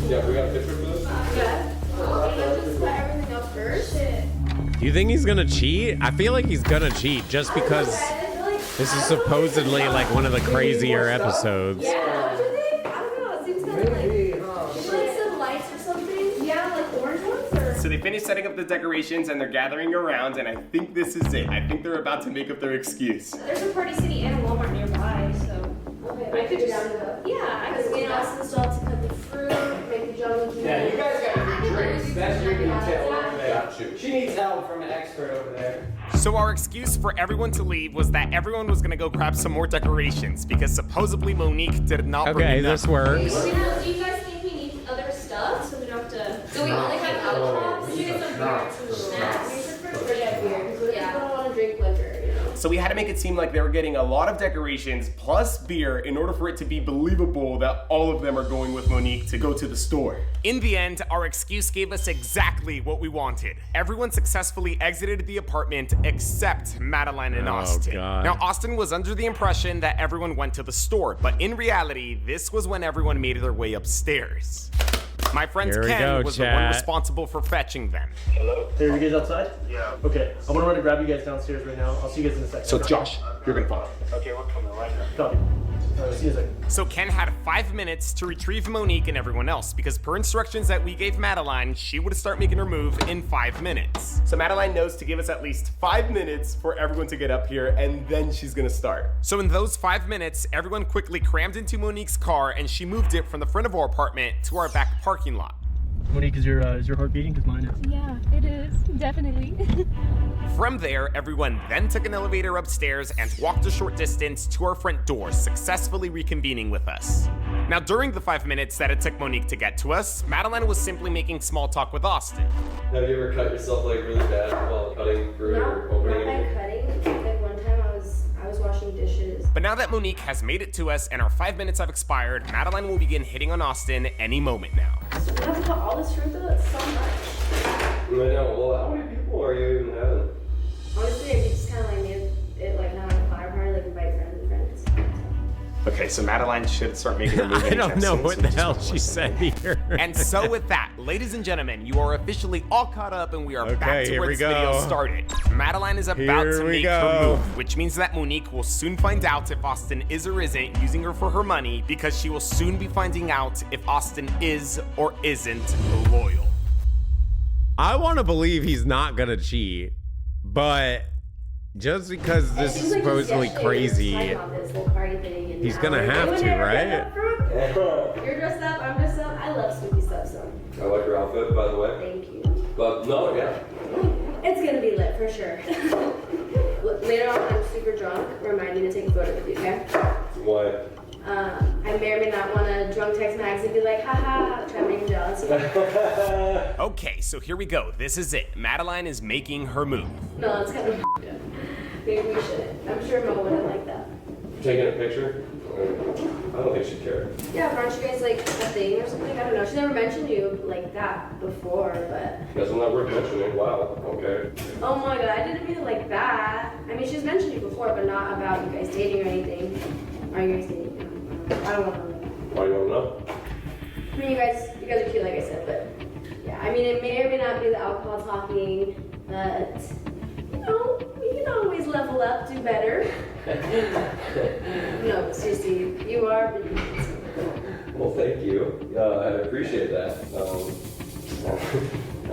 Yeah, we got a picture for this? Yeah. Let's just set everything up first. Do you think he's gonna cheat? I feel like he's gonna cheat just because this is supposedly like one of the crazier episodes. Yeah, don't you think? I don't know. It seems kind of like. Maybe like some lights or something. Yeah, like orange ones or. So they finished setting up the decorations and they're gathering around, and I think this is it. I think they're about to make up their excuse. There's a Party City and a Walmart nearby, so. Okay, I could just. Yeah, I could. Me and Austin still have to cut the fruit, make the jungle. Yeah, you guys gotta do drinks. That's your detail over there. She needs help from an expert over there. So our excuse for everyone to leave was that everyone was gonna go grab some more decorations because supposedly Monique did not bring Okay, enough. this works. Do you guys think we need other stuff so we don't have to? Do we only have alcohol? We get some beer and some snacks. We prefer to get beer because we don't want to drink liquor, you know. So we had to make it seem like they were getting a lot of decorations plus beer in order for it to be believable that all of them are going with Monique to go to the store. In the end, our excuse gave us exactly what we wanted. Everyone successfully exited the apartment except Madeline and Austin. God. Now, Austin was under the impression that everyone went to the store, but in reality, this was when everyone made their way upstairs. My friend Here we Ken go, was the one chat. responsible for fetching them. Hello? Hey, are you guys outside? Yeah. Okay, I'm gonna run to grab you guys downstairs right now. I'll see you guys in a second. So Josh, you're gonna follow. Okay, we're coming right now. Copy. All right, see you in a second. So Ken had 5 minutes to retrieve Monique and everyone else because per instructions that we gave Madeline, she would start making her move in 5 minutes. So Madeline knows to give us at least 5 minutes for everyone to get up here and then she's gonna start. So in those 5 minutes, everyone quickly crammed into Monique's car and she moved it from the front of our apartment to our back parking lot. Monique, is your heart beating? Because mine is. Yeah, it is, definitely. From there, everyone then took an elevator upstairs and walked a short distance to our front door, successfully reconvening with us. Now, during the 5 minutes that it took Monique to get to us, Madeline was simply making small talk with Austin. Have you ever cut yourself like really bad while cutting fruit or opening Not by cutting. Like one time I was washing dishes. But now that Monique has made it to us and our 5 minutes have expired, Madeline will begin hitting on Austin any moment now. So we have to cut all this fruit though? That's so much. I know. Well, how many people are you even having? Honestly, if you just kind of like made it like not like a fire party, like invite friends and friends. Okay, so Madeline should start making her move. I don't know what the hell she said here. And so with that, ladies and gentlemen, you are officially all caught up and we are back to here where we this video go. started. Madeline is about Here to we make go. her move, which means that Monique will soon find out if Austin is or isn't using her for her money because she will soon be finding out if Austin is or isn't loyal. I want to believe he's not gonna cheat, but just because this is supposedly crazy, he's gonna have to, right? You're dressed up, I'm dressed up. I love spooky stuff, so. I like your outfit, by the way. Thank you. But no, yeah. It's gonna be lit for sure. Later on, when I'm super drunk, remind me to take a photo with you, okay? Why? I may or may not want to drunk text Max and be like, haha, try to make him jealous. Okay, so here we go. This is it. Madeline is making her move. No, it's kind of maybe we shouldn't. I'm sure Mo wouldn't like that. Taking a picture? I don't think she'd care. Yeah, aren't you guys like a thing or something? I don't know. She never mentioned you like that before, but. Guess I'm not worth mentioning. Wow. Okay. Oh my god, I didn't mean it like that. I mean, she's mentioned you before, but not about you guys dating or anything. Are you guys dating? I don't want to know. Why do you want to know? I mean, you guys are cute, like I said, but yeah. I mean, it may or may not be the alcohol talking, but you know, we can always level up, do better. No, seriously, you are. Well, thank you. I appreciate that. How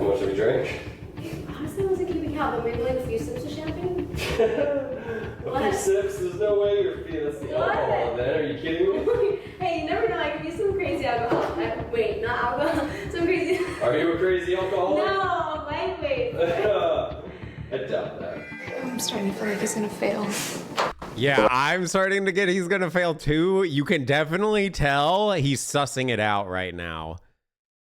much have you drank? Honestly, I wasn't keeping count, but maybe like a few sips of champagne. A few sips? There's no way you're feeling that's the alcohol then. Are you kidding me? Hey, you never know. I could be some crazy alcohol. Wait, not alcohol. Some crazy. Are you a crazy alcoholic? No, wait. I doubt that. I'm starting to feel like he's gonna fail. Yeah, I'm starting to get he's gonna fail too. You can definitely tell he's sussing it out right now.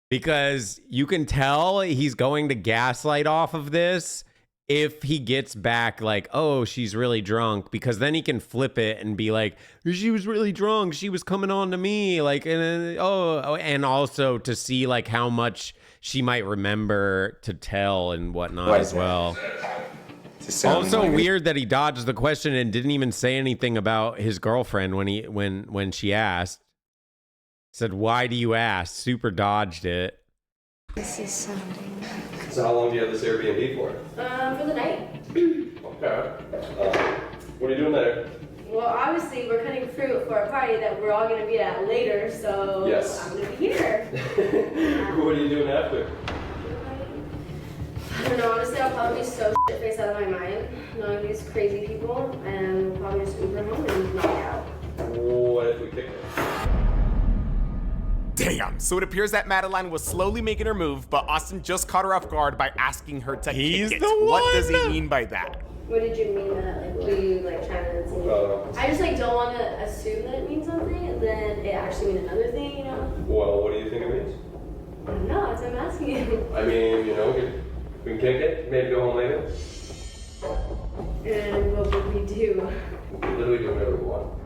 Because you can tell he's going to gaslight off of this if he gets back like, oh, she's really drunk, because then he can flip it and be like, she was really drunk, she was coming on to me, like, and also to see like how much she might remember to tell and whatnot as well. Also weird that he dodged the question and didn't even say anything about his girlfriend when she asked. Said, why do you ask? Super dodged it. This is sounding like... So how long do you have this Airbnb for? For the night. Okay. What are you doing there? Well, obviously, we're cutting fruit for a party that we're all going to be at later, so yes. I'm going to be here. What are you doing after? face out of my mind, knowing these crazy people, and we'll probably just Uber home and knock out. What if we kick it? Damn, so it appears that Madeline was slowly making her move, but Austin just caught her off guard by asking her to kick it. What does he mean by that? What did you mean by that? Like, what are you like trying to insinuate? I just like don't want to assume that it means something, and then it actually means another thing, you know? Well, what do you think it means? I don't know, that's what I'm asking you. I mean, you know, we can kick it, maybe go home later. And what would we do? We can literally do whatever we want.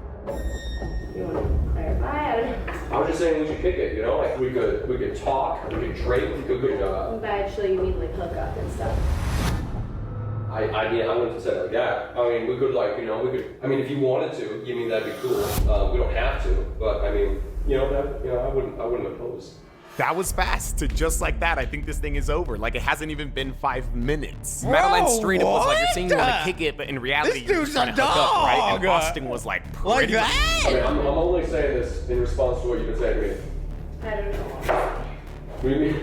You want to clarify? I don't know. I was just saying we should kick it, you know? Like, we could talk, we could drink, we could By actually, you mean like hook up and stuff? I mean, I wouldn't say like that. I mean, we could like, you know, I mean, if you wanted to, I mean, that'd be cool. We don't have to, but I mean, I wouldn't oppose. That was fast. Just like that, I think this thing is over. Like, it hasn't even been 5 minutes. Bro, Madeline straight up was like, you're saying you want what? to kick it, but in reality, This you're dude's just trying a to hook up, right? And dog. Austin was like, Like pretty that? I mean, I'm only saying this in response to what you've been saying to me. I don't know. What do you mean?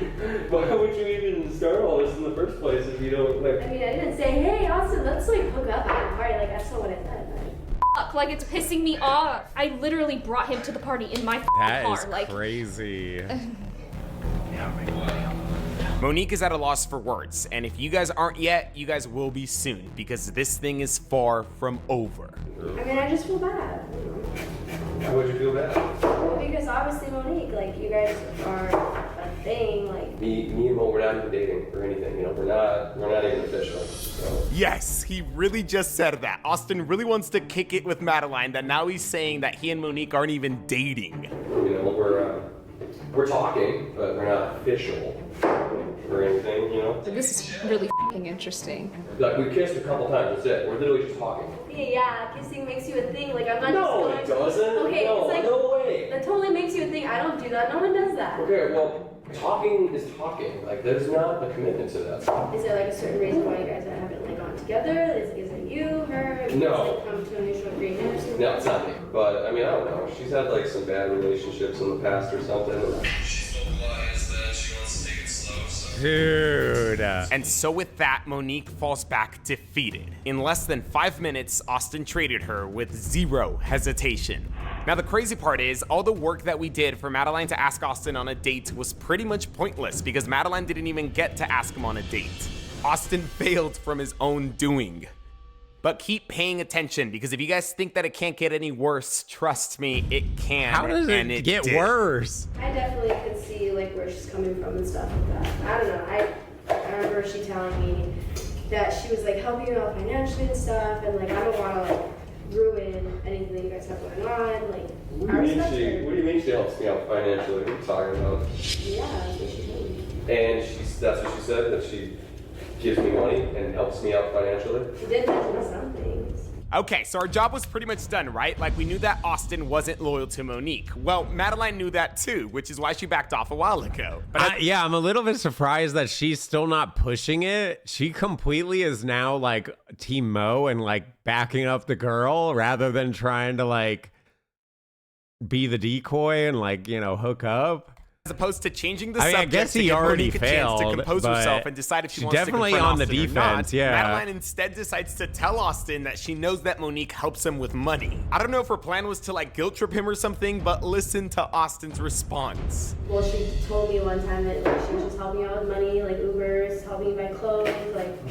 Why would you even start all this in the first place if you don't like? I mean, I didn't say, hey, Austin, let's like hook up at a party. Like, that's not what I said. Fuck, like it's pissing me off. I literally brought him to the party in my That car. is Like, crazy. Monique is at a loss for words, and if you guys aren't yet, you guys will be soon, because this thing is far from over. I mean, I just feel bad. Why would you feel bad? Well, because obviously, Monique, like, you guys are a thing, like. Me and Mo, we're not even dating or anything, you know, we're not even official, so. Yes, he really just said that. Austin really wants to kick it with Madeline, that now he's saying that he and Monique aren't even dating. You know, we're talking, but we're not official or anything, you know? this is really fucking interesting. Like, we kissed a couple times, that's it. We're literally just talking. Yeah, kissing makes you a thing. Like, I'm not No, just it doesn't. Okay, No, it's like. no way. That totally makes you a thing. I don't do that. No one does that. Okay, well, talking is talking. Like, there's not a commitment to that. Is there like a certain reason why you guys haven't like gone together? Is it you, her? Have you No. guys, like, come to a mutual agreement or something? No, it's not me. But, I mean, I don't know. She's had, like, some bad relationships in the past or something. Dude. And so with that, Monique falls back defeated. In less than 5 minutes, Austin traded her with zero hesitation. Now the crazy part is, all the work that we did for Madeline to ask Austin on a date was pretty much pointless because Madeline didn't even get to ask him on a date. Austin failed from his own doing. But keep paying attention, because if you guys think that it can't get any worse, trust me, it can. How does and it get did. worse? I definitely could see like where she's coming from and stuff like that. I don't know. I remember she telling me that she was like helping you out financially and stuff, and like I don't want to like ruin anything that you guys have going on. Like, What do you mean she helps me out financially? What are you talking about? Yeah, that's what she told me. And that's what she said, that she gives me money and helps me out financially? She did mention some things. Okay, so our job was pretty much done, right? Like, we knew that Austin wasn't loyal to Monique. Well, Madeline knew that too, which is why she backed off a while ago. But Yeah, I'm a little bit surprised that she's still not pushing it. She completely is now like Team Mo and like backing up the girl rather than trying to like be the decoy and like, you know, hook up. as opposed to changing the I mean, subject I guess to he give already Monique a chance to failed, compose but herself and decide if she she's wants definitely to confront on the Austin or defense, not. yeah. Madeline instead decides to tell Austin that she knows that Monique helps him with money. I don't know if her plan was to like guilt trip him or something, but listen to Austin's response. Well, she told me one time that like she was just helping out with money, like Ubers, helping me buy clothes, like.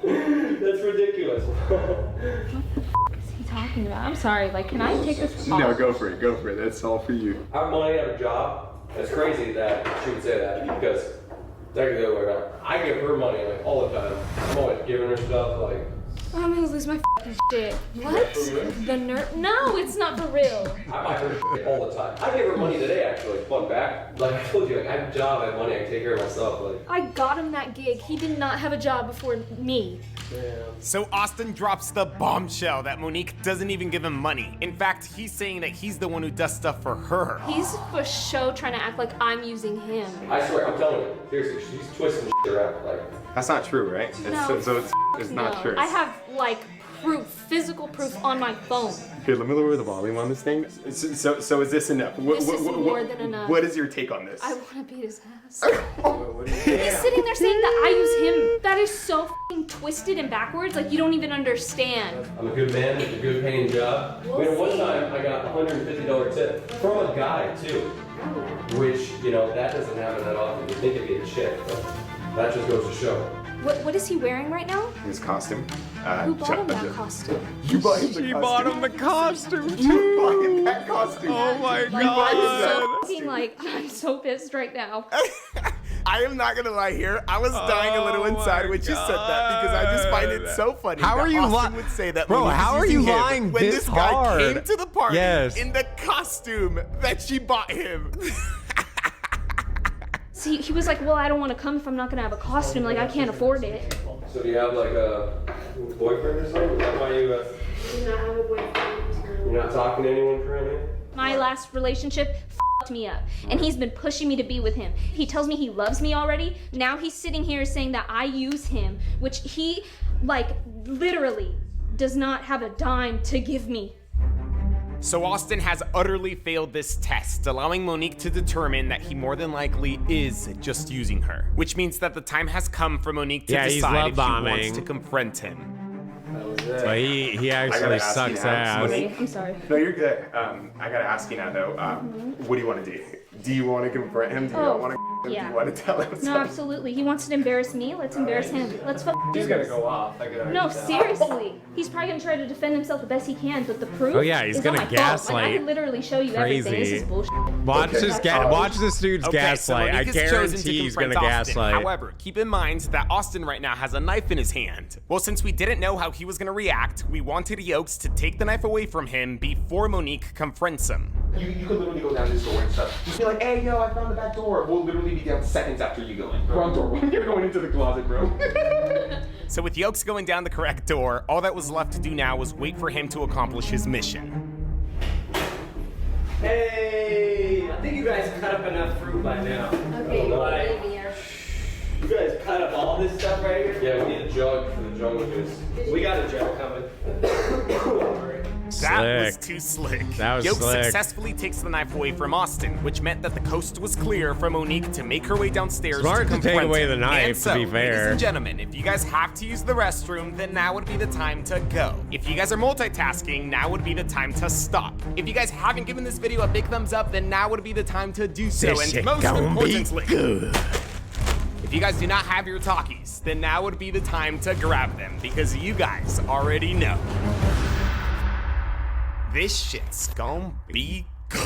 That's ridiculous. What is he talking about? I'm sorry, like, can I take this off? No, go for it. Go for it. That's all for you. I have money, I have a job. It's crazy that she would say that because technically the other way around. I give her money like all the time. I'm always giving her stuff like. I'm gonna lose my fucking shit. What? The nerve? No, it's not for real. I buy her shit all the time. I gave her money today actually. Fun fact. Like I told you, like I have a job, I have money, I can take care of myself. Like. I got him that gig. He did not have a job before me. So Austin drops the bombshell that Monique doesn't even give him money. In fact, he's saying that he's the one who does stuff for her. He's for show trying to act like I'm using him. I swear, I'm telling you, seriously, she's twisting shit around. Like that's not true, right? No, So it's not true. I have like proof, physical proof on my phone. Here, let me lower the volume on this thing. So is this enough? This is more than enough. What is your take on this? I want to beat his ass. He's sitting there saying that I use him. That is so f***ing twisted and backwards. Like, you don't even understand. I'm a good man with a good paying job. One time I got a $150 tip from a guy too, which, you know, that doesn't happen that often. You think it'd be a chick, but that just goes to show. What is he wearing right now? His costume. Who bought him that costume? You bought him the costume? She bought him the costume. You bought him that costume. Oh my I'm god. so I'm so pissed right now. I am not gonna lie here. I was dying a little inside when you said that because I just find it so funny. How that are you Austin would say that? Bro, when he was how are you using him lying when this this guy hard? came to the party Yes. in the costume that she bought him? See, he was like, well, I don't want to come if I'm not gonna have a costume. Like, I can't afford it. So do you have like a boyfriend or something? Is that why you, Do not have a boyfriend. you're not talking to anyone currently? My last relationship f***ed me up, and he's been pushing me to be with him. He tells me he loves me already. Now he's sitting here saying that I use him, which he, like, literally does not have a dime to give me. So Austin has utterly failed this test, allowing Monique to determine that he more than likely is just using her. Which means that the time has come for Monique to He's decide if she love wants to bombing. confront him. But he actually sucks ass. I'm sorry. No, you're good. I gotta ask you now though, what do you want to do? Do you want to confront him? Do you not want to him? Do yeah. you want to tell him something? No, absolutely. He wants to embarrass me. Let's embarrass him. Let's fucking do He's gonna this. go off. I can already No, tell. seriously. He's probably gonna try to defend himself the best he can, but the proof Oh, yeah, he's is gonna on my phone. Like, I gaslight. can literally show you everything. This Crazy. is bullshit. Watch watch this dude's Okay, gaslight. so I Monique has chosen to guarantee he's confront gonna Austin. gaslight. However, keep in mind that Austin right now has a knife in his hand. Well, since we didn't know how he was gonna react, we wanted Yokes to take the knife away from him before Monique confronts him. You could literally go down this door and stuff. Just be like, hey, yo, I found the back door. We'll literally be down seconds after you go in. Front door. You're going into the closet, bro. So with Yokes going down the correct door, all that was left to do now was wait for him to accomplish his mission. Hey, I think you guys cut up enough fruit by now. Okay, Like, you guys cut up all this stuff right here? Yeah, we need a jug for the jungle juice. We got a jug coming. Don't worry. That was Slick. too slick. That was Yokes slick. successfully takes the knife away from Austin, which meant that the coast was clear for Monique to make her way downstairs Smart to take confront away him. the knife, And so, to be fair. ladies and gentlemen, if you guys have to use the restroom, then now would be the time to go. If you guys are multitasking, now would be the time to stop. If you guys haven't given this video a big thumbs up, then now would be the time to do so. This And shit most gonna be importantly, good. if you guys do not have your talkies, then now would be the time to grab them, because you guys already know. This shit's gonna be good.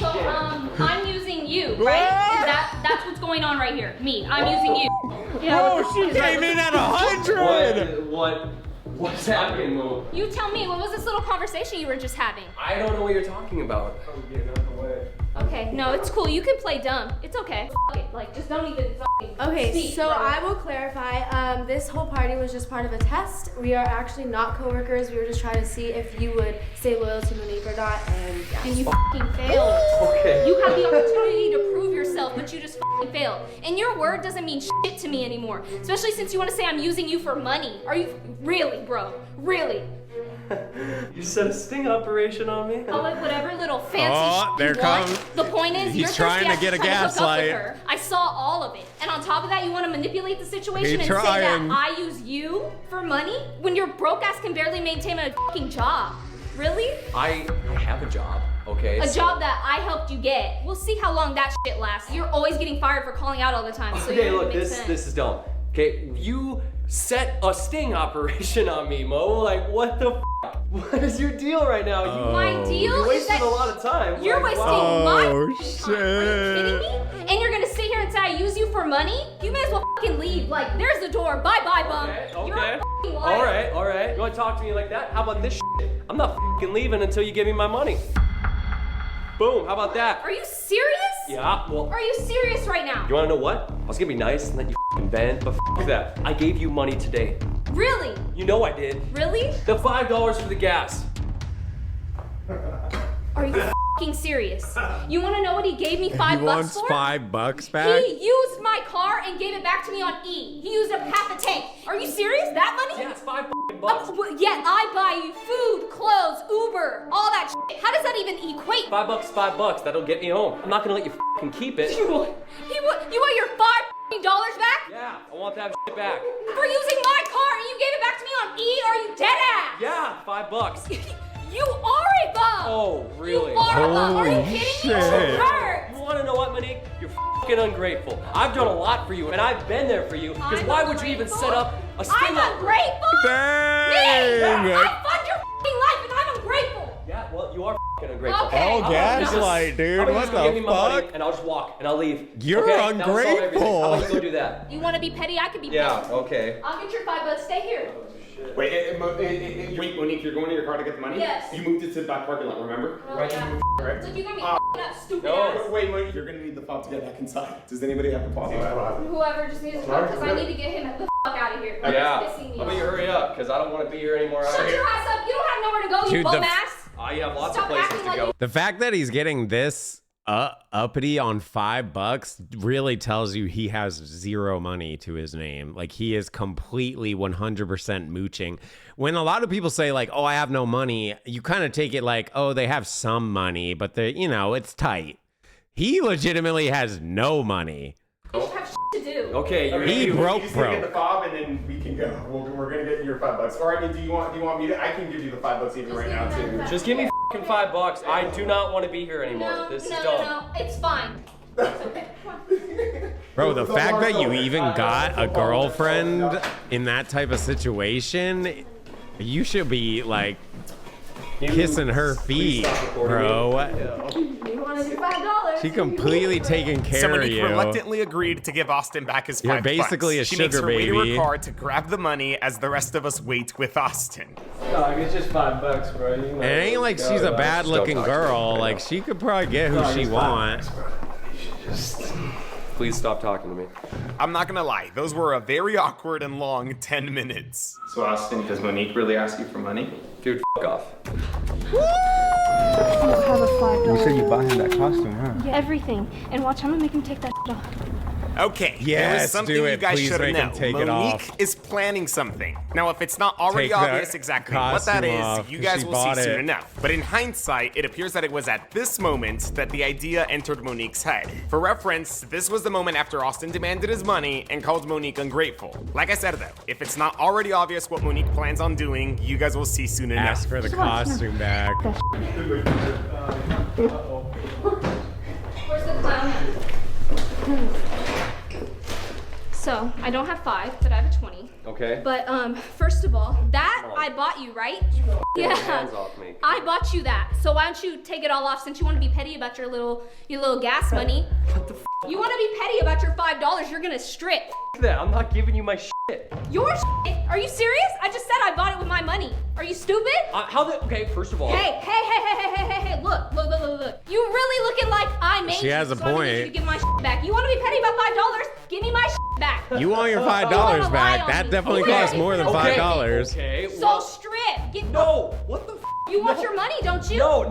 So, I'm using you, right? That's what's going on right here. Me, I'm using you. Yeah. Oh, she came in at 100. What's happening, Mo? You tell me, what was this little conversation you were just having? I don't know what you're talking about. Oh, get out of the way. Okay, no, it's cool. You can play dumb. It's okay. F it. Like, just don't even fucking Okay, speak, so bro. I will clarify. This whole party was just part of a test. We are actually not coworkers. We were just trying to see if you would stay loyal to Monique or not, and yeah. And you fucking failed. Okay. You had the opportunity to prove yourself, but you just fucking failed. And your word doesn't mean shit to me anymore. Especially since you want to say I'm using you for money. Are you really, bro? Really? You set a sting operation on me? Call it whatever little fancy Oh, shit there you want. comes- The point is, he's you're trying thirsty to get a after trying to hook up with gaslight. her. I saw all of it. And on top of that, you want to manipulate the situation He and say trying. that I use you for money when your broke ass can barely maintain a fucking job. Really? I have a job, okay? A job that I helped you get. We'll see how long that shit lasts. You're always getting fired for calling out all the time. So Okay, it look, makes this sense. is dumb. Okay, you set a sting operation on me, Mo. Like, what the f? What is your deal right now? My deal you is wasted that a lot of time. You're Like, wasting wow. my Oh, time. Are you kidding me? And you're gonna sit here and say I use you for money? You may as well fucking leave. Like, there's the door. Bye bye, bum. You're a fucking liar. All right. You want to talk to me like that? How about this shit? I'm not fucking leaving until you give me my money. Boom, how about that? Are you serious? Yeah, well, Are you serious right now? you want to know what? I was gonna be nice and let you fucking vent, but f that. I gave you money today. Really? You know I did. Really? The $5 for the gas. Are you fucking serious? You wanna know what he gave me $5 He wants for? $5 back. He used my car and gave it back to me on E. He used up half a tank. Are you serious? That money? Yeah, it's $5. Yet I buy you food, clothes, Uber, all that shit. How does that even equate? $5 is $5. That'll get me home. I'm not gonna let you fucking keep it. You want your $5 back? Yeah, I want that shit back. For using my car and you gave it back to me on E? Are you dead ass? Yeah, $5. You are a bum! Oh, really? You are a bum. Are you kidding me? It hurts. You wanna know what, Monique? You're fucking ungrateful. I've done a lot for you, and I've been there for you, because why would you even set up a sting I'm ungrateful? Dang! Me? I fund your fucking life and I'm ungrateful! Yeah, well, you are fucking ungrateful. Okay. Oh, gaslight, dude. What Give me the my money, fuck? and I'll just walk, and I'll leave. You're okay? That'll solve everything. ungrateful. How about you go do that? You wanna be petty? I can be petty. Yeah, okay. I'll get your $5. Stay here. Wait, Monique, you're going to your car to get the money? Yes. You moved it to the back parking lot, remember? Oh, Right? yeah. You moved it, right? Look, you're gonna be up, stupid ass. Wait, Monique, you're going to need the fob to get back inside. Does anybody have the fob? I don't have it. Whoever just needs to come, because I need to get him the fuck out of here. Yeah. He's pissing me How about you off. hurry up, because I don't want to be here anymore. Shut your ass up. You don't have nowhere to go, you Dude, bum the- ass. You have lots Stop of places acting to like go. The fact that he's getting this uppity on $5 really tells you he has zero money to his name. Like, he is completely 100% mooching. When a lot of people say, like, oh, I have no money, you kind of take it like, oh, they have some money, but they, you know, it's tight. He legitimately has no money. You should have shit to do. Okay, He broke. Get the fob and then we can go. We're gonna get your $5. Or I mean, do you want me to? I can give you the $5 even right now too. Just give me fucking $5. I do not want to be here anymore. No, This is no, dumb. no, it's fine. It's okay. Come on. Bro, the fact that you even got a girlfriend in that type of situation, you should be like kissing her feet, bro. You want to do $5? She completely taking care So of Monique you. reluctantly agreed to give Austin back his $5. You're basically a She makes sugar her way to baby. her car to grab the money as the rest of us wait with Austin. Dog, it's just $5, bro. It ain't like she's a bad looking girl. Like, she could probably get who she wants. Please stop talking to me. I'm not gonna lie, those were a very awkward and long 10 minutes. So Austin, does Monique really ask you for money? Dude, off. I'll have a $5. You said you bought him that costume, huh? Yeah, everything. And watch, I'm gonna make him take that off. Okay, there Yes, is something do you it. guys Please should make him know. take it Monique off. is planning something. Now, if it's not already Take the obvious exactly what that costume is, off, you 'cause guys she will see bought soon it. enough. But in hindsight, it appears that it was at this moment that the idea entered Monique's head. For reference, this was the moment after Austin demanded his money and called Monique ungrateful. Like I said though, if it's not already obvious what Monique plans on doing, you guys will see soon enough. Ask for the costume back. Where's the clown? So, I don't have 5, but I have a 20. Okay. But, first of all, that I bought you, right? Get your hands off me. I bought you that. So why don't you take it all off since you want to be petty about your little gas money? What the f? You want to be petty about your $5, you're gonna strip. That? I'm not giving you my shit. Your shit? Are you serious? I just said I bought it with my money. Are you stupid? Okay, first of all. Hey, look. You really looking like I made She you, has a so I need you to point. give my shit back. You want to be petty about $5? Give me my shit back. You want your $5 You wanna lie back? on That me. definitely Okay. costs more than $5. Okay. So strip. No. What the f? You want your money, don't you? No.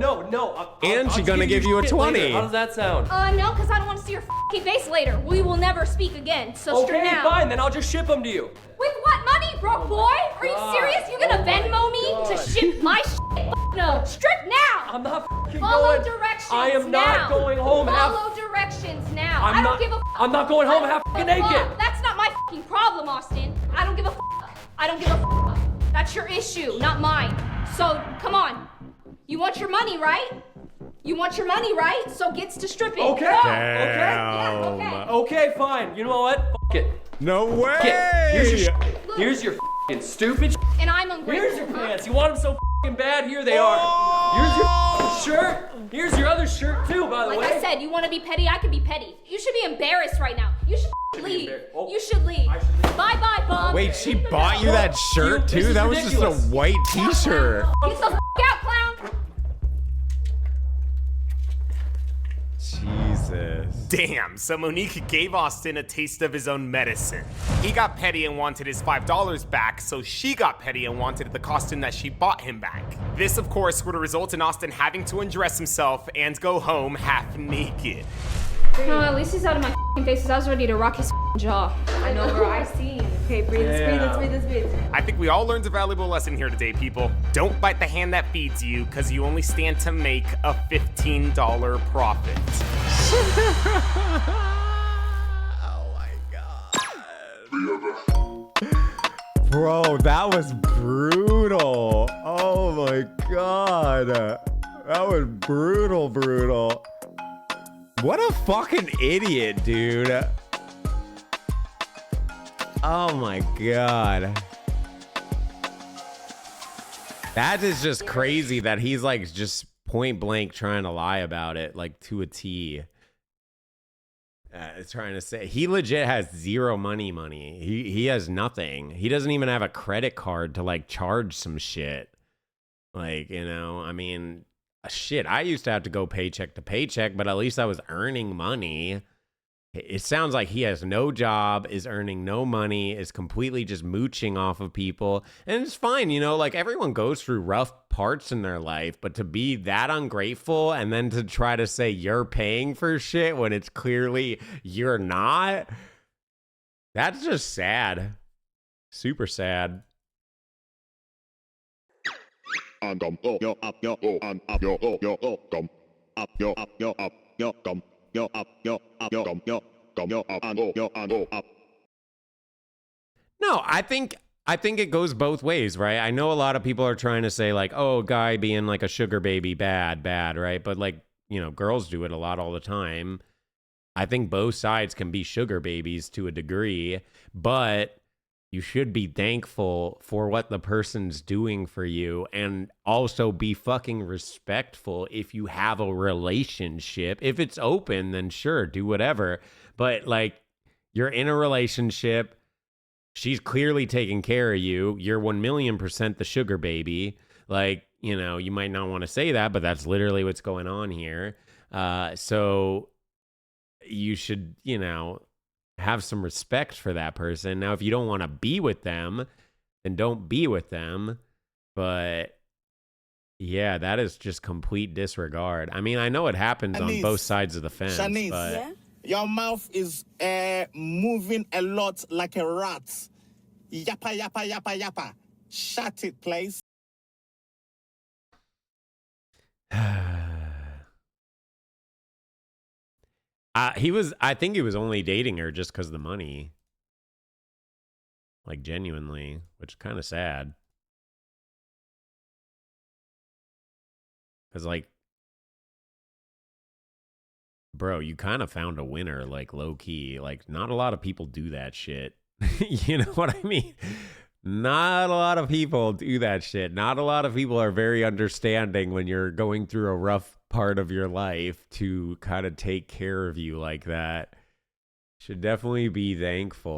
And she's gonna give you a shit 20. later. How does that sound? No, because I don't want to see your f***ing face later. We will never speak again, so strip Okay, now. fine. Then I'll just ship them to you. With what money, broke boy? Are you God. serious? You gonna Venmo me to ship my shit? No, strip now! I'm not f***ing Follow going. directions I am now. not going home Follow directions now. I'm I don't not- give a f***. I'm not going home half I don't f***ing give a naked. fuck. That's not my f***ing problem, Austin. I don't give a f***. I don't give a f***. That's your issue, not mine. So, come on. You want your money, right? You want your money, right? So gets to stripping. Okay. Go. Damn. Okay. Okay, fine. You know what? F it. No way. Here's your f***ing stupid shit. And I'm ungrateful. Here's your huh? pants. You want them so f***ing bad? Here they are. Here's your f***ing shirt. Here's your other shirt too, by the Like way. I said, you want to be petty, I can be petty. You should be embarrassed right now. You should leave. Oh. You should leave. Bye, bum. Wait, she bought you that shirt This too? is That was ridiculous. just a white t-shirt. Get the out, clown. Jesus. Damn, so Monique gave Austin a taste of his own medicine. He got petty and wanted his $5 back, so she got petty and wanted the costume that she bought him back. This, of course, would result in Austin having to undress himself and go home half naked. No, at least he's out of my faces. I was ready to rock his jaw. I know, bro. I see. Okay, breathe, let's breathe. I think we all learned a valuable lesson here today, people. Don't bite the hand that feeds you, because you only stand to make a $15 profit. Bro, that was brutal. Oh my god. That was brutal. What a fucking idiot, dude. Oh my god. That is just crazy that he's like just point blank trying to lie about it, like to a T. Trying to say he legit has zero money. He has nothing. He doesn't even have a credit card to like charge some shit. Like, you know, I mean, shit, I used to have to go paycheck to paycheck, but at least I was earning money. It sounds like he has no job, is earning no money, is completely just mooching off of people. And it's fine, you know, like everyone goes through rough parts in their life, but to be that ungrateful and then to try to say you're paying for shit when it's clearly you're not, that's just sad. Super sad. No, I think it goes both ways, right? I know a lot of people are trying to say like, oh, guy being like a sugar baby, bad, right? But like, you know, girls do it a lot all the time. I think both sides can be sugar babies to a degree, but you should be thankful for what the person's doing for you and also be fucking respectful if you have a relationship. If it's open, then sure, do whatever. But like, you're in a relationship. She's clearly taking care of you. You're 1,000,000% the sugar baby. Like, you know, you might not want to say that, but that's literally what's going on here. So you should, you know, have some respect for that person. Now, if you don't want to be with them, then don't be with them. But yeah, that is just complete disregard. I mean, I know it happens on both sides of the fence. Shanice, but your mouth is moving a lot like a rat. Yappa, yappa, yappa, yappa. Shut it, please. I think he was only dating her just because of the money. Like, genuinely, which is kind of sad. Because, like, bro, you kind of found a winner, like, low-key. Like, not a lot of people do that shit. You know what I mean? Not a lot of people do that shit. Not a lot of people are very understanding when you're going through a rough part of your life to kind of take care of you like that. Should definitely be thankful.